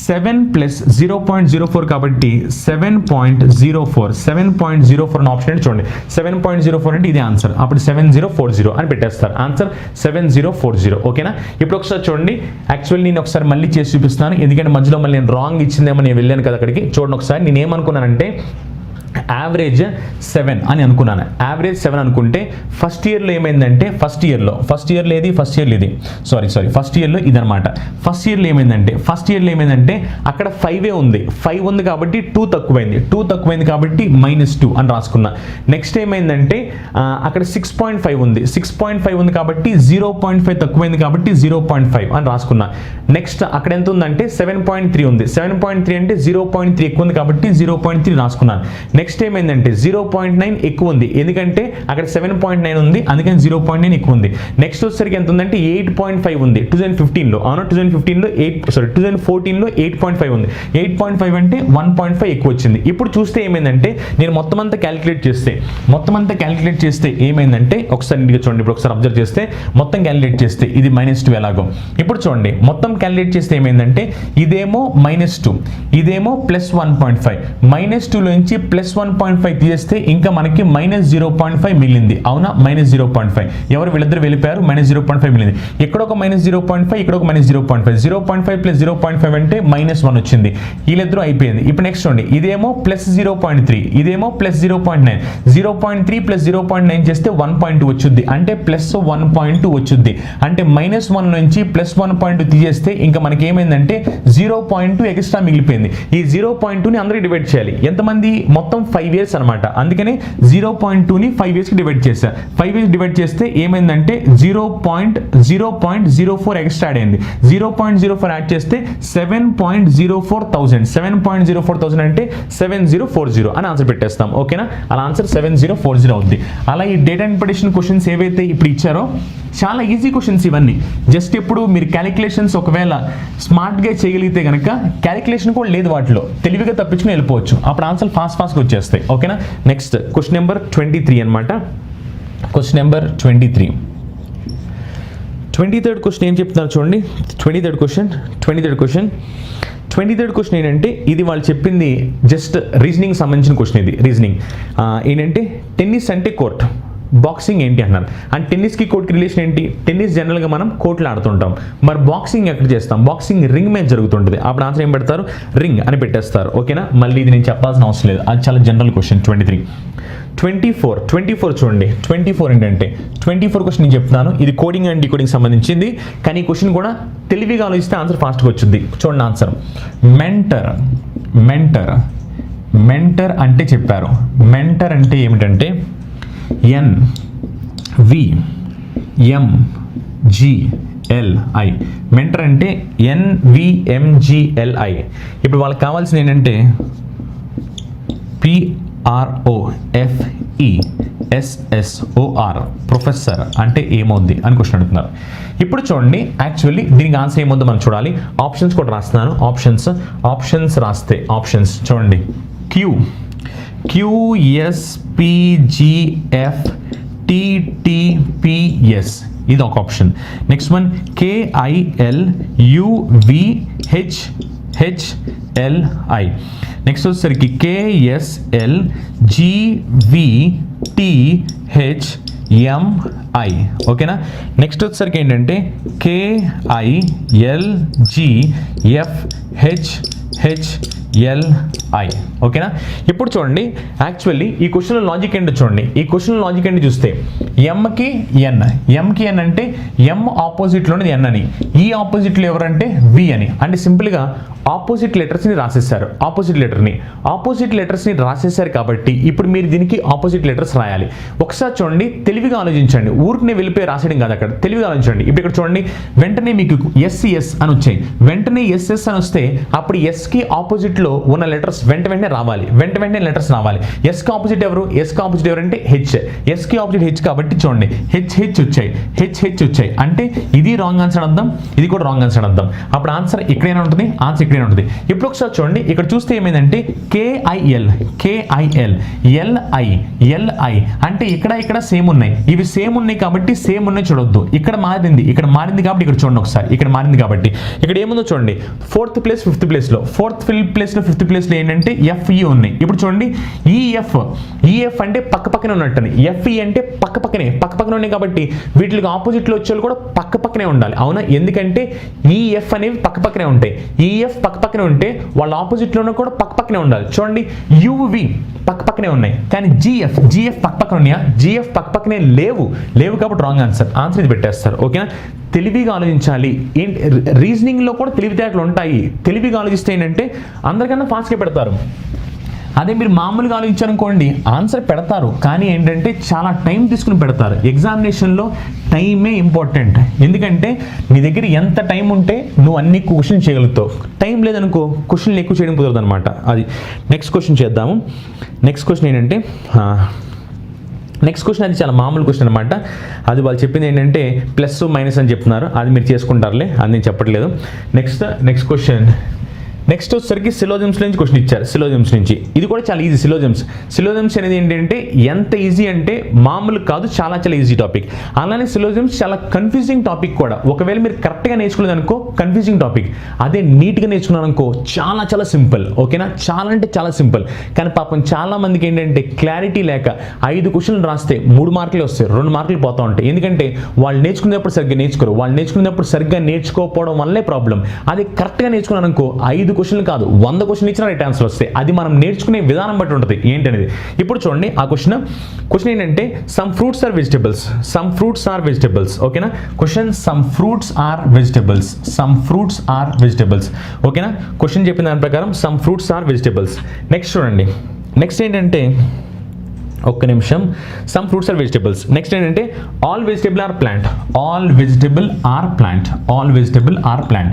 7 + 0.04 కాబట్టి 7.04 అనే ఆప్షన్ అంటే చూడండి, 7.04 అంటే ఇది ఆన్సర్. అప్పుడు 7040 అని పెట్టేస్తారు. ఆన్సర్ 7040. ఓకేనా? ఇప్పుడు ఒకసారి చూడండి, యాక్చువల్లీ నేను ఒకసారి మళ్ళీ చేసి చూపిస్తాను, ఎందుకంటే మధ్యలో మళ్ళీ నేను రాంగ్ ఇచ్చిందేమో, నేను వెళ్ళాను కదా అక్కడికి. చూడండి ఒకసారి, నేను ఏమనుకున్నానంటే యావరేజ్ 7 అని అనుకున్నాను. యావరేజ్ 7 అనుకుంటే ఫస్ట్ ఇయర్లో ఏమైందంటే ఫస్ట్ ఇయర్లో ఇదనమాట. ఫస్ట్ ఇయర్లో ఏమైందంటే అక్కడ 5 ఉంది. 5 ఉంది కాబట్టి 2 తక్కువైంది కాబట్టి -2 అని రాసుకున్నా. నెక్స్ట్ ఏమైందంటే అక్కడ 6.5 ఉంది. 6.5 ఉంది కాబట్టి 0.5 తక్కువైంది కాబట్టి 0.5 అని రాసుకున్నా. నెక్స్ట్ అక్కడ ఎంత ఉందంటే 7.3 ఉంది. 7.3 అంటే 0.3 ఎక్కువ ఉంది కాబట్టి 0.3 రాసుకున్నాను. నెక్స్ట్ ఏమైందంటే 0.9 ఎక్కువ ఉంది. ఎందుకంటే అక్కడ 7.9 ఉంది, అందుకని 0.9 ఎక్కువ ఉంది. నెక్స్ట్ వచ్చేసరికి ఎంత ఉందంటే 8.5 ఉంది 2015లో. అవును, 2014లో 8.5 ఉంది. 8.5 అంటే 1.5 ఎక్కువ వచ్చింది. ఇప్పుడు చూస్తే ఏమైందంటే నేను మొత్తం అంతా క్యాలిక్యులేట్ చేస్తే ఏమైందంటే ఒకసారి చూడండి, ఇప్పుడు ఒకసారి అబ్జర్వ్ చేస్తే మొత్తం క్యాలిక్యులేట్ చేస్తే ఇది -2 ఎలాగో. ఇప్పుడు చూడండి, మొత్తం క్యాలిక్యులేట్ చేస్తే ఏమైందంటే ఇదేమో -2 ఇదేమో +1.5. -2 నుంచి +1.5 తీసేస్తే ఇంకా మనకి -0.5 మిగిలింది. అవునా? -0.5 ఎవరు వీళ్ళిద్దరు వెళ్ళిపోయారు, -0.5 మిగిలింది. ఇక్కడ ఒక -0.5 ఇక్కడ ఒక -0.5. 0.5 + 0.5 అంటే -1 వచ్చింది. వీళ్ళిద్దరూ అయిపోయింది. ఇప్పుడు నెక్స్ట్ చూడండి, ఇదేమో +0.3 ఇదేమో +0.9. 0.3 + 0.9 చేస్తే 1.2 వచ్చుద్ది. అంటే +1.2 వచ్చుద్ది. అంటే -1 నుంచి +1.2 తీసేస్తే ఇంకా మనకి ఏమైందంటే 0.2 ఎక్స్ట్రా మిగిలిపోయింది. ఈ 0.2ని అందరికీ డివైడ్ చేయాలి. ఎంతమంది? మొత్తం 5 years అనమాట. అందుకని 0.2ని 5 yearsకి డివైడ్ చేశా. 5 years డివైడ్ చేస్తే ఏమైందంటే 0.04 ఎక్స్ట్రా యాడ్ అయింది. 0.04 యాడ్ చేస్తే 7.04,000. 7.04,000 అంటే 7040 అని ఆన్సర్ పెట్టేస్తాం. ఓకేనా, అలా ఆన్సర్ 7040 అవుద్ది. అలా ఈ డేటా ఇంటర్ప్రిటేషన్ క్వశ్చన్స్ ఏవైతే ఇప్పుడు ఇచ్చారో చాలా ఈజీ క్వశ్చన్స్ ఇవన్నీ. జస్ట్ ఇప్పుడు మీరు క్యాలిక్యులేషన్స్ ఒకవేళ స్మార్ట్గా చేయగలిగితే కనుక క్యాలిక్యులేషన్ కూడా లేదు వాటిలో, తెలివిగా తప్పించుకుని వెళ్ళిపోవచ్చు. అప్పుడు ఆన్సర్ ఫాస్ట్గా వచ్చేస్తాయి. ఓకేనా, నెక్స్ట్ క్వశ్చన్ నెంబర్ 23 అనమాట. Question number 23. 23rd క్వశ్చన్ ఏం చెప్తున్నారు చూడండి. 23rd క్వశ్చన్ ఏంటంటే ఇది వాళ్ళు చెప్పింది జస్ట్ రీజనింగ్ సంబంధించిన క్వశ్చన్. ఇది రీజనింగ్ ఏంటంటే టెన్నిస్ అంటే కోర్ట్, బాక్సింగ్ ఏంటి అన్నారు. అండ్ టెన్నిస్కి కోర్ట్కి రిలేషన్ ఏంటి? టెన్నిస్ జనరల్గా మనం కోర్టులో ఆడుతుంటాం, మరి బాక్సింగ్ ఎక్కడ చేస్తాం? బాక్సింగ్ రింగ్ మీద జరుగుతుంటుంది. అప్పుడు ఆన్సర్ ఏం పెడతారు? రింగ్ అని పెట్టేస్తారు. ఓకేనా, మళ్ళీ ఇది నేను చెప్పాల్సిన అవసరం లేదు, అది చాలా జనరల్ క్వశ్చన్. 24 చూడండి. 24 ఏంటంటే 24 క్వశ్చన్ నేను చెప్తున్నాను, ఇది కోడింగ్ అండ్ డీకోడింగ్ సంబంధించింది, కానీ ఈ క్వశ్చన్ కూడా తెలివిగా ఆలోచిస్తే ఆన్సర్ ఫాస్ట్గా వచ్చింది. చూడండి ఆన్సర్. మెంటర్ అంటే చెప్పారు. మెంటర్ అంటే ఏమిటంటే NVMGLI. మెంటర్ అంటే NVMGLI. ఇప్పుడు వాళ్ళకి కావాల్సింది ఏంటంటే PROFESSOR, ప్రొఫెసర్ అంటే ఏమవుద్ది అని క్వశ్చన్ అడుగుతున్నారు. ఇప్పుడు చూడండి, యాక్చువల్లీ దీనికి ఆన్సర్ ఏమవుద్దో మనం చూడాలి. ఆప్షన్స్ కూడా రాస్తున్నాను. ఆప్షన్స్ రాస్తే ఆప్షన్స్ చూడండి. QSPGFTTPS ఇది ఒక option. Next one KILUVHHLI. Next వచ్చేసరికి KSLGVTHMI. ఓకేనా, నెక్స్ట్ వచ్చేసరికి ఏంటంటే KILGFHHLI. ఓకేనా, ఇప్పుడు చూడండి, యాక్చువల్లీ ఈ క్వశ్చన్ లాజిక్ ఏంటో చూడండి. ఈ క్వశ్చన్ లాజిక్ ఏంటి చూస్తే ఎంకి ఎన్ అంటే ఎం ఆపోజిట్లోనేది ఎన్ అని, ఈ ఆపోజిట్లో ఎవరంటే వి అని. అంటే సింపుల్గా ఆపోజిట్ లెటర్స్ని రాసేసారు. ఆపోజిట్ లెటర్స్ని రాసేసారు కాబట్టి ఇప్పుడు మీరు దీనికి ఆపోజిట్ లెటర్స్ రాయాలి. ఒకసారి చూడండి, తెలివిగా ఆలోచించండి. ఊరికి వెళ్ళిపోయి రాసేయడం కాదు, అక్కడ తెలివిగా ఆలోచించండి. ఇప్పుడు ఇక్కడ చూడండి, వెంటనే మీకు ఎస్సిఎస్ అని వచ్చాయి. వెంటనే ఎస్ఎస్ అని వస్తే అప్పుడు ఎస్కి ఆపోజిట్లో ఉన్న లెటర్స్ వెంటనే రావాలి. వెంటనే లెటర్స్ రావాలి. ఎస్కి ఆపోజిట్ ఎవరు? ఎస్కి ఆపోజిట్ ఎవరంటే హెచ్. ఎస్కి ఆపోజిట్ హెచ్ కాబట్టి చూడండి, హెచ్ వచ్చాయి. అంటే ఇది రాంగ్ ఆన్సర్ అర్థం, ఇది కూడా రాంగ్ ఆన్సర్ అర్థం. అప్పుడు ఆన్సర్ ఇక్కడైనా ఉంటుంది, ఆన్సర్ ఇక్కడైనా ఉంటుంది. ఇప్పుడు ఒకసారి చూడండి, ఇక్కడ చూస్తే ఏమైందంటే KIL LI అంటే ఇక్కడ సేమ్ ఉన్నాయి. ఇవి సేమ్ ఉన్నాయి కాబట్టి సేమ్ ఉన్నాయి చూడొద్దు. ఇక్కడ మారింది కాబట్టి ఇక్కడ చూడండి ఒకసారి. ఇక్కడ మారింది కాబట్టి ఇక్కడ ఏముందో చూడండి. 4th ప్లేస్ 5th ప్లేస్లో 4th ప్లేస్లో 5th ప్లేస్లో ఏంటంటే FE ఉన్నాయి. ఇప్పుడు చూడండి, EF అంటే పక్కనే ఉన్నట్టు, FE అంటే పక్కనే ఉన్నాయి కాబట్టి వీటికి ఆపోజిట్లో వచ్చేవాళ్ళు కూడా పక్కనే ఉండాలి. అవునా, ఎందుకంటే EF అనేవి పక్కనే ఉంటాయి. EF పక్కనే ఉంటే వాళ్ళ ఆపోజిట్లో కూడా పక్కనే ఉండాలి. చూడండి, UV పక్కనే ఉన్నాయి, కానీ GF పక్కన ఉన్నాయా? GF పక్కనే లేవు కాబట్టి రాంగ్ ఆన్సర్ ఇది పెట్టేస్తారు. ఓకేనా, తెలివిగా ఆలోచించాలి. రీజనింగ్లో కూడా తెలివితేటలు ఉంటాయి. తెలివిగా ఆలోచిస్తే ఏంటంటే అందరికన్నా ఫాస్ట్గా పెడతారు. అదే మీరు మామూలుగా ఆలోచించారనుకోండి ఆన్సర్ పెడతారు, కానీ ఏంటంటే చాలా టైం తీసుకుని పెడతారు. ఎగ్జామినేషన్లో టైమే ఇంపార్టెంట్. ఎందుకంటే నీ దగ్గర ఎంత టైం ఉంటే నువ్వు అన్ని క్వశ్చన్ చేయగలుగుతావు. టైం లేదనుకో క్వశ్చన్లు ఎక్కువ చేయడం కుదరదు అనమాట. అది నెక్స్ట్ క్వశ్చన్ చేద్దాము. నెక్స్ట్ క్వశ్చన్ ఏంటంటే అది చాలా మామూలు క్వశ్చన్ అనమాట. అది వాళ్ళు చెప్పింది ఏంటంటే ప్లస్ మైనస్ అని చెప్తున్నారు. అది మీరు చేసుకుంటారులే, అది నేను చెప్పట్లేదు. నెక్స్ట్ క్వశ్చన్ వచ్చేసరికి సిలోజమ్స్ నుంచి క్వశ్చన్ ఇచ్చారు. సిలోజమ్స్ నుంచి ఇది కూడా చాలా ఈజీ. సిలోజమ్స్ అనేది ఏంటంటే ఎంత ఈజీ అంటే మామూలు కాదు, చాలా ఈజీ టాపిక్. అలానే సిలోజమ్స్ చాలా కన్ఫ్యూజింగ్ టాపిక్ కూడా. ఒకవేళ మీరు కరెక్ట్గా నేర్చుకోలేదు అనుకో కన్ఫ్యూజింగ్ టాపిక్, అదే నీట్గా నేర్చుకున్నాను అనుకో చాలా సింపుల్. ఓకేనా, చాలా అంటే చాలా సింపుల్. కానీ పాపం చాలా మందికి ఏంటంటే క్లారిటీ లేక 5 క్వశ్చన్లు రాస్తే 3 మార్కులు వస్తాయి, 2 మార్కులు పోతూ ఉంటాయి. ఎందుకంటే వాళ్ళు నేర్చుకునేటప్పుడు సరిగ్గా నేర్చుకోరు. వాళ్ళు నేర్చుకునేటప్పుడు సరిగ్గా నేర్చుకోకపోవడం వల్లే ప్రాబ్లం. అదే కరెక్ట్గా నేర్చుకున్నాను అనుకో 5 క్వశ్చన్లు కాదు 100 క్వశ్చన్లు ఇచ్చినా రైట్ ఆన్సర్ వస్తాయి. అది మనం నేర్చుకునే విధానం బట్టి ఉంటుంది ఏంటనేది. ఇప్పుడు చూడండి, ఆ క్వశ్చన్ ఏంటంటే సమ్ ఫ్రూట్స్ ఆర్ వెజిటబుల్స్. ఓకేనా, question some fruits are vegetables. ఓకేనా, క్వశ్చన్ చెప్పిన దాని ప్రకారం some fruits are vegetables. Next చూడండి, నెక్స్ట్ ఏంటంటే ఒక్క నిమిషం, some fruits are vegetables. Next ఏంటంటే all vegetable are plant, all vegetable are plant, all vegetable are plant.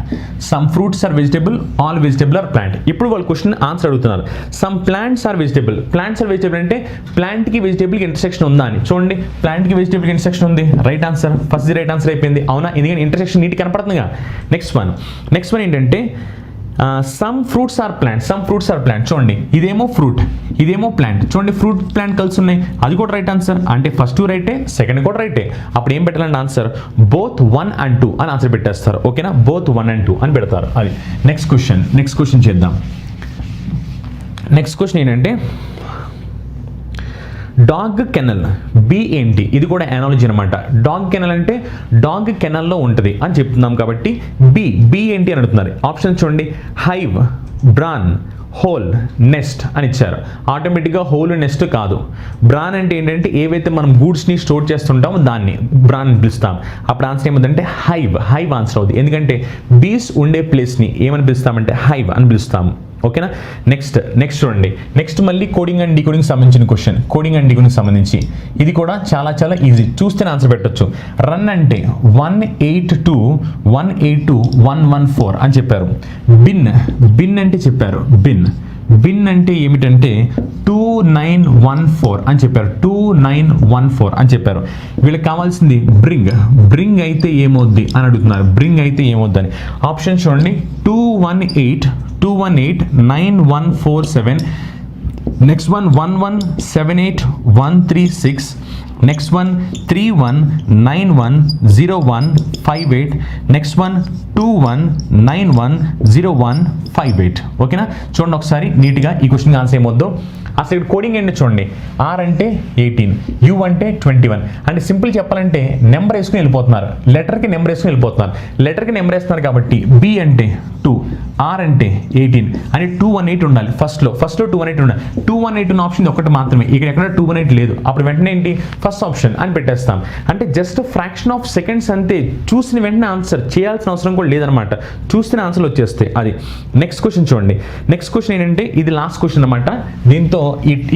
Some fruits are vegetable, all vegetable are plant. ఇప్పుడు వాళ్ళు question answer అడుగుతున్నారు. Some plants are vegetable, plants are vegetable అంటే ప్లాంట్కి వెజిటబుల్కి intersection ఉందా అని చూడండి. ప్లాంట్కి వెజిటబుల్కి ఇంటర్సెక్షన్ ఉంది, right answer. First right answer అయిపోయింది, అవునా? ఎందుకంటే ఇంటర్సెక్షన్ నీట్ కనపడుతుందిగా. నెక్స్ట్ వన్ ఏంటంటే some fruits are plant, some fruits are plant. చూడండి ఇదేమో ఫ్రూట్, ఇదేమో ప్లాంట్. చూడండి ఫ్రూట్ ప్లాంట్ కలిసి ఉన్నాయి, అది కూడా రైట్ ఆన్సర్. అంటే ఫస్ట్ రైటే, సెకండ్ కూడా రైటే. అప్పుడు ఏం పెట్టాలంటే ఆన్సర్ బోత్ 1 and 2 అని ఆన్సర్ పెట్టేస్తారు. ఓకేనా, బోత్ 1 and 2 అని పెడతారు. అది నెక్స్ట్ క్వశ్చన్ చేద్దాం. నెక్స్ట్ క్వశ్చన్ ఏంటంటే డాగ్ కెనల్, బి ఏంటి? ఇది కూడా ఎనాలజీ అనమాట. డాగ్ కెనల్ అంటే డాగ్ కెనల్లో ఉంటుంది అని చెప్తున్నాం కాబట్టి బి ఏంటి అని అడుగుతున్నారు. ఆప్షన్స్ చూడండి, హైవ్, బ్రాన్, హోల్, నెస్ట్ అని ఇచ్చారు. ఆటోమేటిక్గా హోల్ నెస్ట్ కాదు. బ్రాన్ అంటే ఏంటంటే ఏవైతే మనం గూడ్స్ని స్టోర్ చేస్తుంటామో దాన్ని బ్రాన్ అని పిలుస్తాం. అప్పుడు ఆన్సర్ ఏమంటే హైవ్ ఆన్సర్ అవుతుంది. ఎందుకంటే బీస్ ఉండే ప్లేస్ని ఏమని పిలుస్తామంటే హైవ్ అని పిలుస్తాము. ఓకేనా. నెక్స్ట్ చూడండి, నెక్స్ట్ మళ్ళీ కోడింగ్ అండ్ డీకోడింగ్ సంబంధించిన క్వశ్చన్. కోడింగ్ అండ్ డీకోడింగ్ సంబంధించి ఇది కూడా చాలా ఈజీ, చూస్తేనే ఆన్సర్ పెట్టొచ్చు. రన్ అంటే 182.182.114 అని చెప్పారు. బిన్ అంటే చెప్పారు. బిన్ అంటే ఏమిటంటే 2914 అని చెప్పారు. 2914 అని చెప్పారు. వీళ్ళకి కావాల్సింది బ్రింగ్ అయితే ఏమవుద్ది అని అడుగుతున్నారు. బ్రింగ్ అయితే ఏమవుద్ది అని ఆప్షన్ చూడండి. 2189147. నెక్స్ట్ 1178136. నెక్స్ట్ 31910158. నెక్స్ట్ 21910158. ఓకేనా. చూడండి ఒకసారి నీట్గా ఈ క్వశ్చన్ ఆన్సర్ ఏమొద్దు. అసలు ఇక్కడ కోడింగ్ ఏంటి చూడండి. ఆర్ అంటే 18, యూ అంటే 21. అంటే సింపుల్ చెప్పాలంటే నెంబర్ వేసుకుని వెళ్ళిపోతున్నారు. లెటర్కి నెంబర్ వేసుకుని వెళ్ళిపోతున్నారు. లెటర్కి నెంబర్ వేస్తున్నారు కాబట్టి బి అంటే 2, ఆర్ అంటే 18 అని 218 ఉండాలి. ఫస్ట్లో 218 ఉండాలి. 218 ఉన్న ఆప్షన్ ఒకటి మాత్రమే, ఇక్కడ ఎక్కడ 218 లేదు. అప్పుడు వెంటనే ఏంటి ఫస్ట్ ఆప్షన్ అని పెట్టేస్తాం. అంటే జస్ట్ ఫ్రాక్షన్ ఆఫ్ సెకండ్స్ అంతే. చూసిన వెంటనే ఆన్సర్ చేయాల్సిన అవసరం కూడా లేదనమాట. చూస్తేనే ఆన్సర్లు వచ్చేస్తాయి. అది నెక్స్ట్ క్వశ్చన్ చూడండి. నెక్స్ట్ క్వశ్చన్ ఏంటంటే ఇది లాస్ట్ క్వశ్చన్ అనమాట. దీంతో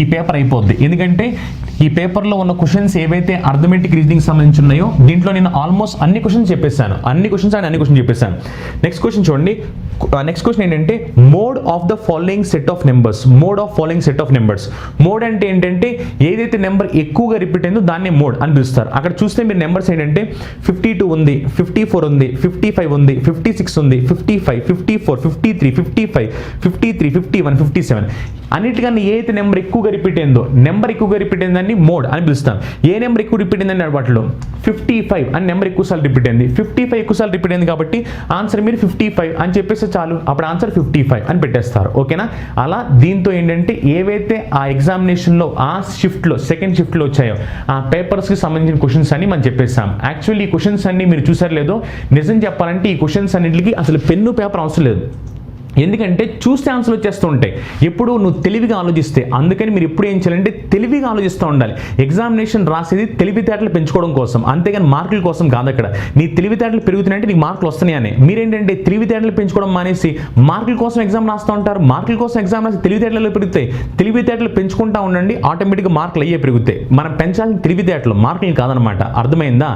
ఈ పేపర్ అయిపోద్ది. ఎందుకంటే ఈ పేపర్లో ఉన్న క్వశ్చన్స్ ఏవైతే అర్థమెటిక్ రీజనింగ్ సంబంధించి ఉన్నాయో దీంట్లో నేను ఆల్మోస్ట్ అన్ని క్వశ్చన్స్ చెప్పేశాను. అన్ని క్వశ్చన్స్ చెప్పేశాను. నెక్స్ట్ క్వశ్చన్ చూడండి. నెక్స్ట్ క్వశ్చన్ ఏంటంటే mode of the following set of numbers. Mode అంటే ఏంటంటే ఏదైతే నెంబర్ ఎక్కువగా రిపీట్ అయిందో దాన్నే మోడ్ అని పిలుస్తారు. అక్కడ చూస్తే మీరు నెంబర్స్ ఏంటంటే 52 ఉంది, 54 ఉంది, 55 ఉంది, 56 ఉంది, 55, 54, 53, 55, 53, 51, 57. అన్నిటికన్నా ఏదైతే నెంబర్ ఎక్కువగా రిపీట్ అయిందని మోడ్ అని పిలుస్తాం. ఏ నెంబర్ ఎక్కువ రిపీట్ అయిందని వాటిలో 55 అని నెంబర్ ఎక్కువసార్లు రిపీట్ అయింది. 55 ఎక్కువసార్లు రిపీట్ అయింది కాబట్టి ఆన్సర్ మీరు 55 అని చెప్పేస్తే చాలు. అప్పుడు ఆన్సర్ 55 అని పెట్టేస్తారు. ఓకేనా. అలా దీంతో ఏంటంటే ఏవైతే ఆ ఎగ్జామినేషన్లో ఆ షిఫ్ట్లో సెకండ్ షిఫ్ట్లో వచ్చాయో ఆ పేపర్స్కి సంబంధించిన క్వశ్చన్స్ అన్ని మనం చెప్పేస్తాం. యాక్చువల్లీ ఈ క్వశ్చన్స్ అన్ని మీరు చూసారు లేదో, నిజం చెప్పాలంటే ఈ క్వశ్చన్స్ అన్నింటికి అసలు పెన్ను పేపర్ అవసరం లేదు. ఎందుకంటే చూస్తే ఆన్సర్లు వచ్చేస్తూ ఉంటాయి. ఎప్పుడు నువ్వు తెలివిగా ఆలోచిస్తే. అందుకని మీరు ఎప్పుడు ఏం చేయాలంటే తెలివిగా ఆలోచిస్తూ ఉండాలి. ఎగ్జామినేషన్ రాసేది తెలివితేటలు పెంచుకోవడం కోసం, అంతేగాని మార్కుల కోసం కాదు. అక్కడ నీ తెలివితేటలు పెరుగుతున్నాయంటే నీకు మార్కులు వస్తున్నాయని. మీరేంటంటే తెలివితేటలు పెంచుకోవడం మానేసి మార్కుల కోసం ఎగ్జామ్ రాస్తూ ఉంటారు. మార్కుల కోసం ఎగ్జామ్ రాసి తెలివితేటలు పెరుగుతాయి. తెలివితేటలు పెంచుకుంటూ ఉండండి, ఆటోమేటిక్గా మార్కులు అయ్యే పెరుగుతాయి. మనం పెంచాల్సిన తెలివితేటలు, మార్కులు కాదనమాట. అర్థమైందా?